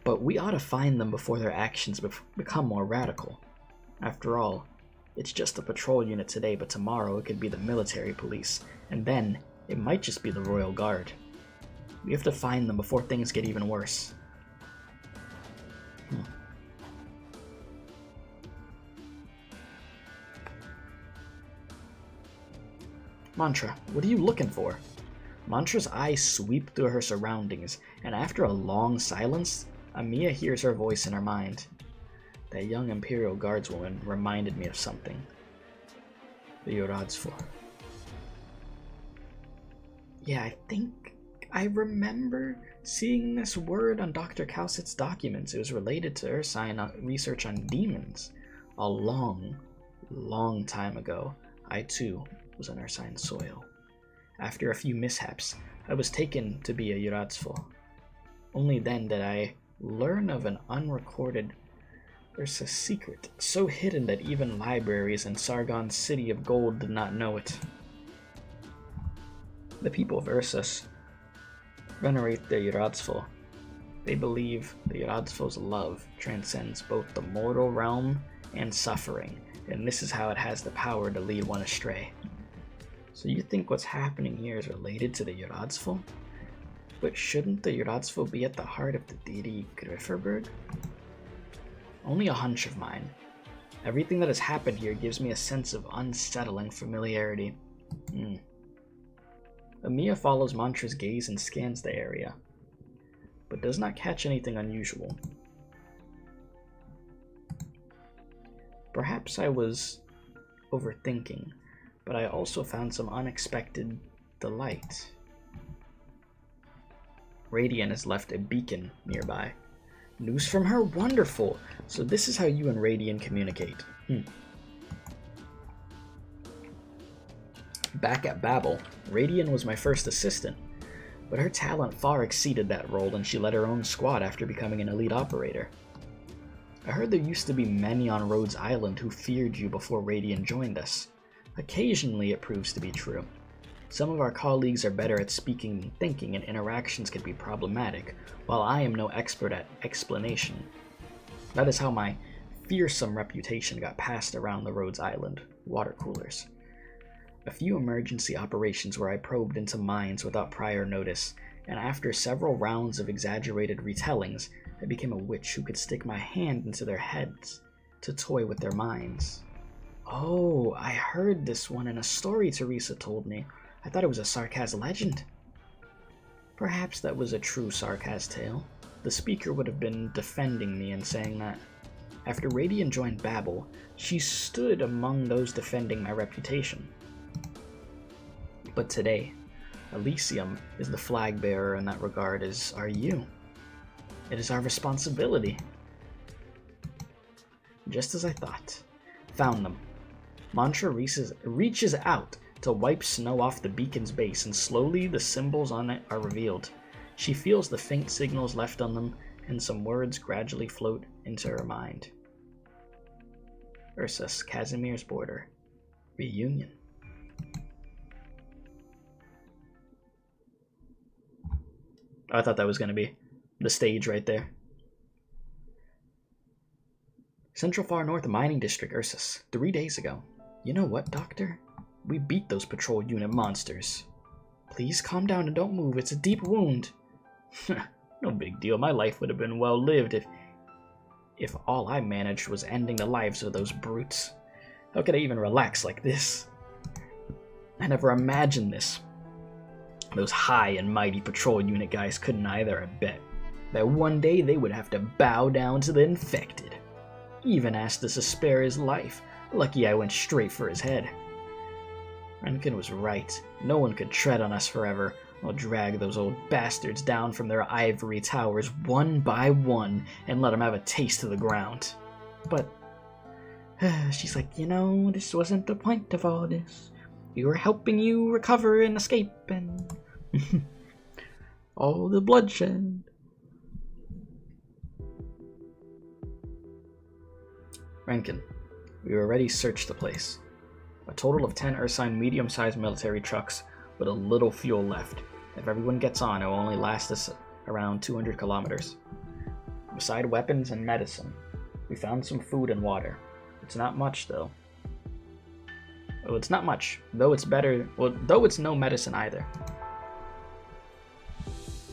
But we ought to find them before their actions become more radical. After all, it's just a patrol unit today, but tomorrow it could be the military police, and then it might just be the Royal Guard. We have to find them before things get even worse. Mantra, what are you looking for? Mantra's eyes sweep through her surroundings, and after a long silence, Amiya hears her voice in her mind. That young Imperial Guardswoman reminded me of something. The Yoradstvo. Yeah, I think I remember seeing this word on Dr. Kaltsit's documents. It was related to Ursine research on demons. A long, long time ago, I too was on Ursine soil. After a few mishaps, I was taken to be a Yoradstvo. Only then did I learn of an unrecorded Ursa secret, so hidden that even libraries in Sargon's City of Gold did not know it. The people of Ursus venerate their Yoradstvo. They believe the Yoradstvo's love transcends both the mortal realm and suffering, and this is how it has the power to lead one astray. So you think what's happening here is related to the Yoradstvo? But shouldn't the Yoradstvo be at the heart of the deity Grifferberg? Only a hunch of mine. Everything that has happened here gives me a sense of unsettling familiarity. Amiya follows Mantra's gaze and scans the area, but does not catch anything unusual. Perhaps I was overthinking, but I also found some unexpected delight. Radiant has left a beacon nearby. News from her? Wonderful! So this is how you and Radiant communicate. Back at Babel, Radiant was my first assistant, but her talent far exceeded that role and she led her own squad after becoming an elite operator. I heard there used to be many on Rhodes Island who feared you before Radiant joined us. Occasionally it proves to be true. Some of our colleagues are better at speaking than thinking, and interactions can be problematic, while I am no expert at explanation. That is how my fearsome reputation got passed around the Rhodes Island water coolers. A few emergency operations where I probed into mines without prior notice, and after several rounds of exaggerated retellings, I became a witch who could stick my hand into their heads to toy with their minds. Oh, I heard this one in a story Teresa told me. I thought it was a Sarkaz legend. Perhaps that was a true Sarkaz tale. The speaker would have been defending me and saying that. After Radiant joined Babel, she stood among those defending my reputation. But today, Elysium is the flag bearer in that regard, as are you. It is our responsibility. Just as I thought. Found them. Mantra reaches out to wipe snow off the beacon's base, and slowly the symbols on it are revealed. She feels the faint signals left on them, and some words gradually float into her mind. Ursus, Casimir's border. Reunion. I thought that was going to be the stage right there. Central Far North Mining District, Ursus. 3 days ago. You know what, Doctor? We beat those patrol unit monsters. Please calm down and don't move. It's a deep wound. No big deal. My life would have been well lived if all I managed was ending the lives of those brutes. How could I even relax like this? I never imagined this. Those high and mighty patrol unit guys couldn't either, I bet. That one day they would have to bow down to the infected. Even asked us to spare his life. Lucky I went straight for his head. Renkin was right. No one could tread on us forever. I'll drag those old bastards down from their ivory towers one by one and let them have a taste of the ground. But she's like, you know, this wasn't the point of all this. We were helping you recover and escape, and all the bloodshed. Renkin, we already searched the place. A total of 10 Ursine medium-sized military trucks with a little fuel left. If everyone gets on, it will only last us around 200 kilometers. Beside weapons and medicine, we found some food and water. It's not much, though. Oh, it's not much, though it's better, well, though it's no medicine either.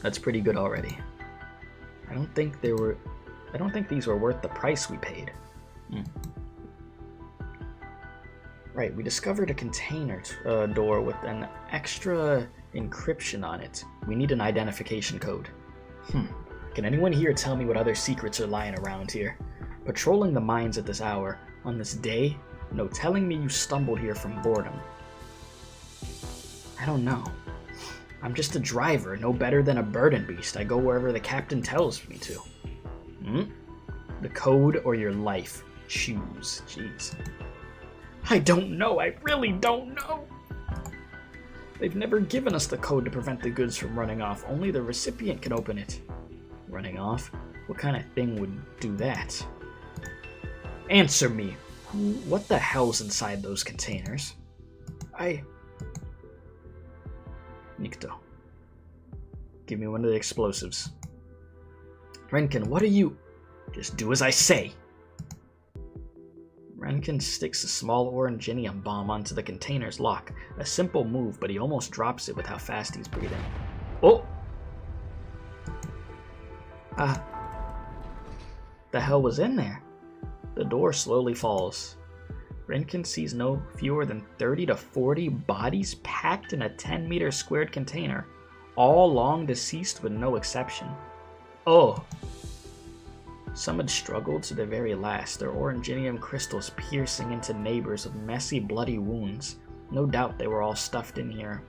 That's pretty good already. I don't think these were worth the price we paid. Right, we discovered a container door with an extra encryption on it. We need an identification code. Can anyone here tell me what other secrets are lying around here? Patrolling the mines at this hour, on this day? No telling me you stumbled here from boredom. I don't know. I'm just a driver, no better than a burden beast. I go wherever the captain tells me to. The code or your life? Choose. Jeez. I don't know. I really don't know. They've never given us the code to prevent the goods from running off. Only the recipient can open it. Running off? What kind of thing would do that? Answer me. What the hell's inside those containers? Nikto. Give me one of the explosives. Renkin, what are you? Just do as I say. Renkin sticks a small oranginium bomb onto the container's lock. A simple move, but he almost drops it with how fast he's breathing. Oh! The hell was in there? The door slowly falls. Renkin sees no fewer than 30 to 40 bodies packed in a 10-meter squared container, all long deceased with no exception. Oh! Some had struggled to their very last, their oranginium crystals piercing into neighbors with messy, bloody wounds. No doubt they were all stuffed in here,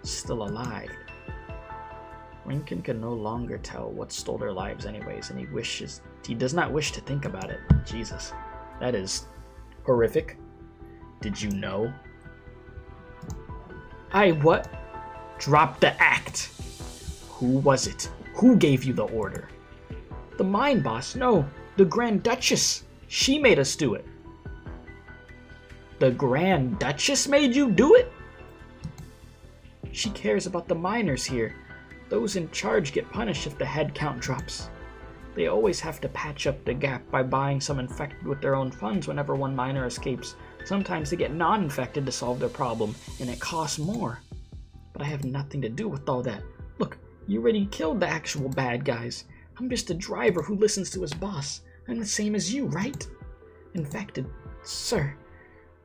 still alive. Renkin can no longer tell what stole their lives anyways, and he does not wish to think about it. Jesus, that is horrific. Did you know? What? Drop the act. Who was it? Who gave you the order? The mine boss. No, The Grand Duchess! She made us do it! The Grand Duchess made you do it? She cares about the miners here. Those in charge get punished if the head count drops. They always have to patch up the gap by buying some infected with their own funds whenever one miner escapes. Sometimes they get non-infected to solve their problem, and it costs more. But I have nothing to do with all that. Look, you already killed the actual bad guys. I'm just a driver who listens to his boss. I'm the same as you, right? Infected. Sir,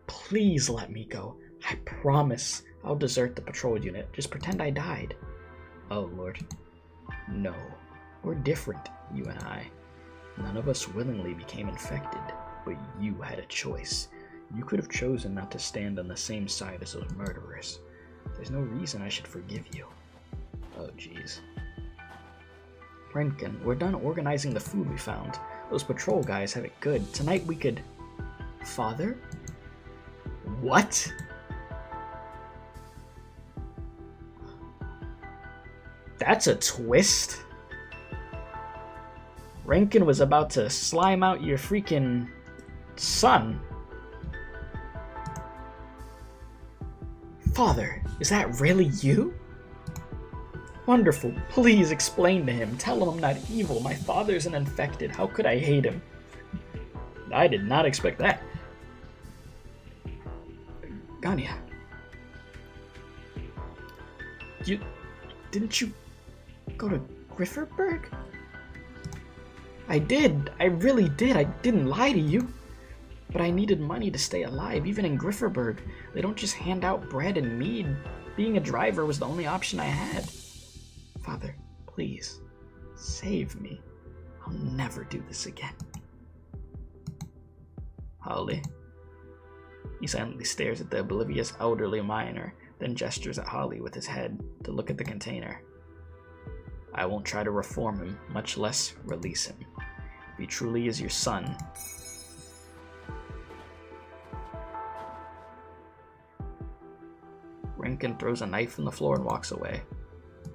please let me go. I promise I'll desert the patrol unit. Just pretend I died. Oh, Lord. No. We're different, you and I. None of us willingly became infected, but you had a choice. You could have chosen not to stand on the same side as those murderers. There's no reason I should forgive you. Oh, jeez. Renkin, we're done organizing the food we found. Those patrol guys have it good. Tonight we could... Father? What? That's a twist. Renkin was about to slime out your freaking son. Father, is that really you? Wonderful. Please explain to him. Tell him I'm not evil. My father's an infected. How could I hate him? I did not expect that. Ganya. Didn't you go to Grifferberg? I did. I really did. I didn't lie to you. But I needed money to stay alive, even in Grifferberg. They don't just hand out bread and mead. Being a driver was the only option I had. Father, please, save me. I'll never do this again. Holly. He silently stares at the oblivious elderly miner, then gestures at Holly with his head to look at the container. I won't try to reform him, much less release him. If he truly is your son, Renkin throws a knife on the floor and walks away.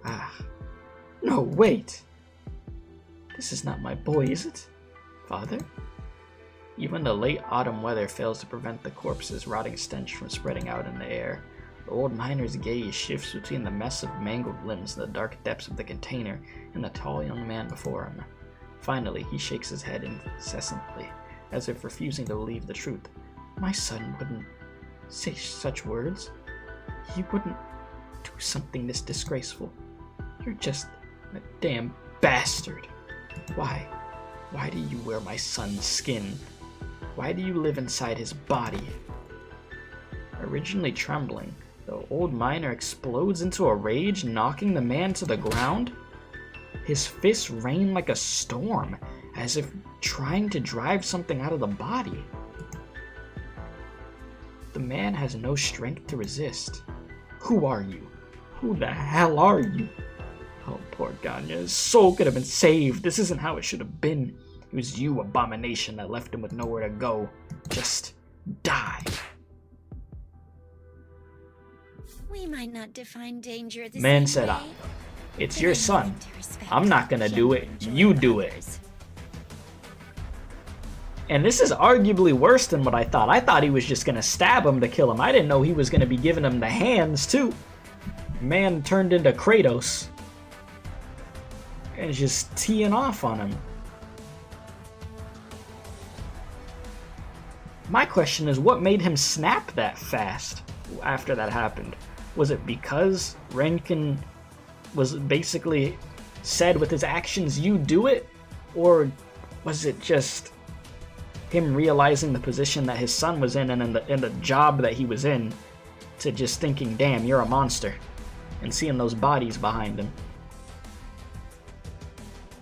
Ah. No, wait! This is not my boy, is it? Father? Even the late autumn weather fails to prevent the corpse's rotting stench from spreading out in the air. The old miner's gaze shifts between the mess of mangled limbs in the dark depths of the container and the tall young man before him. Finally, he shakes his head incessantly, as if refusing to believe the truth. My son wouldn't say such words. He wouldn't do something this disgraceful. You're just a damn bastard. Why? Why do you wear my son's skin? Why do you live inside his body? Originally trembling, the old miner explodes into a rage, knocking the man to the ground. His fists rain like a storm, as if trying to drive something out of the body. The man has no strength to resist. Who are you? Who the hell are you? Oh, poor Ganya. His soul could have been saved. This isn't how it should have been. It was you, abomination, that left him with nowhere to go. Just die. We might not define danger the Man same said, way, it's but your I son. have to respect I'm not gonna do it. genuine You joy do of it. others. And this is arguably worse than what I thought. I thought he was just gonna stab him to kill him. I didn't know he was gonna be giving him the hands, too. Man turned into Kratos. And just teeing off on him. My question is, what made him snap that fast after that happened? Was it because Renkin was basically said with his actions, you do it? Or was it just him realizing the position that his son was in and in the job that he was in, to just thinking, damn, you're a monster, and seeing those bodies behind him?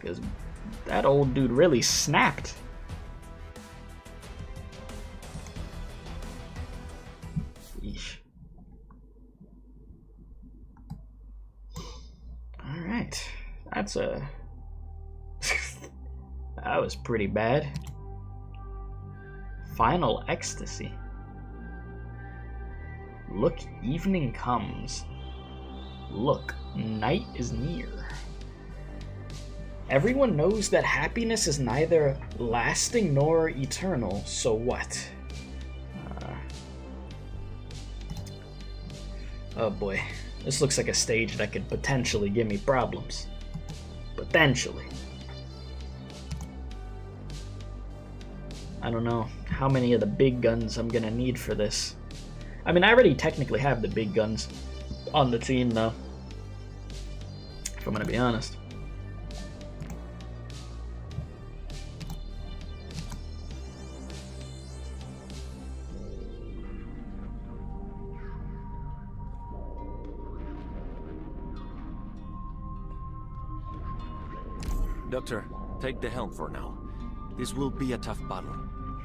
Because that old dude really snapped. Yeesh. Alright. That's a... that was pretty bad. Final ecstasy. Look, evening comes. Look, night is near. Everyone knows that happiness is neither lasting nor eternal, so what? Oh boy, this looks like a stage that could potentially give me problems. Potentially. I don't know how many of the big guns I'm gonna need for this. I mean, I already technically have the big guns on the team though, if I'm gonna be honest. Doctor, take the helm for now. This will be a tough battle,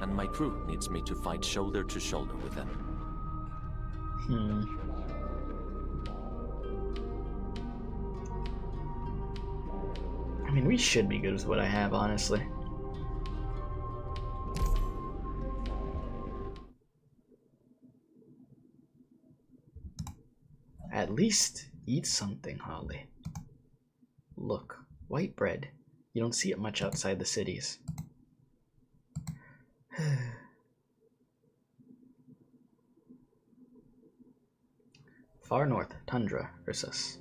and my crew needs me to fight shoulder to shoulder with them. I mean, we should be good with what I have, honestly. At least eat something, Holly. Look, white bread. You don't see it much outside the cities. Far north, tundra, Ursus.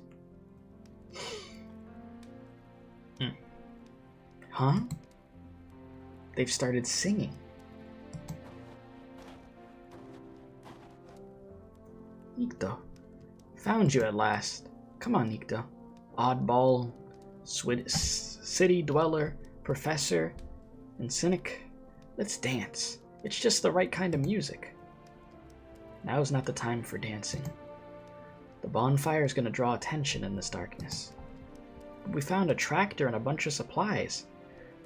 Huh? They've started singing. Nikto. Found you at last. Come on, Nikto. Oddball, city dweller, professor, and cynic. Let's dance. It's just the right kind of music. Now's not the time for dancing. The bonfire is going to draw attention in this darkness. But we found a tractor and a bunch of supplies.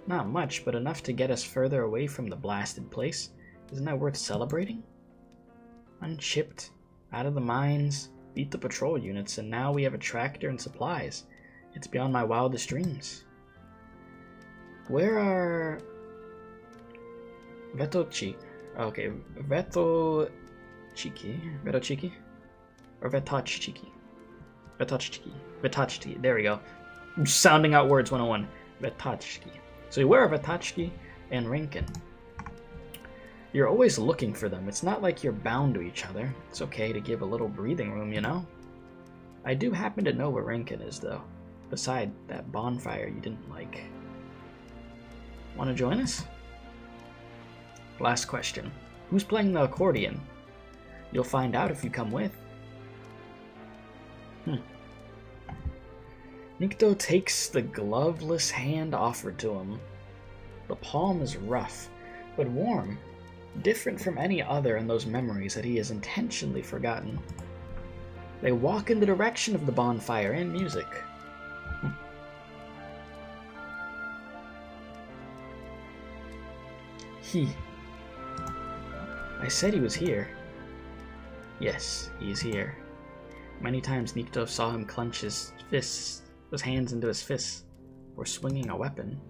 Not much, but enough to get us further away from the blasted place. Isn't that worth celebrating? Unchipped, out of the mines, beat the patrol units, and now we have a tractor and supplies. It's beyond my wildest dreams. Where are... Vetochi? Okay, Vetochiki? Or Vetochiki? Vetochiki, there we go. I'm sounding out words 101. Vetochiki. So where are Vetochiki and Rinken? You're always looking for them. It's not like you're bound to each other. It's okay to give a little breathing room, you know? I do happen to know where Rinken is, though. Beside that bonfire you didn't like. Want to join us? Last question. Who's playing the accordion? You'll find out if you come with. Nikto takes the gloveless hand offered to him. The palm is rough, but warm. Different from any other in those memories that he has intentionally forgotten. They walk in the direction of the bonfire and music. I said he was here. Yes, he's here. Many times Nikto saw him clench his hands into his fists, or swinging a weapon.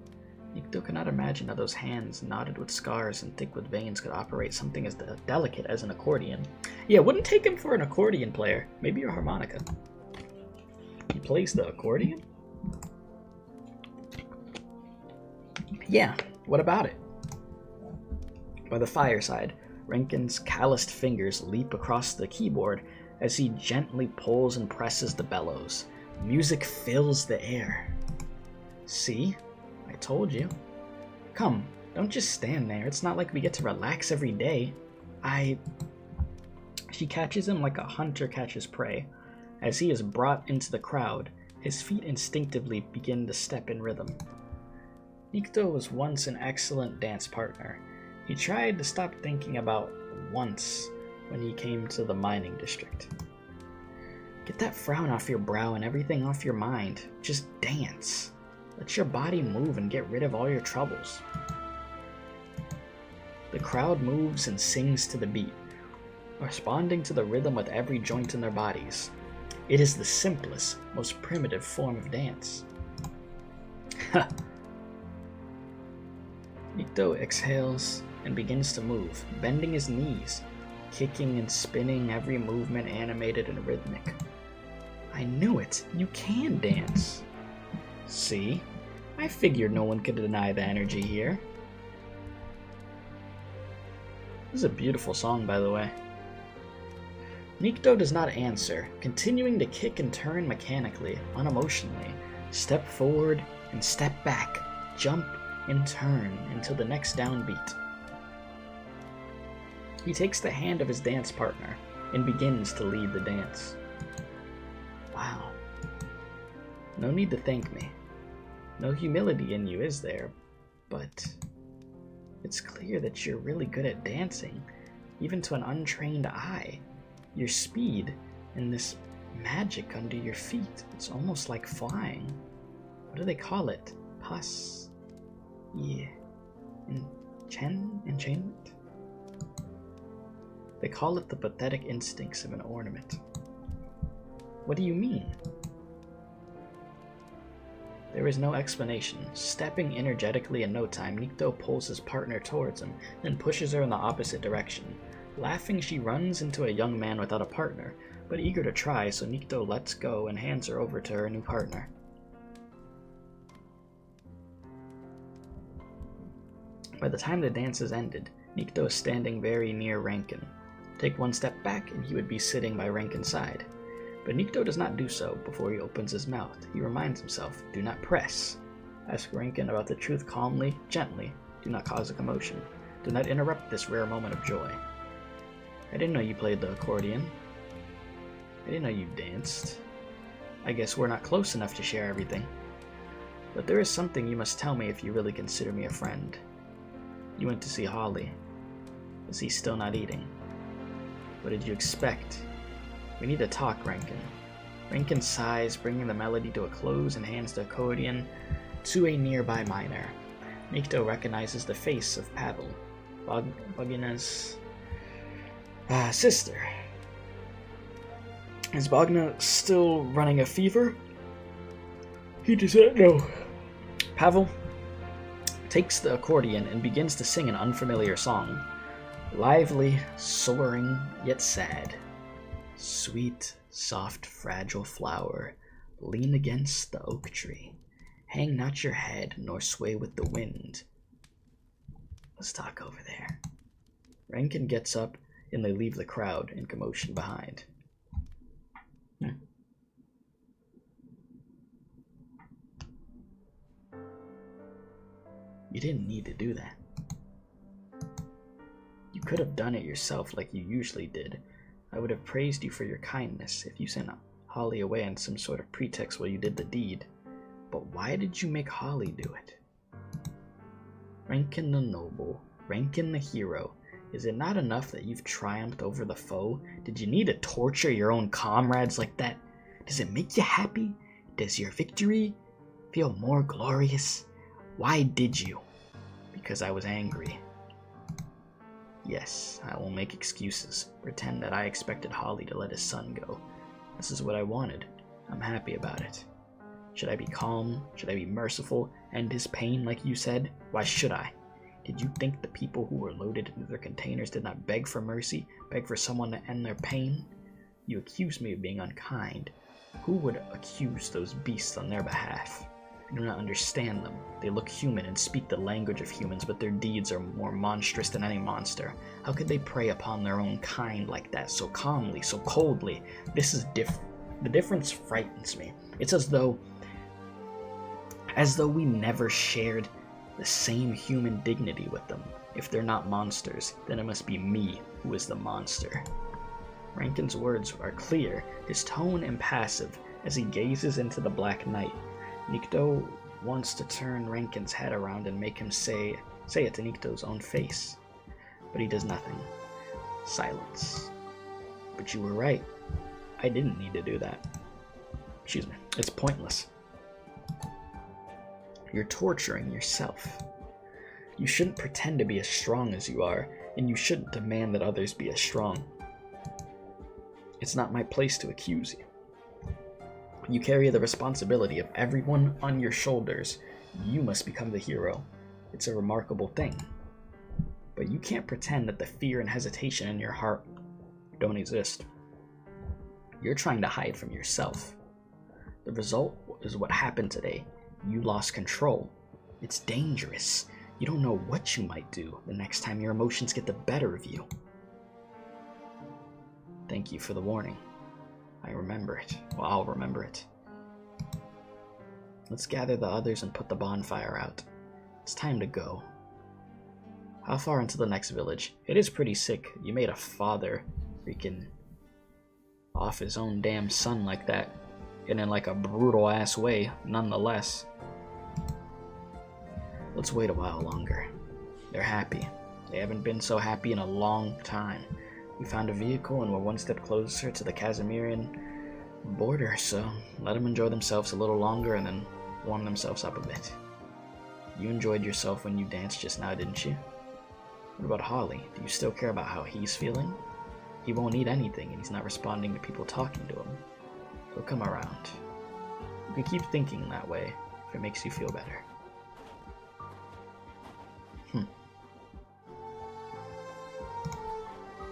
Nikto could not imagine how those hands, knotted with scars and thick with veins, could operate something as delicate as an accordion. Yeah, wouldn't take him for an accordion player. Maybe a harmonica. He plays the accordion? Yeah, what about it? By the fireside, Rinken's calloused fingers leap across the keyboard as he gently pulls and presses the bellows. Music fills the air. See? I told you. Come, don't just stand there. It's not like we get to relax every day. She catches him like a hunter catches prey. As he is brought into the crowd, his feet instinctively begin to step in rhythm. Nikto was once an excellent dance partner. He tried to stop thinking about once when he came to the mining district. Get that frown off your brow and everything off your mind. Just dance. Let your body move and get rid of all your troubles. The crowd moves and sings to the beat, responding to the rhythm with every joint in their bodies. It is the simplest, most primitive form of dance. Nikto exhales and begins to move, bending his knees, kicking and spinning, every movement animated and rhythmic. I knew it! You can dance! See? I figured no one could deny the energy here. This is a beautiful song, by the way. Nikto does not answer, continuing to kick and turn mechanically, unemotionally. Step forward and step back, jump and turn until the next downbeat. He takes the hand of his dance partner and begins to lead the dance. Wow. No need to thank me. No humility in you, is there? But it's clear that you're really good at dancing, even to an untrained eye. Your speed and this magic under your feet, it's almost like flying. What do they call it? Pus? Yeah. Enchantment? They call it the pathetic instincts of an ornament. What do you mean? There is no explanation. Stepping energetically in no time, Nikto pulls his partner towards him, then pushes her in the opposite direction. Laughing, she runs into a young man without a partner, but eager to try, so Nikto lets go and hands her over to her new partner. By the time the dance is ended, Nikto is standing very near Rankin. Take one step back and he would be sitting by Rankin's side. But Nikto does not do so before he opens his mouth. He reminds himself, do not press. Ask Rankin about the truth calmly, gently. Do not cause a commotion. Do not interrupt this rare moment of joy. I didn't know you played the accordion. I didn't know you danced. I guess we're not close enough to share everything. But there is something you must tell me if you really consider me a friend. You went to see Holly. Is he still not eating? What did you expect? We need to talk, Rankin. Rankin sighs, bringing the melody to a close and hands the accordion to a nearby miner. Nikto recognizes the face of Pavel, Bogna's sister. Is Bogna still running a fever? He does not know. Pavel takes the accordion and begins to sing an unfamiliar song. Lively, soaring, yet sad. Sweet, soft, fragile flower, lean against the oak tree. Hang not your head, nor sway with the wind. Let's talk over there. Rankin gets up, and they leave the crowd in commotion behind. You didn't need to do that. You could have done it yourself like you usually did. I would have praised you for your kindness if you sent Holly away on some sort of pretext while you did the deed. But why did you make Holly do it? Rankin the noble, Rankin the hero. Is it not enough that you've triumphed over the foe? Did you need to torture your own comrades like that? Does it make you happy? Does your victory feel more glorious? Why did you? Because I was angry. Yes, I will make excuses. Pretend that I expected Holly to let his son go. This is what I wanted. I'm happy about it. Should I be calm? Should I be merciful? End his pain like you said? Why should I? Did you think the people who were loaded into their containers did not beg for mercy? Beg for someone to end their pain? You accuse me of being unkind. Who would accuse those beasts on their behalf? I do not understand them. They look human and speak the language of humans, but their deeds are more monstrous than any monster. How could they prey upon their own kind like that, so calmly, so coldly? This is the difference frightens me. It's as though we never shared the same human dignity with them. If they're not monsters, then it must be me who is the monster. Rankin's words are clear, his tone impassive, as he gazes into the black night. Nikto wants to turn Rankin's head around and make him say it to Nikto's own face. But he does nothing. Silence. But you were right. I didn't need to do that. Excuse me. It's pointless. You're torturing yourself. You shouldn't pretend to be as strong as you are, and you shouldn't demand that others be as strong. It's not my place to accuse you. You carry the responsibility of everyone on your shoulders. You must become the hero. It's a remarkable thing. But you can't pretend that the fear and hesitation in your heart don't exist. You're trying to hide from yourself. The result is what happened today. You lost control. It's dangerous. You don't know what you might do the next time your emotions get the better of you. Thank you for the warning. I remember it. Well, I'll remember it. Let's gather the others and put the bonfire out. It's time to go. How far into the next village? It is pretty sick. You made a father freaking off his own damn son like that. And in like a brutal ass way, nonetheless. Let's wait a while longer. They're happy. They haven't been so happy in a long time. We found a vehicle and we're one step closer to the Casimiran border, so let them enjoy themselves a little longer and then warm themselves up a bit. You enjoyed yourself when you danced just now, didn't you? What about Holly? Do you still care about how he's feeling? He won't eat anything and he's not responding to people talking to him. He'll come around. You can keep thinking that way if it makes you feel better.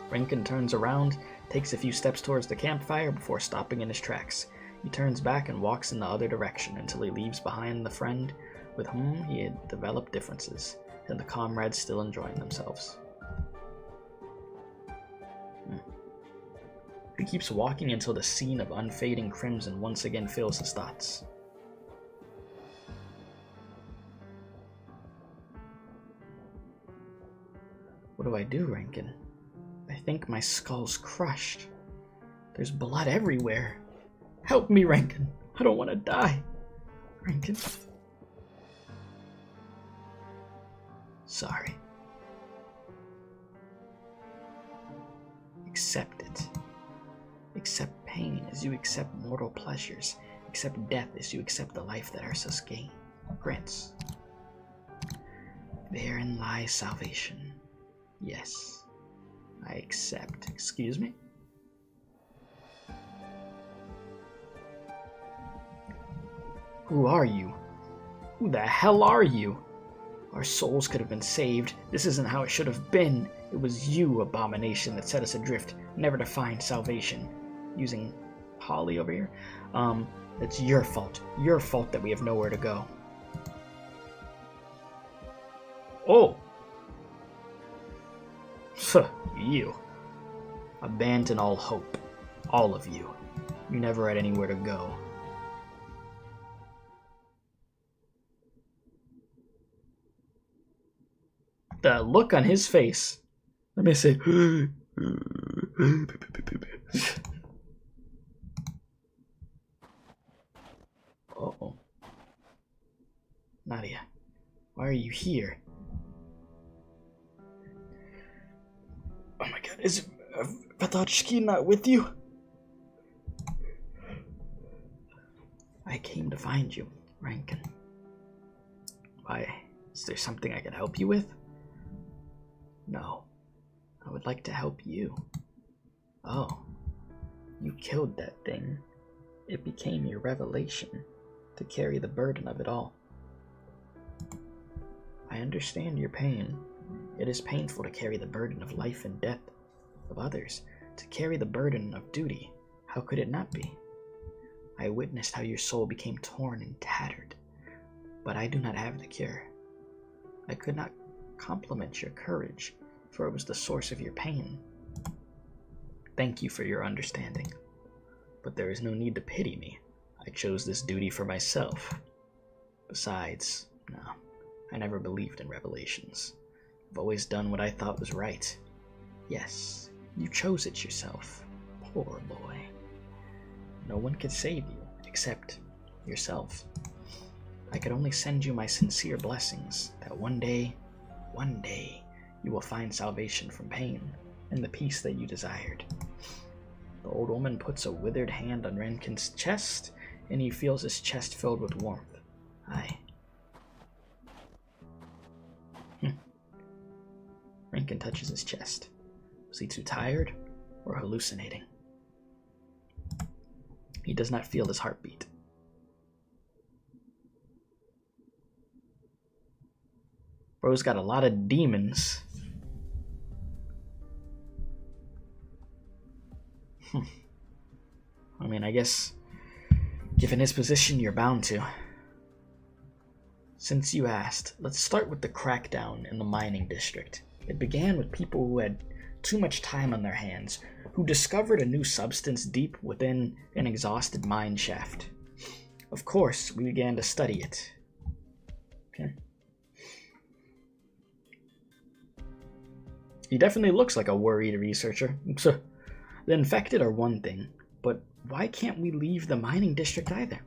Rankin turns around, takes a few steps towards the campfire before stopping in his tracks. He turns back and walks in the other direction until he leaves behind the friend with whom he had developed differences, and the comrades still enjoying themselves. He keeps walking until the scene of unfading crimson once again fills his thoughts. What do I do, Rankin? I think my skull's crushed. There's blood everywhere. Help me, Rankin. I don't want to die. Rankin. Sorry. Accept it. Accept pain as you accept mortal pleasures. Accept death as you accept the life that Ursus grants. Therein lies salvation. Yes, I accept. Excuse me? Who are you? Who the hell are you? Our souls could have been saved. This isn't how it should have been. It was you, abomination, that set us adrift, never to find salvation. Using Holly over here? It's your fault. Your fault that we have nowhere to go. Oh! You. Abandon all hope. All of you. You never had anywhere to go. The look on his face. Let me see. Uh-oh. Nadia, why are you here? Oh my god, is Vatotchki not with you? I came to find you, Rankin. Why, is there something I can help you with? No, I would like to help you. Oh, you killed that thing. It became your revelation to carry the burden of it all. I understand your pain. It is painful to carry the burden of life and death of others, to carry the burden of duty. How could it not be? I witnessed how your soul became torn and tattered, but I do not have the cure. I could not compliment your courage, for it was the source of your pain. Thank you for your understanding, but there is no need to pity me. I chose this duty for myself. Besides, no, I never believed in revelations. I've always done what I thought was right. Yes, you chose it yourself. Poor boy. No one could save you, except yourself. I could only send you my sincere blessings, that one day, you will find salvation from pain, and the peace that you desired. The old woman puts a withered hand on Rankin's chest, and he feels his chest filled with warmth. Aye. Rankin touches his chest. Was he too tired, or hallucinating? He does not feel his heartbeat. Bro's got a lot of demons. I mean, I guess, given his position, you're bound to. Since you asked, let's start with the crackdown in the mining district. It began with people who had too much time on their hands, who discovered a new substance deep within an exhausted mine shaft. Of course, we began to study it. Okay. He definitely looks like a worried researcher. The infected are one thing, but why can't we leave the mining district either?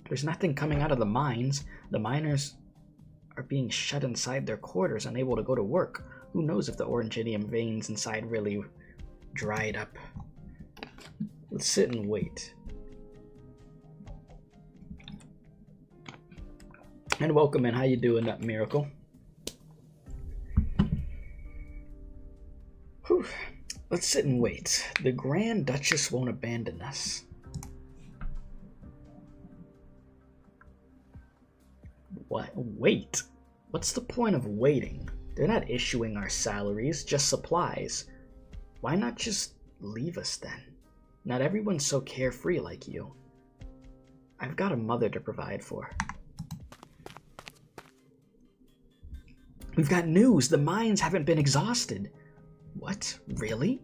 There's nothing coming out of the mines. The miners are being shut inside their quarters, unable to go to work. Who knows if the oranginium veins inside really dried up? Let's sit and wait. And welcome in. How you doing, that Miracle? Whew. Let's sit and wait. The Grand Duchess won't abandon us. What? Wait. What's the point of waiting? They're not issuing our salaries, just supplies. Why not just leave us then? Not everyone's so carefree like you. I've got a mother to provide for. We've got news. The mines haven't been exhausted. What? Really?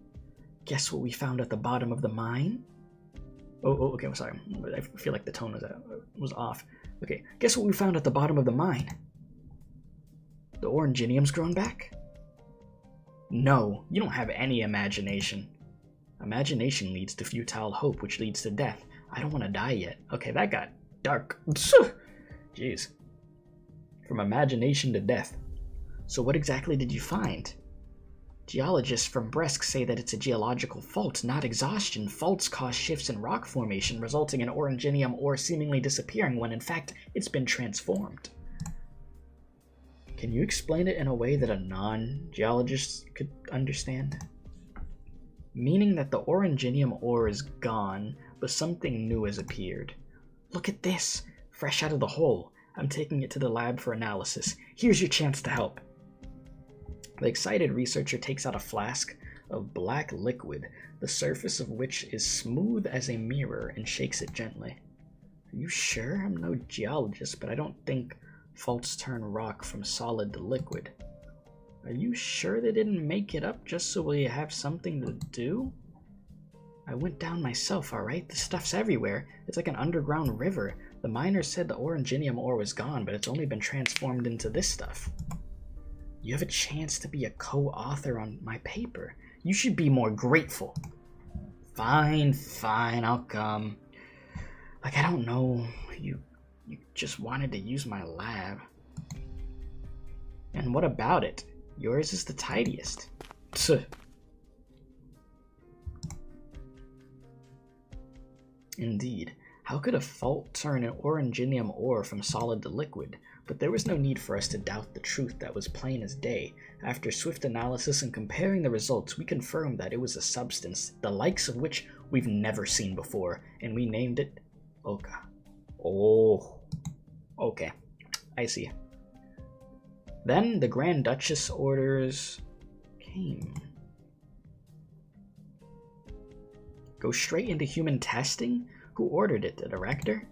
Guess what we found at the bottom of the mine? Oh, okay, I'm sorry. I feel like the tone was off. Okay, guess what we found at the bottom of the mine? The oranginium's grown back? No, you don't have any imagination. Imagination leads to futile hope, which leads to death. I don't want to die yet. Okay, that got dark. Jeez. From imagination to death. So what exactly did you find? Geologists from Bresk say that it's a geological fault, not exhaustion. Faults cause shifts in rock formation, resulting in oranginium ore seemingly disappearing when in fact it's been transformed. Can you explain it in a way that a non-geologist could understand? Meaning that the oranginium ore is gone, but something new has appeared. Look at this, fresh out of the hole. I'm taking it to the lab for analysis. Here's your chance to help. The excited researcher takes out a flask of black liquid, the surface of which is smooth as a mirror, and shakes it gently. Are you sure? I'm no geologist, but I don't think faults turn rock from solid to liquid. Are you sure they didn't make it up just so we have something to do? I went down myself, alright? The stuff's everywhere. It's like an underground river. The miners said the oranginium ore was gone, but it's only been transformed into this stuff. You have a chance to be a co-author on my paper. You should be more grateful. Fine, I'll come. Like, I don't know. You just wanted to use my lab. And what about it? Yours is the tidiest. Tch. Indeed. How could a fault turn an oranginium ore from solid to liquid? But there was no need for us to doubt the truth that was plain as day. After swift analysis and comparing the results, we confirmed that it was a substance, the likes of which we've never seen before, and we named it Oka. Oh, okay, I see. Then the Grand Duchess orders came. Go straight into human testing? Who ordered it? The director?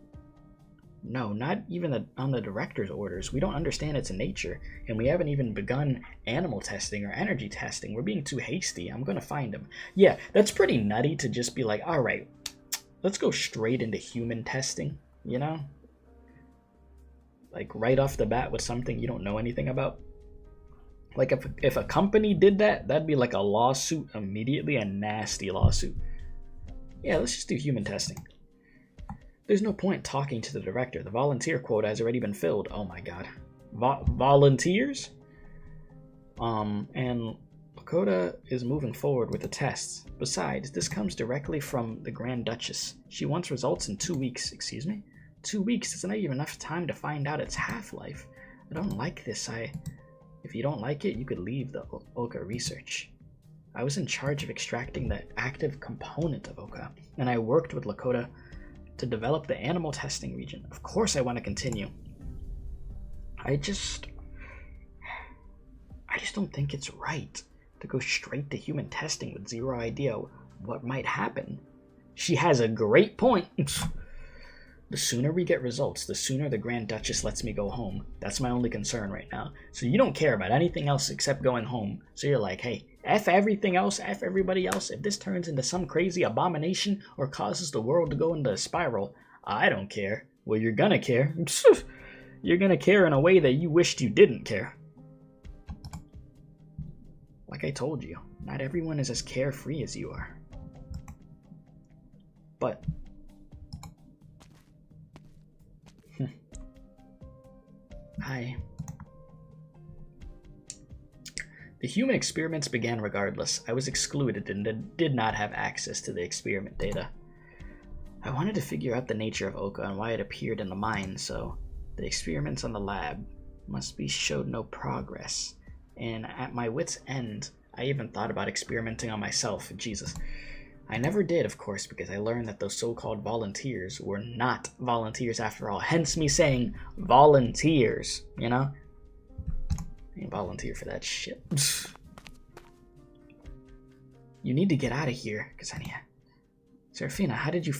No, not even on the director's orders. We don't understand its nature, and we haven't even begun animal testing or energy testing. We're being too hasty. I'm gonna find him. Yeah, that's pretty nutty to just be like, alright, let's go straight into human testing, you know? Like, right off the bat with something you don't know anything about. Like, if a company did that, that'd be like a lawsuit immediately, a nasty lawsuit. Yeah, let's just do human testing. There's no point talking to the director. The volunteer quota has already been filled. Oh my god. Volunteers? And Lakota is moving forward with the tests. Besides, this comes directly from the Grand Duchess. She wants results in 2 weeks. Excuse me? 2 weeks? It's not even enough time to find out its half-life. I don't like this. If you don't like it, you could leave the Oka research. I was in charge of extracting the active component of Oka, and I worked with Lakota to develop the animal testing region. Of course I want to continue. I just don't think it's right to go straight to human testing with zero idea what might happen. She has a great point. The sooner we get results, the sooner the Grand Duchess lets me go home. That's my only concern right now. So you don't care about anything else except going home. So you're like, hey, F everything else, F everybody else. If this turns into some crazy abomination or causes the world to go into a spiral, I don't care. Well, you're gonna care. You're gonna care in a way that you wished you didn't care. Like I told you, not everyone is as carefree as you are. But the human experiments began regardless. I was excluded and did not have access to the experiment data. I wanted to figure out the nature of Oka and why it appeared in the mine, so the experiments on the lab must be showed no progress. And at my wit's end, I even thought about experimenting on myself. Jesus. I never did, of course, because I learned that those so-called volunteers were not volunteers after all. Hence me saying volunteers, you know? I ain't volunteer for that shit. You need to get out of here, Ksenia. Serafina, how did you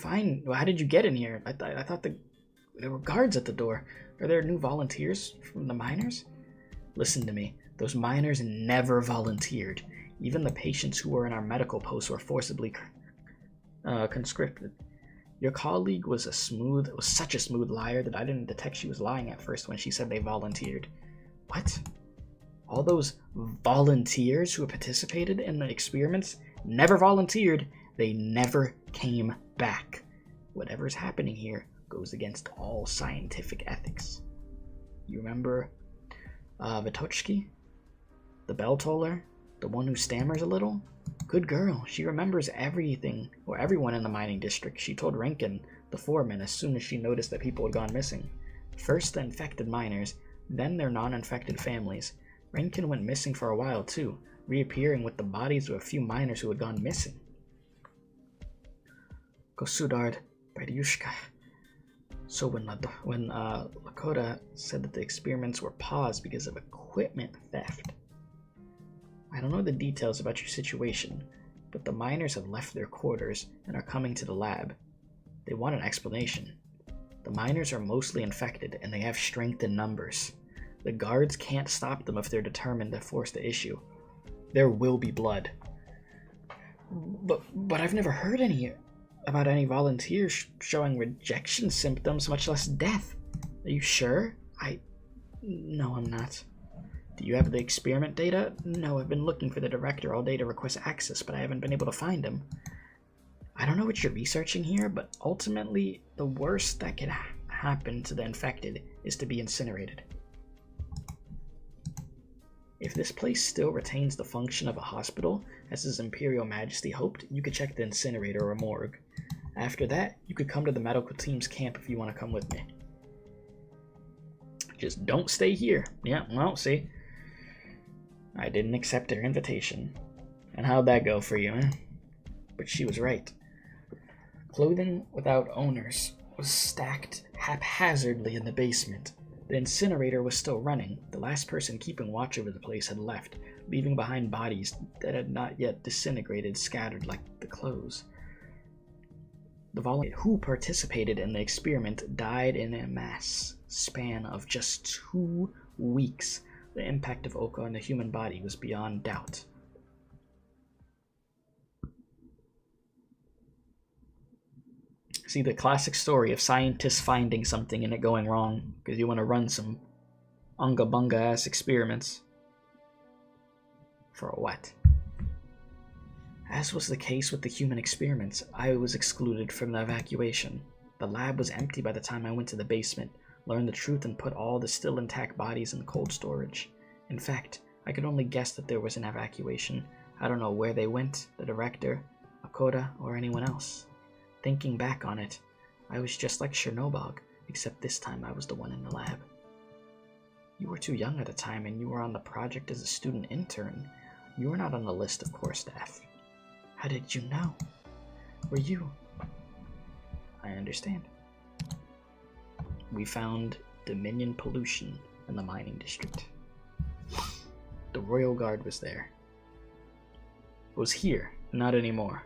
get in here? I thought there were guards at the door. Are there new volunteers from the miners? Listen to me. Those miners never volunteered. Even the patients who were in our medical posts were forcibly conscripted. Your colleague was such a smooth liar that I didn't detect she was lying at first when she said they volunteered. What? All those volunteers who participated in the experiments never volunteered. They never came back. Whatever's happening here goes against all scientific ethics. You remember Vitochki? The bell toller? The one who stammers a little? Good girl. She remembers everything, or everyone in the mining district. She told Renkin, the foreman, as soon as she noticed that people had gone missing. First the infected miners, then their non-infected families. Renkin went missing for a while too, reappearing with the bodies of a few miners who had gone missing. Gosudard, Baryushka. So when Lakota said that the experiments were paused because of equipment theft. I don't know the details about your situation, but the miners have left their quarters and are coming to the lab. They want an explanation. The miners are mostly infected and they have strength in numbers. The guards can't stop them if they're determined to force the issue. There will be blood. But I've never heard about any volunteers showing rejection symptoms, much less death. Are you sure? No, I'm not. Do you have the experiment data? No, I've been looking for the director all day to request access, but I haven't been able to find him. I don't know what you're researching here, but ultimately, the worst that could happen to the infected is to be incinerated. If this place still retains the function of a hospital, as His Imperial Majesty hoped, you could check the incinerator or morgue. After that, you could come to the medical team's camp if you want to come with me. Just don't stay here. Yeah, well, see. I didn't accept her invitation. And how'd that go for you, eh? But she was right. Clothing without owners was stacked haphazardly in the basement. The incinerator was still running. The last person keeping watch over the place had left, leaving behind bodies that had not yet disintegrated, scattered like the clothes. The volunteers who participated in the experiment died in a mass span of just 2 weeks. The impact of Oka on the human body was beyond doubt. See, the classic story of scientists finding something and it going wrong because you want to run some unga-bunga ass experiments. For what? As was the case with the human experiments, I was excluded from the evacuation. The lab was empty by the time I went to the basement, learned the truth, and put all the still intact bodies in cold storage. In fact, I could only guess that there was an evacuation. I don't know where they went, the director, Akoda, or anyone else. Thinking back on it, I was just like Chernobog, except this time I was the one in the lab. You were too young at the time, and you were on the project as a student intern. You were not on the list of core staff. How did you know? Were you? I understand. We found Dominion pollution in the mining district. The Royal Guard was there. It was here, not anymore.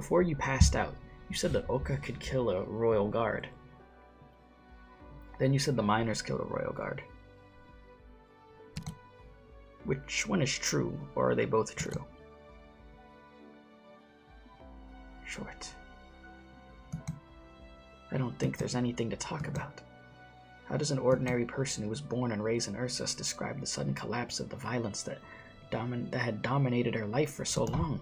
before you passed out, you said that Oka could kill a royal guard. Then you said the miners killed a royal guard. Which one is true, or are they both true? Short. I don't think there's anything to talk about. How does an ordinary person who was born and raised in Ursus describe the sudden collapse of the violence that had dominated her life for so long?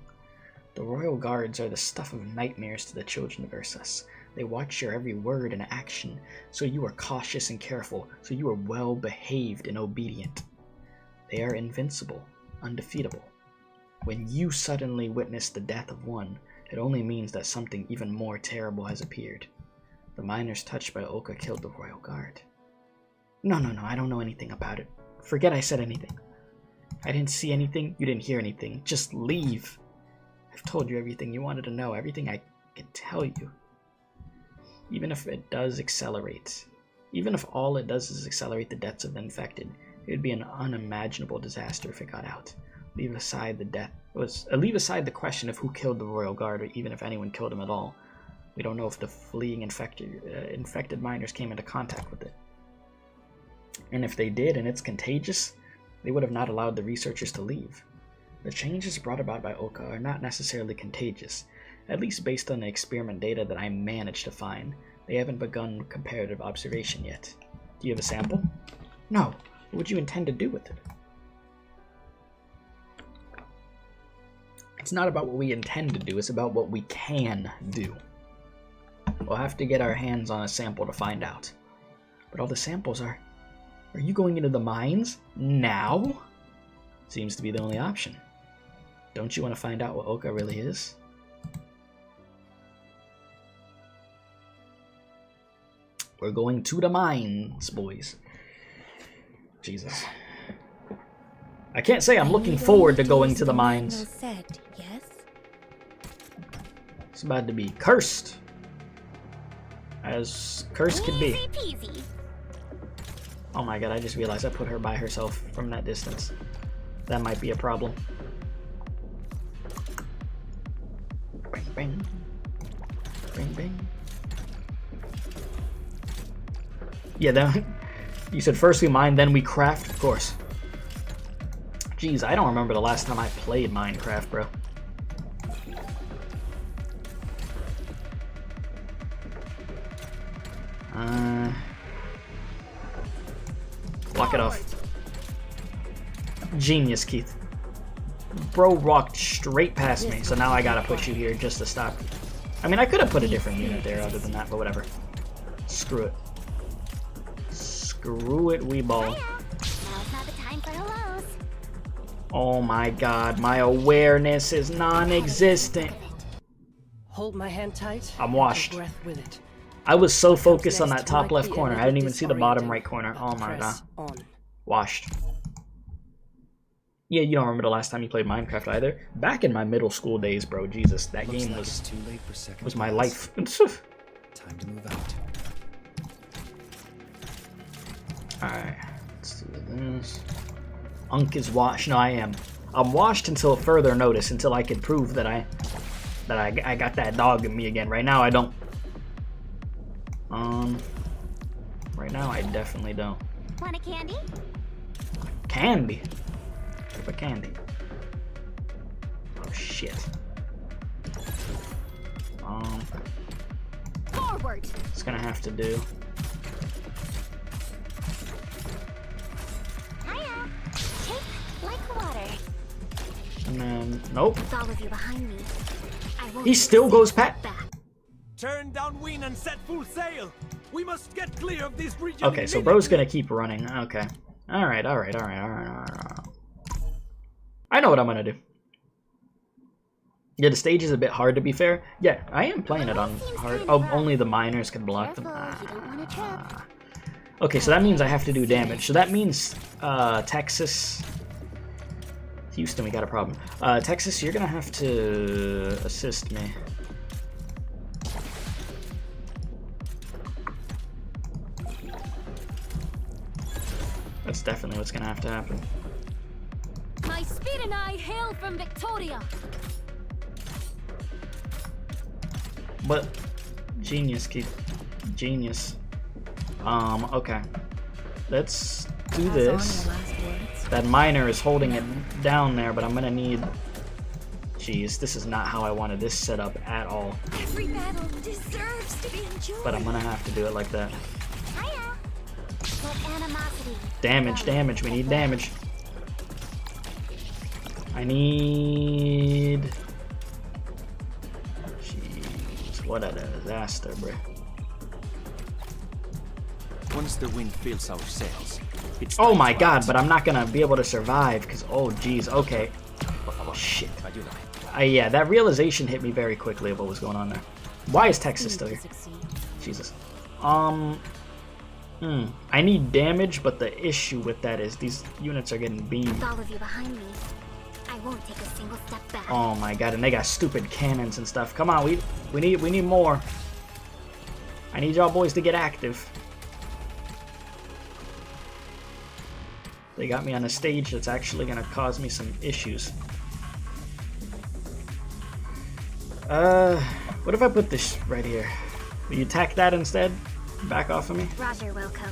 The royal guards are the stuff of nightmares to the children of Ursus. They watch your every word and action, so you are cautious and careful, so you are well behaved and obedient. They are invincible, undefeatable. When you suddenly witness the death of one, it only means that something even more terrible has appeared. The miners touched by Oka killed the royal guard. No, I don't know anything about it. Forget I said anything. I didn't see anything, you didn't hear anything. Just leave. I've told you everything you wanted to know, everything I can tell you. Even if it does accelerate, even if all it does is accelerate the deaths of the infected, it would be an unimaginable disaster if it got out. Leave aside the question of who killed the royal guard, or even if anyone killed him at all. We don't know if the fleeing infected miners came into contact with it. And if they did, and it's contagious, they would have not allowed the researchers to leave. The changes brought about by Oka are not necessarily contagious, at least based on the experiment data that I managed to find. They haven't begun comparative observation yet. Do you have a sample? No. What would you intend to do with it? It's not about what we intend to do, it's about what we can do. We'll have to get our hands on a sample to find out. But all the samples are... Are you going into the mines? Now? Seems to be the only option. Don't you want to find out what Oka really is? We're going to the mines, boys. Jesus. I can't say I'm looking forward to going to the mines. It's about to be cursed. As cursed could be. Oh my god, I just realized I put her by herself from that distance. That might be a problem. Bang, bang. Bang, bang. Yeah, then you said first we mine, then we craft, of course. Jeez, I don't remember the last time I played Minecraft, bro. Block it off. Genius, Keith. Bro walked straight past me, so now I gotta put you here just to stop. I mean, I could have put a different unit there other than that, but whatever. Screw it. Screw it, wee ball. Oh my god, my awareness is non-existent. Hold my hand tight. I'm washed. Breath with it. I was so focused on that top left corner, I didn't even see the bottom right corner. Oh my god. Washed. Yeah, you don't remember the last time you played Minecraft either? Back in my middle school days, bro, Jesus, that game was my life. Time to move out. Alright, let's do this. Unk is washed. No, I am. I'm washed until further notice, until I can prove that I got that dog in me again. Right now, I don't. Right now, I definitely don't. Want a candy? Candy? Type of candy. Oh shit. Forward. It's gonna have to do. Hiya. Take like water. And then, nope. With all of you behind me, I won't He still goes past. Turn downwind and set full sail. We must get clear of this region. Okay, so bro's gonna keep running. Okay. Alright. I know what I'm gonna do. Yeah, the stage is a bit hard to be fair. Yeah, I am playing it on hard. Oh, only the miners can block them. Okay, so that means I have to do damage. So that means Texas. Houston, we got a problem. Texas, you're gonna have to assist me. That's definitely what's gonna have to happen. My speed and I hail from Victoria. But genius, Keith. Genius. Okay. Let's do this. That miner is holding it down there, but I'm gonna need... Jeez, this is not how I wanted this set up at all. Every battle deserves to be enjoyed. But I'm gonna have to do it like that. Hiya. What animosity? Damage, damage, we need damage. I need... Jeez, what a disaster, bro. Once the wind fills our sails, it's Oh time my to god, act. but I'm not gonna be able to survive, because, oh jeez, okay. Oh shit. Yeah, that realization hit me very quickly of what was going on there. Why is Texas still here? Jesus. I need damage, but the issue with that is these units are getting beamed. With all of you behind me, I won't take a single step back. Oh my god, and they got stupid cannons and stuff. Come on, we need more. I need y'all boys to get active. They got me on a stage that's actually gonna cause me some issues. What if I put this right here? Will you attack that instead? Back off of me? Roger, Wilco.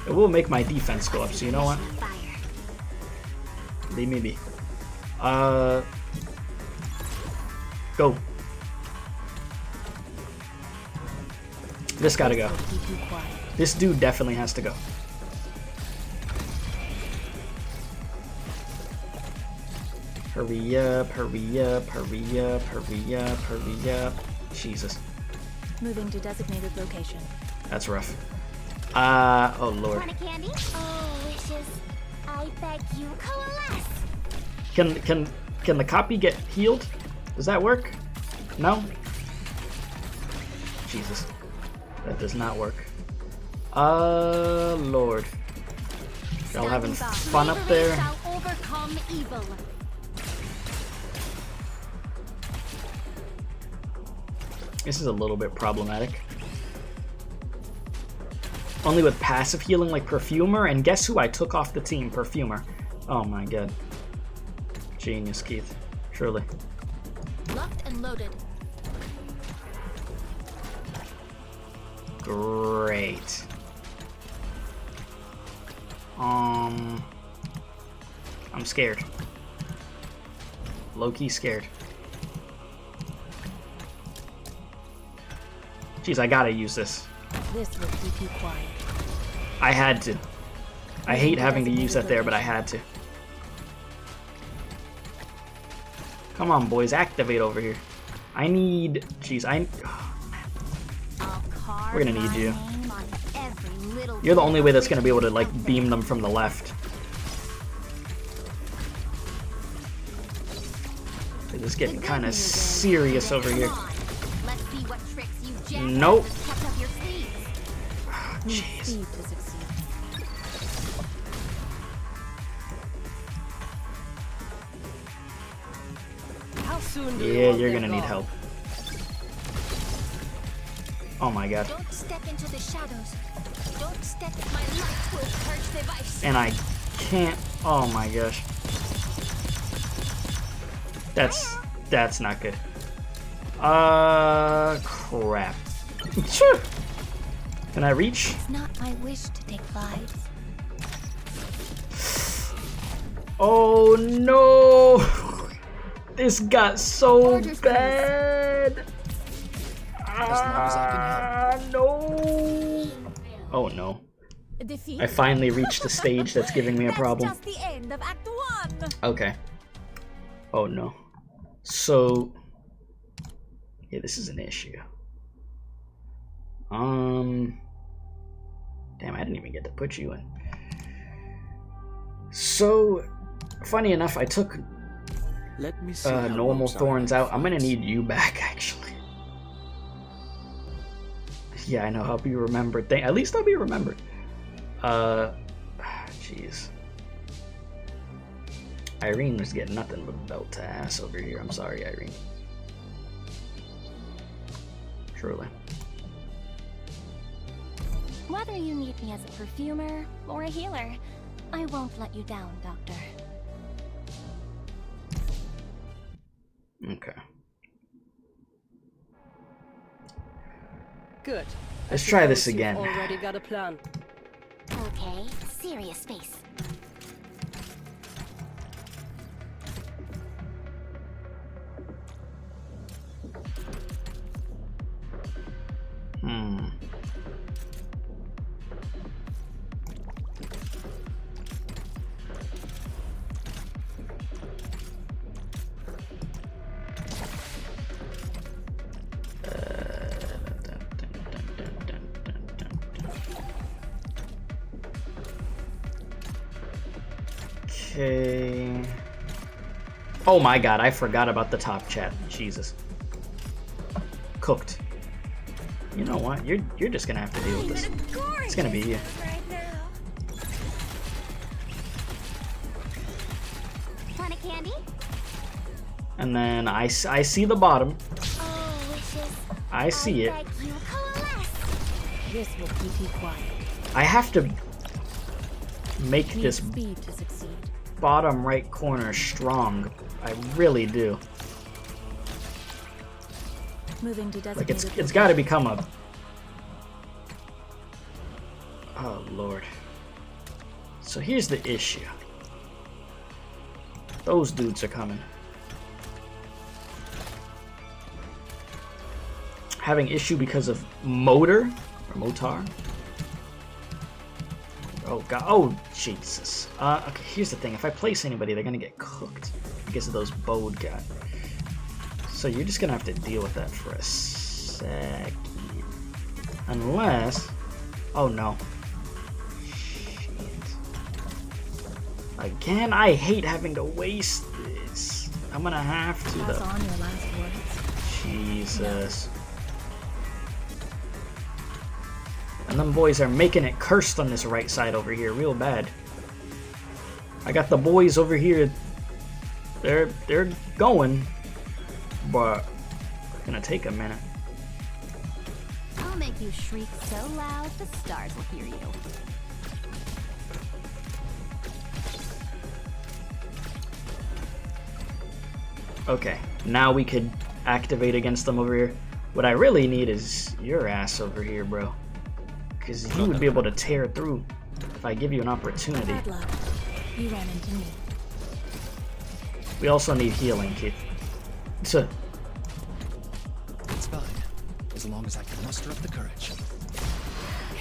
It will make my defense go up, so you know what? Fire. Leave me be. Go. This gotta go. This dude definitely has to go. Hurry up, hurry up, hurry up, hurry up, hurry up. Jesus. Moving to designated location. That's rough. Oh lord. Want a candy? Oh, wishes. I beg you, coalesce. Can the copy get healed? Does that work? No? Jesus. That does not work. Lord. Y'all having fun up there? Shall overcome evil. This is a little bit problematic. Only with passive healing like Perfumer, and guess who I took off the team? Perfumer. Oh my god. Genius, Keith. Truly. Locked and loaded. Great. I'm scared. Low-key scared. Jeez, I gotta use this. This will keep you quiet. I had to. I hate having to use that there, but I had to. Come on, boys, activate over here. I need... Jeez, we're gonna need you. You're the only way that's gonna be able to, like, beam them from the left. This is getting kind of serious over here. Let's see what tricks you Nope. kept up your sleeves. Jeez. Speed to succeed. How soon do Yeah, you're gonna need help. Oh my god. Don't step into the shadows. Don't step. My light will purge the vice. And I can't... Oh my gosh. That's not good. Crap. Sure. Can I reach? It's not my wish to take lives. Oh no! This got so bad. No. Oh no. Defeat. I finally reached the stage that's giving me a problem. That's just the end of Act 1. Okay. Oh no. So yeah, this is an issue. Damn, I didn't even get to put you in. So, funny enough, I took Let me see how normal ropes are thorns out. like I'm gonna first. need you back, actually. Yeah, I know. Help you remember. At least I'll be remembered. Jeez. Irene was getting nothing but belt to ass over here. I'm sorry, Irene. Truly. Whether you need me as a perfumer or a healer, I won't let you down, Doctor. Okay. Good. Let's try this Suppose you've again. Already got a plan. Okay, serious face. Okay. Oh my god, I forgot about the top chat. Jesus. Cooked. You know what? You're just gonna have to deal with this. It's gonna be you. Want a candy? And then I see the bottom. Oh, wishes. I see it. Beg you coalesce. This will keep you quiet. I have to make Need this speed to succeed. bottom right corner strong. I really do. Moving to Like designated it's got to become a. Oh Lord. So here's the issue. Those dudes are coming. Having issue because of motor or motar. Oh god. Oh Jesus. Okay. Here's the thing. If I place anybody, they're gonna get cooked because of those bowed guys. So you're just gonna have to deal with that for a second. Unless... Oh no. Shit. Again, I hate having to waste this. I'm gonna have to Pass though. on your last words. Jesus. And them boys are making it cursed on this right side over here real bad. I got the boys over here. They're going. But it's gonna take a minute. I'll make you shriek so loud the stars will hear you. Okay, now we could activate against them over here. What I really need is your ass over here, bro. Because you would be able to tear through if I give you an opportunity. Bad luck. You ran into me. We also need healing, Keith. So, It's fine, as long as I can muster up the courage.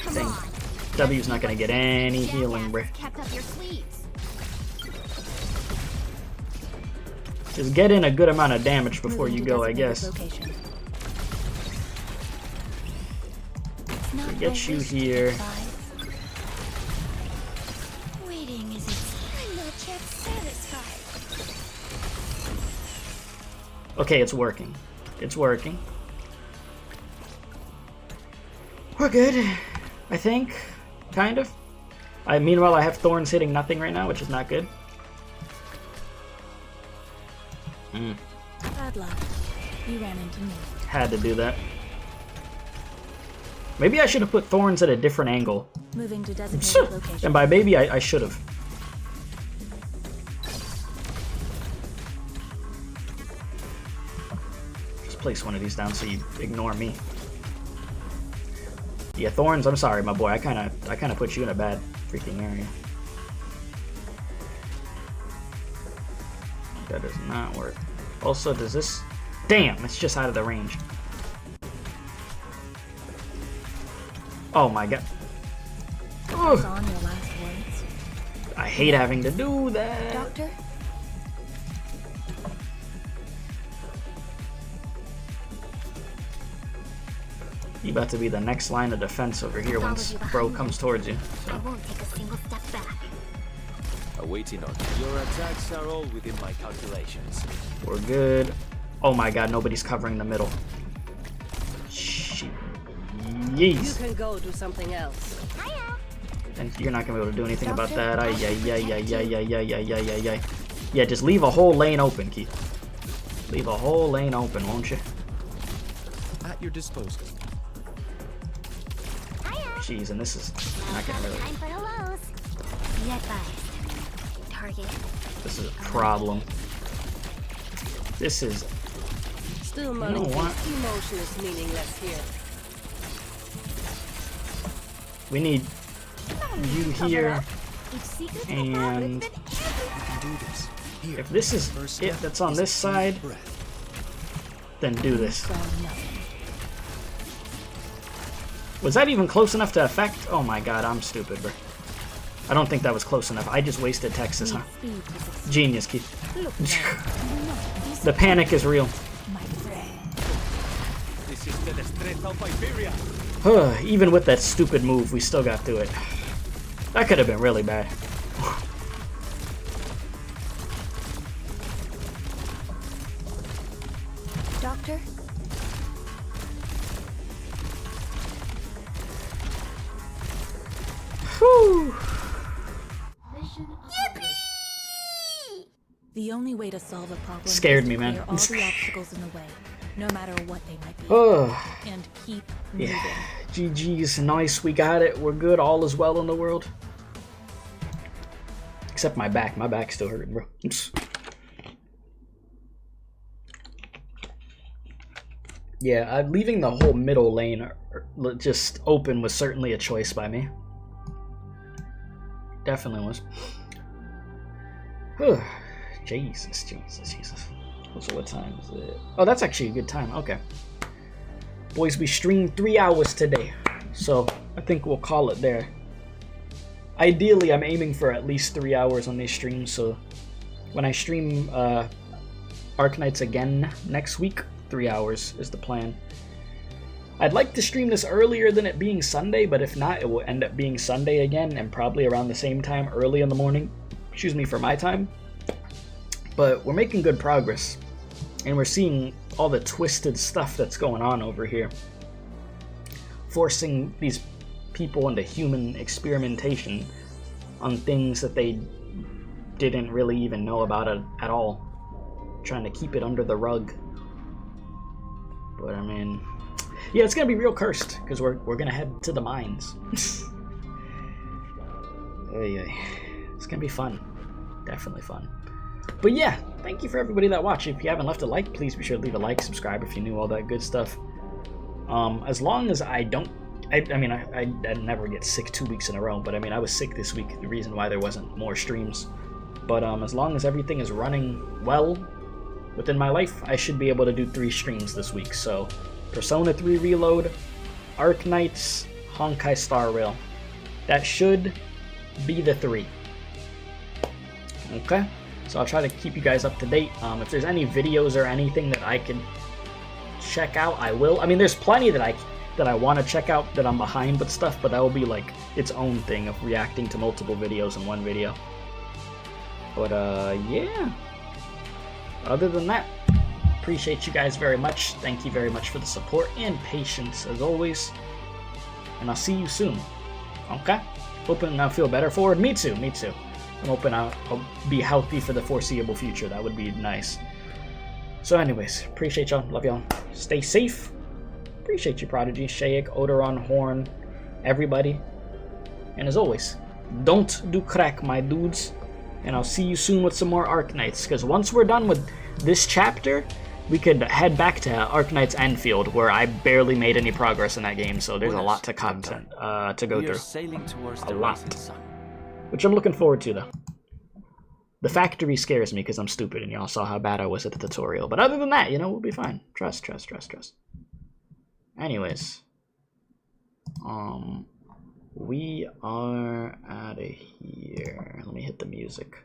Come Dang. on. W's not gonna get any healing, bruh. Kept up your sleeves. Just get in a good amount of damage before Moving you to go, I designated guess. location. It's not We get my you wish to here. survive. Waiting is I'm not yet satisfied. Okay, it's working. It's working. We're good, I think. Kind of. Meanwhile, I have thorns hitting nothing right now, which is not good. Bad luck. You ran into me. Had to do that. Maybe I should have put thorns at a different angle. Moving to designated location. And by maybe, I should have. Just place one of these down so you ignore me. Yeah, thorns, I'm sorry, my boy. I kind of put you in a bad freaking area. That does not work. Also, does this... Damn, it's just out of the range. Oh my god. Pass Ugh. on your last words. I hate having to do that. Doctor? You about to be the next line of defense over here once bro comes towards you. I won't take a single step back. Awaiting order. Your attacks are all within my calculations. We're good. Oh my god, nobody's covering the middle. Shit. You Yeez. can go do something else. Hiya. And you're not gonna be able to do anything about that. Ay, ay, ay, ay, ay, ay, ay, ay, ay, ay, ay. Yeah, just leave a whole lane open, Keith. Leave a whole lane open, won't you? At your disposal. Hiya. Jeez, and this is not gonna really... Time for hellos. Be advised. Target. This is a problem. This is Still know what? emotion is meaningless here. We need you here, If secrets were and found, then Do this. Here. if this is First it step that's on is this side, deep breath. then do this. saw nothing. Was that even close enough to affect? Oh my god, I'm stupid, bro. I don't think that was close enough. I just wasted Texas, huh? Speed was a Genius, Keith. look now. The panic is real. My friend. This is the destreza of Iberia. Even with that stupid move, we still got through it. That could have been really bad. Doctor? Whew. The only way to solve a problem Scared is me, to man. clear all the obstacles in the way, no matter what they might be, Oh, and keep moving. yeah. GG's. Nice. We got it. We're good. All is well in the world. Except my back. My back's still hurting, bro. Yeah, leaving the whole middle lane just open was certainly a choice by me. Definitely was. Whew. Jesus. So what time is it? Oh, that's actually a good time. Okay. Boys, we streamed 3 hours today, so I think we'll call it there. Ideally, I'm aiming for at least 3 hours on these streams, so when I stream Arknights again next week, 3 hours is the plan. I'd like to stream this earlier than it being Sunday, but if not, it will end up being Sunday again, and probably around the same time, early in the morning. Excuse me, for my time. But we're making good progress, and we're seeing all the twisted stuff that's going on over here. Forcing these people into human experimentation on things that they didn't really even know about it at all. Trying to keep it under the rug. But I mean, yeah, it's gonna be real cursed because we're gonna head to the mines. It's gonna be fun, definitely fun. But yeah, thank you for everybody that watched. If you haven't left a like, please be sure to leave a like, subscribe if you knew all that good stuff. As long as I don't, I mean, I never get sick 2 weeks in a row, but I mean, I was sick this week, the reason why there wasn't more streams. But as long as everything is running well within my life, I should be able to do 3 streams this week. So, Persona 3 Reload, Arknights, Honkai Star Rail. That should be the 3. Okay? So I'll try to keep you guys up to date. If there's any videos or anything that I can check out, I will. I mean, there's plenty that I want to check out that I'm behind with stuff, but that will be like its own thing of reacting to multiple videos in one video. But yeah. Other than that, appreciate you guys very much. Thank you very much for the support and patience as always. And I'll see you soon. Okay? Hoping I feel better for it. Me too. I'm hoping I'll be healthy for the foreseeable future. That would be nice. So anyways, appreciate y'all. Love y'all. Stay safe. Appreciate you, Prodigy, Shaik, Odoron, Horn, everybody. And as always, don't do crack, my dudes. And I'll see you soon with some more Arknights. Because once we're done with this chapter, we could head back to Arknights Enfield, where I barely made any progress in that game. So there's a lot to content to go through. Sailing towards A the lot. rising sun. Which I'm looking forward to, though. The factory scares me because I'm stupid and y'all saw how bad I was at the tutorial. But other than that, you know, we'll be fine. Trust. Anyways. We are out of here. Let me hit the music.